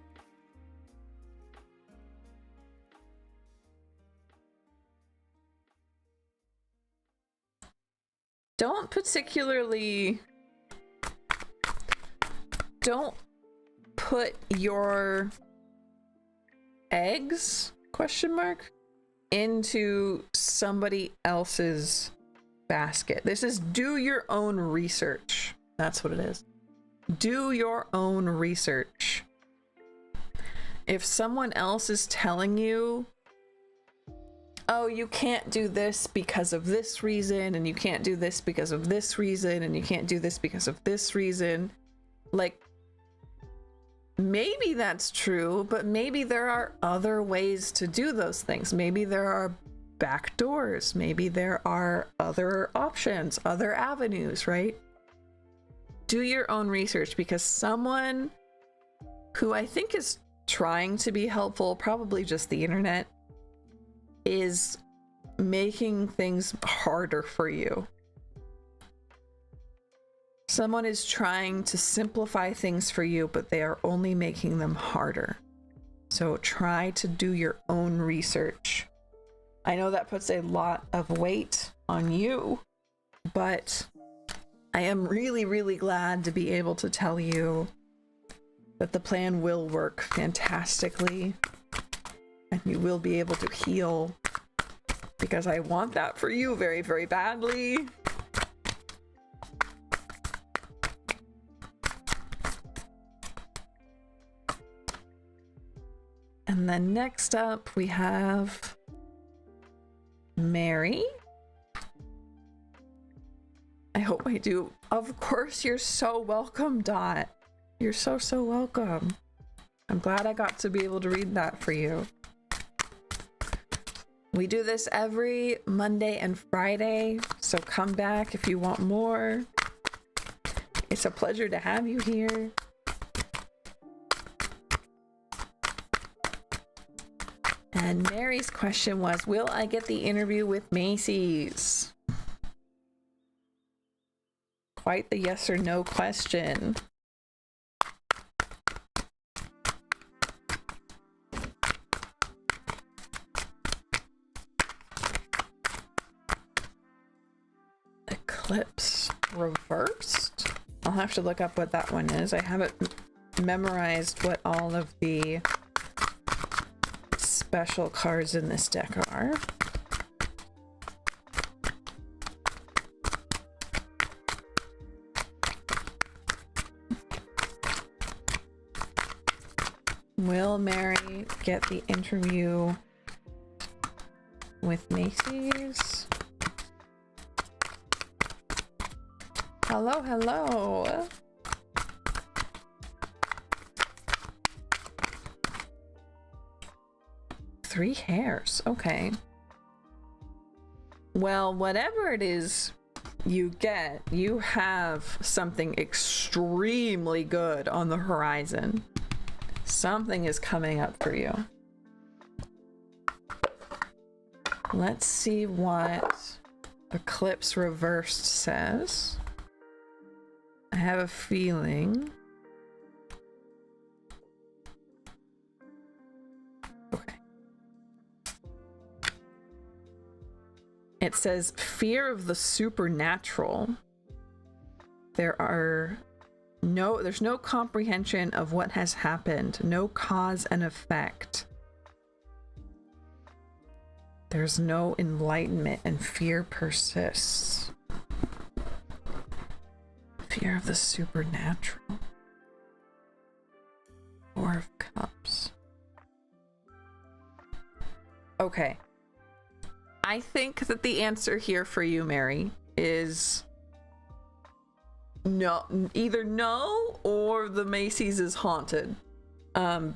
Don't put your eggs, question mark, into somebody else's basket. This is do your own research. That's what it is. Do your own research. If someone else is telling you, oh, you can't do this because of this reason, and you can't do this because of this reason, and you can't do this because of this reason, like, maybe that's true, but maybe there are other ways to do those things. Maybe there are back doors. Maybe there are other options, other avenues, right? Do your own research, because someone who I think is trying to be helpful, probably just the internet, is making things harder for you. Someone is trying to simplify things for you, but they are only making them harder. So try to do your own research. I know that puts a lot of weight on you, but I am really, really glad to be able to tell you that the plan will work fantastically and you will be able to heal, because I want that for you very, very badly. And then next up we have Mary. I hope I do. Of course, you're so welcome, Dot. You're so, so welcome. I'm glad I got to be able to read that for you. We do this every Monday and Friday, so come back if you want more. It's a pleasure to have you here. And Mary's question was, will I get the interview with Macy's? Quite the yes or no question. Eclipse reversed? I'll have to look up what that one is. I haven't memorized what all of the special cards in this deck are. Will Mary get the interview with Macy's? Hello, hello. Three hairs, okay. Well, whatever it is you get, you have something extremely good on the horizon. Something is coming up for you. Let's see what Eclipse Reversed says. I have a feeling. Okay. It says fear of the supernatural. There's no comprehension of what has happened, no cause and effect. There's no enlightenment and fear persists. Fear of the supernatural. Four of Cups. Okay. I think that the answer here for you, Mary, is no, either no or the Macy's is haunted. But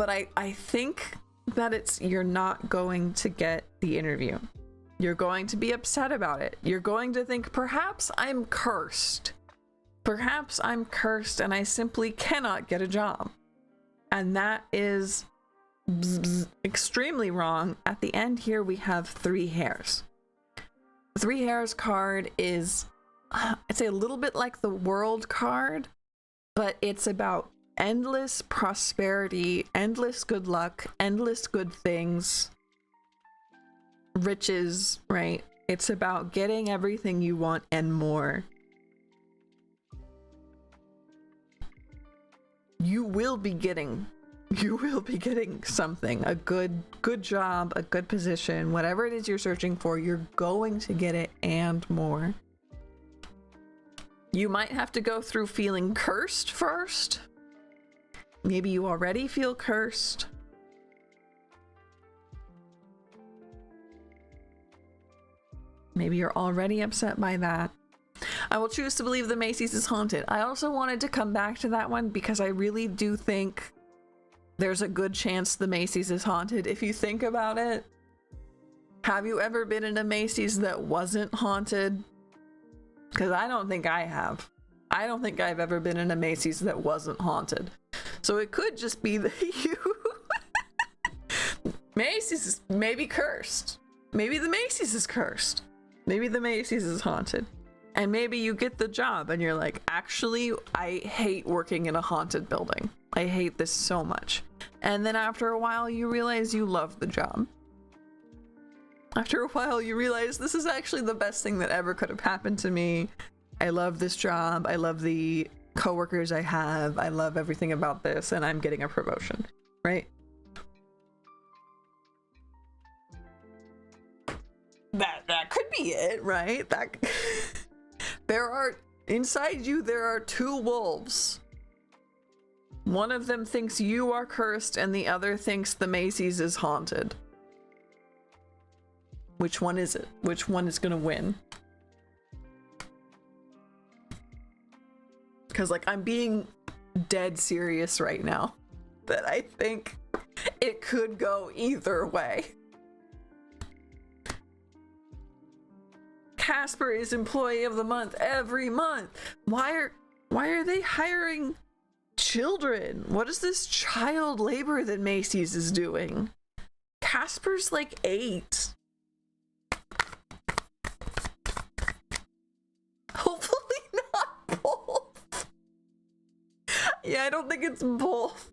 I think that you're not going to get the interview. You're going to be upset about it. You're going to think, perhaps I'm cursed. Perhaps I'm cursed and I simply cannot get a job. And that is extremely wrong. At the end here, we have three hairs. Three hairs card is, I'd say, a little bit like the world card, but it's about endless prosperity, endless good luck, endless good things, riches, right? It's about getting everything you want and more. You will be getting You will be getting something, a good job, a good position, whatever it is you're searching for, you're going to get it and more. You might have to go through feeling cursed first. Maybe you already feel cursed. Maybe you're already upset by that. I will choose to believe the Macy's is haunted. I also wanted to come back to that one because I really do think there's a good chance the Macy's is haunted. If you think about it, have you ever been in a Macy's that wasn't haunted? Because I don't think I have. I don't think I've ever been in a Macy's that wasn't haunted. So it could just be that you... Macy's is maybe cursed. Maybe the Macy's is cursed. Maybe the Macy's is haunted. And maybe you get the job and you're like, actually, I hate working in a haunted building. I hate this so much. And then after a while, you realize you love the job. After a while, you realize this is actually the best thing that ever could have happened to me. I love this job. I love the coworkers I have. I love everything about this, and I'm getting a promotion, right? That could be it, right? That there are inside you there are two wolves. One of them thinks you are cursed and the other thinks the Macy's is haunted. Which one is it? Which one is gonna win? Because like I'm being dead serious right now that I think it could go either way. Casper is employee of the month every month. Why are they hiring children? What is this child labor that Macy's is doing? Casper's like 8. Hopefully not both. Yeah, I don't think it's both.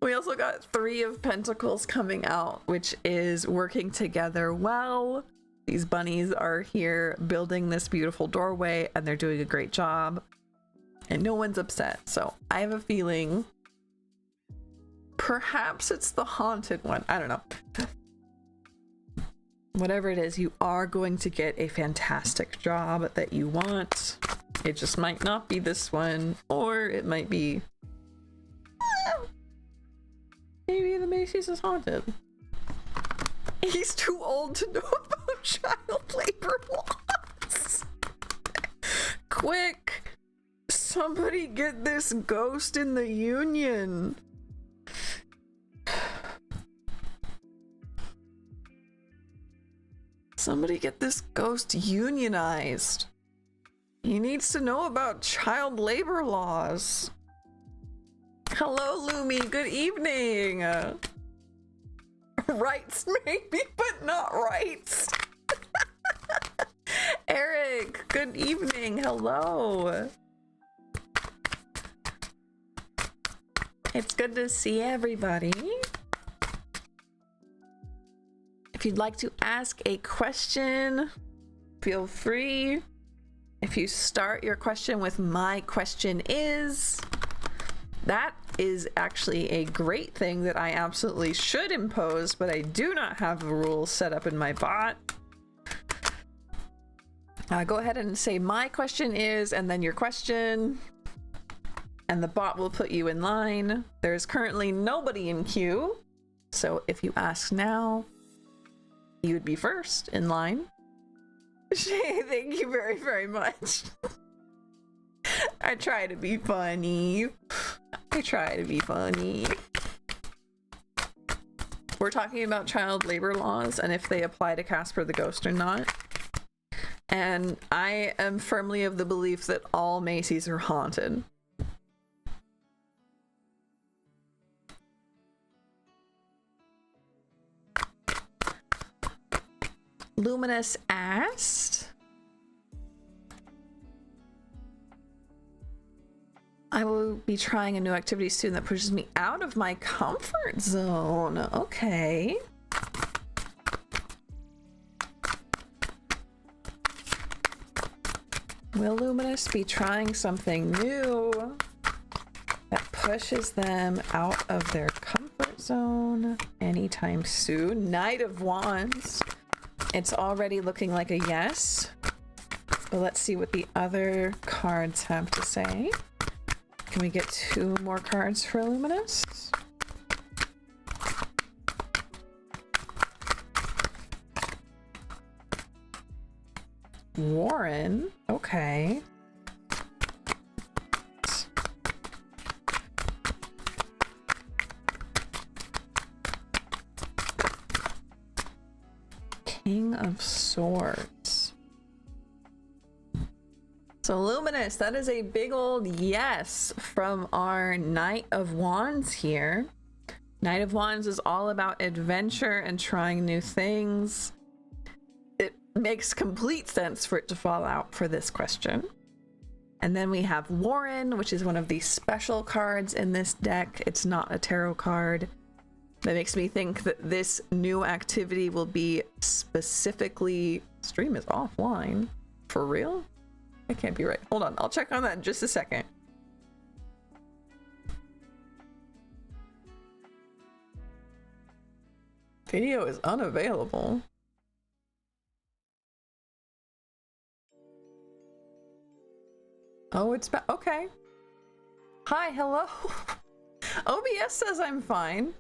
We also got 3 of Pentacles coming out, which is working together well. These bunnies are here building this beautiful doorway and they're doing a great job and no one's upset. So I have a feeling perhaps it's the haunted one. I don't know. Whatever it is, you are going to get a fantastic job that you want. It just might not be this one, or it might be maybe the Macy's is haunted. He's too old to know about child labor laws. Quick! Somebody get this ghost in the union. Somebody get this ghost unionized. He needs to know about child labor laws. Hello, Lumi. Good evening. Rights maybe, but not rights. Eric, good evening. Hello. It's good to see everybody. If you'd like to ask a question, feel free. If you start your question with "my question is," that is actually a great thing that I absolutely should impose, but I do not have the rules set up in my bot. Go ahead and say "my question is," and then your question, and the bot will put you in line. There's currently nobody in queue, so if you ask now, you would be first in line. Shay, thank you very, very much. I try to be funny. I try to be funny. We're talking about child labor laws and if they apply to Casper the Ghost or not. And I am firmly of the belief that all Macy's are haunted. Luminous asked, I will be trying a new activity soon that pushes me out of my comfort zone. Okay. Will Luminous be trying something new that pushes them out of their comfort zone anytime soon. Knight of Wands. It's already looking like a yes. But let's see what the other cards have to say. Can we get 2 more cards for Luminous? Warren. Okay. King of Swords. So Luminous, that is a big old yes from our Knight of Wands here. Knight of Wands is all about adventure and trying new things. It makes complete sense for it to fall out for this question. And then we have Warren, which is one of the special cards in this deck. It's not a tarot card. That makes me think that this new activity will be specifically... Stream is offline. For real? That can't be right. Hold on, I'll check on that in just a second. Video is unavailable. Oh, it's back. Okay. Hi, hello. OBS says I'm fine.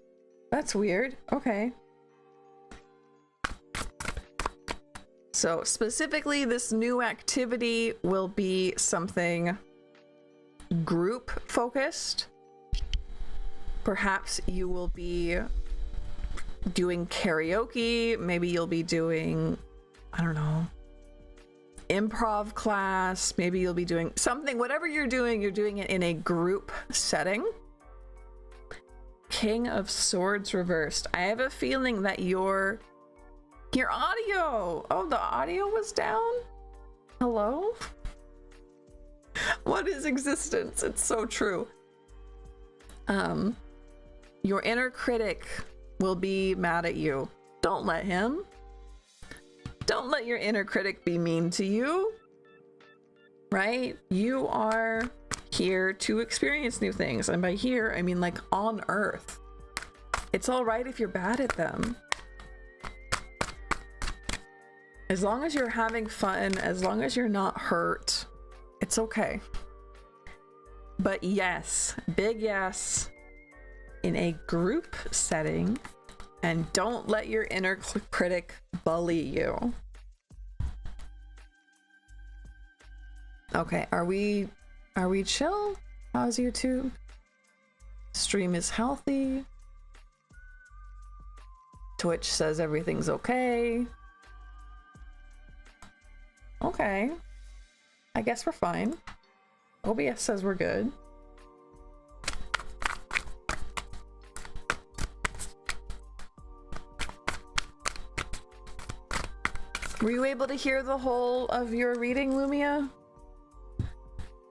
That's weird. Okay. So specifically, this new activity will be something group focused. Perhaps you will be doing karaoke. Maybe you'll be doing, I don't know, improv class. Maybe you'll be doing something. Whatever you're doing it in a group setting. King of Swords reversed. I have a feeling that your audio. Oh, the audio was down? Hello? What is existence? It's so true. Your inner critic will be mad at you. Don't let him. Don't let your inner critic be mean to you. Right? You are here to experience new things. And by here, I mean like on Earth. It's all right if you're bad at them. As long as you're having fun, as long as you're not hurt, it's okay. But yes, big yes, in a group setting, and don't let your inner critic bully you. Okay, are we chill? How's YouTube? Stream is healthy. Twitch says everything's okay. Okay. I guess we're fine. OBS says we're good. Were you able to hear the whole of your reading, Lumia?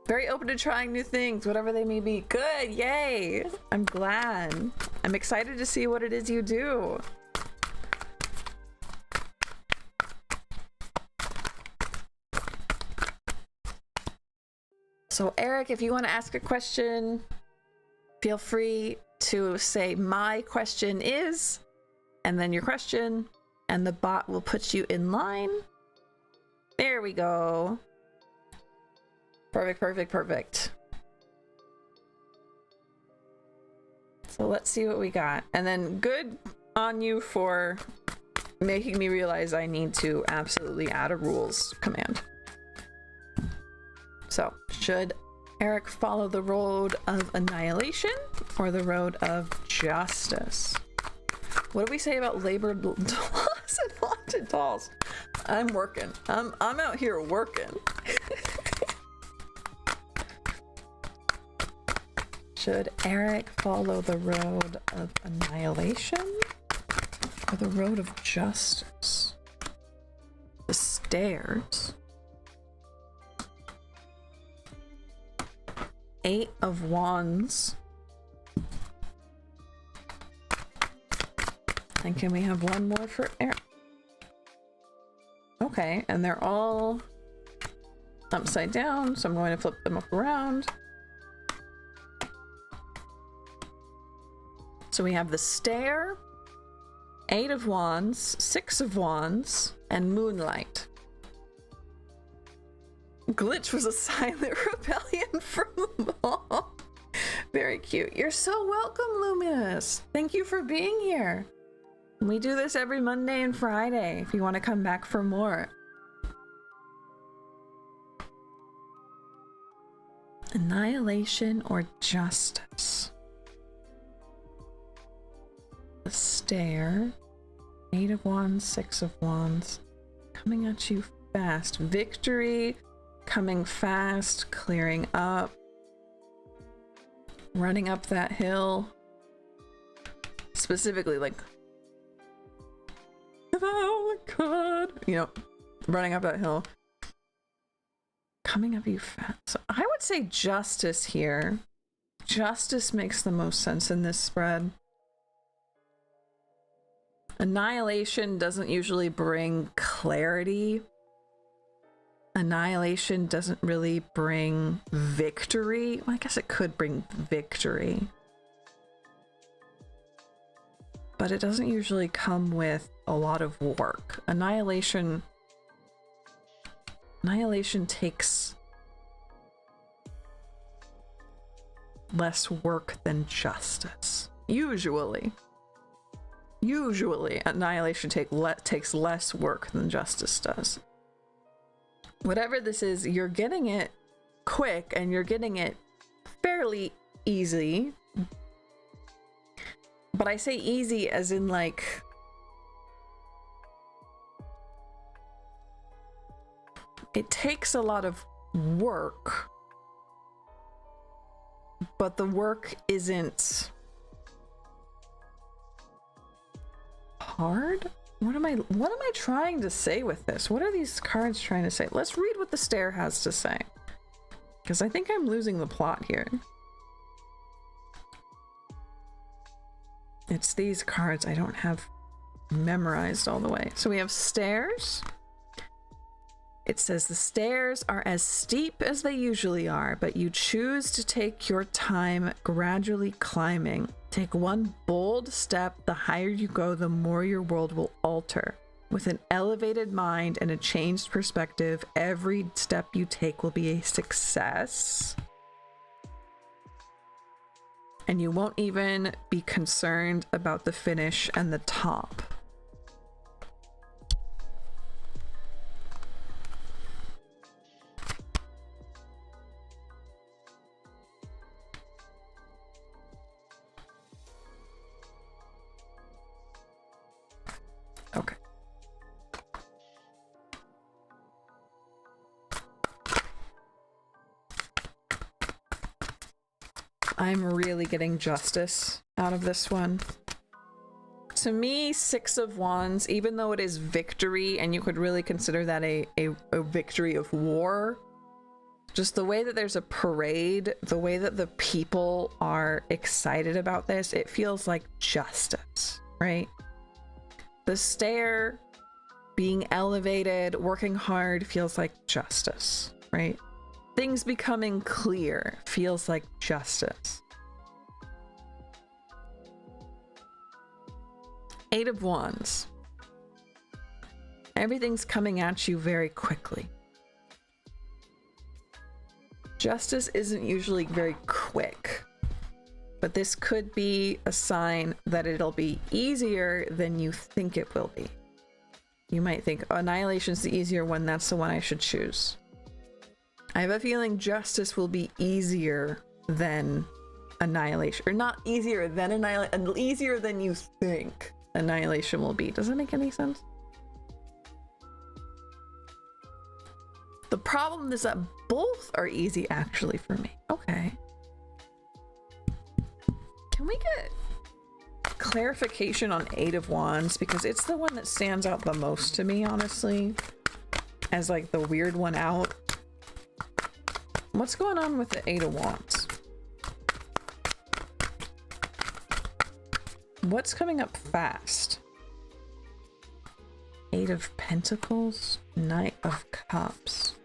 Very open to trying new things, whatever they may be. Good, yay! I'm glad. I'm excited to see what it is you do. So Eric, if you want to ask a question, feel free to say my question is, and then your question, and the bot will put you in line. There we go. Perfect, perfect, perfect. So let's see what we got. And then good on you for making me realize I need to absolutely add a rules command. So, should Eric follow the road of annihilation or the road of justice? What do we say about labored dolls and haunted dolls? I'm working. I'm out here working. Should Eric follow the road of annihilation or the road of justice? The stairs. 8 of Wands. And can we have one more for Eric? Okay, and they're all upside down, so I'm going to flip them up around. So we have the Stare, 8 of Wands, 6 of Wands, and Moonlight. Glitch was a silent rebellion from the mall. Very cute. You're so welcome, Luminous. Thank you for being here. We do this every Monday and Friday if you want to come back for more. Annihilation or justice? The Stare, 8 of Wands, 6 of Wands, coming at you fast. Victory, coming fast, clearing up, running up that hill. Specifically, like, oh my god, you know, running up that hill, coming up you fast. So I would say justice here. Justice makes the most sense in this spread. Annihilation doesn't usually bring clarity. Annihilation doesn't really bring victory. Well, I guess it could bring victory. But it doesn't usually come with a lot of work. Annihilation takes less work than justice. Usually, Annihilation takes less work than justice does. Whatever this is, you're getting it quick and you're getting it fairly easy. But I say easy as in like, it takes a lot of work, but the work isn't hard. What am I trying to say with this? What are these cards trying to say? Let's read what the Stare has to say, because I think I'm losing the plot here. It's these cards I don't have memorized all the way. So we have Stairs. It says the stairs are as steep as they usually are, but you choose to take your time gradually climbing. Take one bold step. The higher you go, the more your world will alter. With an elevated mind and a changed perspective, every step you take will be a success. And you won't even be concerned about the finish and the top. Okay. I'm really getting justice out of this one. To me, 6 of Wands, even though it is victory, and you could really consider that a victory of war, just the way that there's a parade, the way that the people are excited about this, it feels like justice, right? The Stare, being elevated, working hard, feels like justice, right? Things becoming clear feels like justice. 8 of Wands. Everything's coming at you very quickly. Justice isn't usually very quick, but this could be a sign that it'll be easier than you think it will be. You might think, oh, Annihilation's the easier one, that's the one I should choose. I have a feeling justice will be easier than Annihilation. Or not easier than Annihilation, easier than you think Annihilation will be. Does that make any sense? The problem is that both are easy actually for me. Okay. Can we get clarification on 8 of Wands? Because it's the one that stands out the most to me, honestly, as like the weird one out. What's going on with the 8 of Wands? What's coming up fast? 8 of Pentacles, Knight of Cups.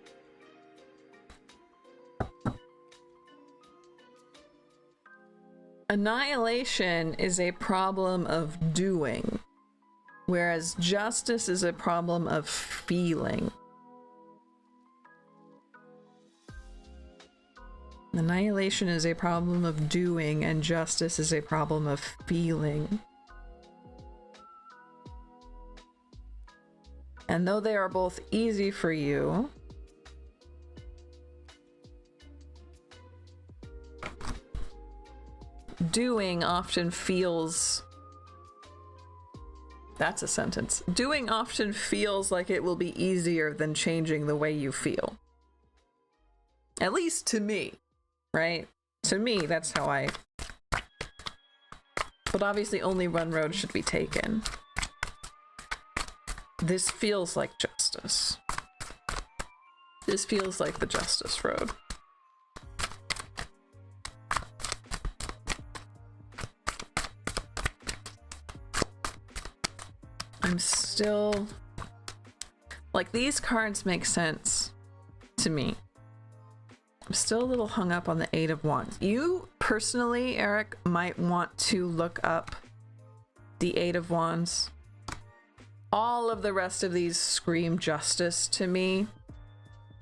Annihilation is a problem of doing, whereas justice is a problem of feeling. Annihilation is a problem of doing, and justice is a problem of feeling. And though they are both easy for you, doing often feels... That's a sentence. Doing often feels like it will be easier than changing the way you feel. At least to me, right? To me, that's how I... But obviously only one road should be taken. This feels like justice. This feels like the justice road. I'm still... Like, these cards make sense to me. I'm still a little hung up on the Eight of Wands. You, personally, Eric, might want to look up the Eight of Wands. All of the rest of these scream justice to me,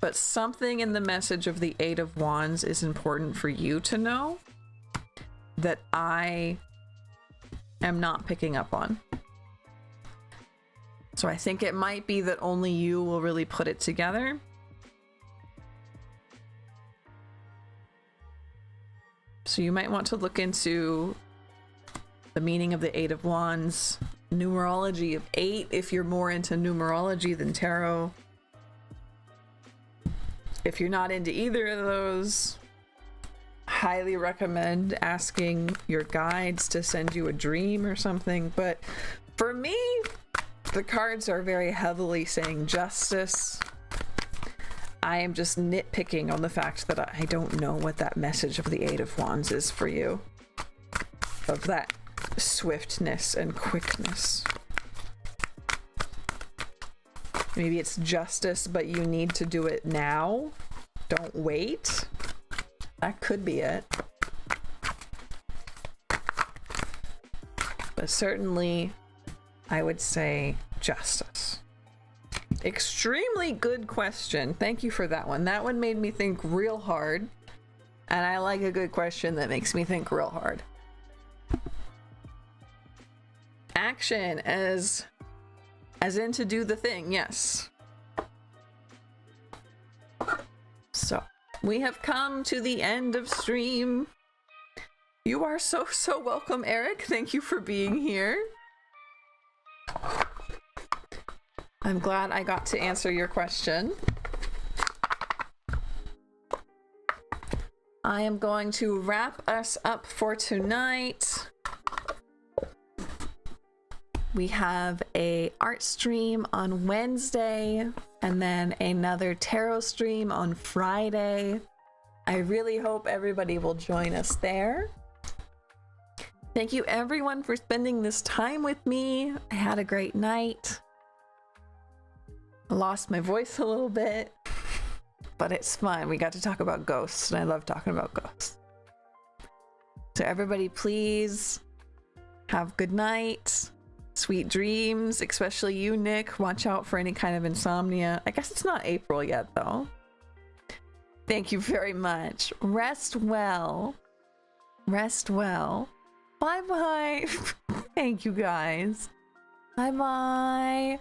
but something in the message of the Eight of Wands is important for you to know that I am not picking up on. So I think it might be that only you will really put it together. So you might want to look into the meaning of the Eight of Wands, numerology of 8 if you're more into numerology than tarot. If you're not into either of those, highly recommend asking your guides to send you a dream or something. But for me, the cards are very heavily saying justice. I am just nitpicking on the fact that I don't know what that message of the Eight of Wands is for you. Of that swiftness and quickness. Maybe it's justice, but you need to do it now. Don't wait. That could be it. But certainly, I would say justice. Extremely good question. Thank you for that one. That one made me think real hard. And I like a good question that makes me think real hard. Action as in to do the thing, yes. So, we have come to the end of stream. You are so welcome, Eric. Thank you for being here. I'm glad I got to answer your question. I am going to wrap us up for tonight. We have a art stream on Wednesday and then another tarot stream on Friday. I really hope everybody will join us there. Thank you everyone for spending this time with me. I had a great night. I lost my voice a little bit, but it's fun. We got to talk about ghosts, and I love talking about ghosts. So everybody, please have good night. Sweet dreams, especially you, Nick. Watch out for any kind of insomnia. I guess it's not April yet, though. Thank you very much. Rest well. Rest well. Bye-bye. Thank you, guys. Bye-bye.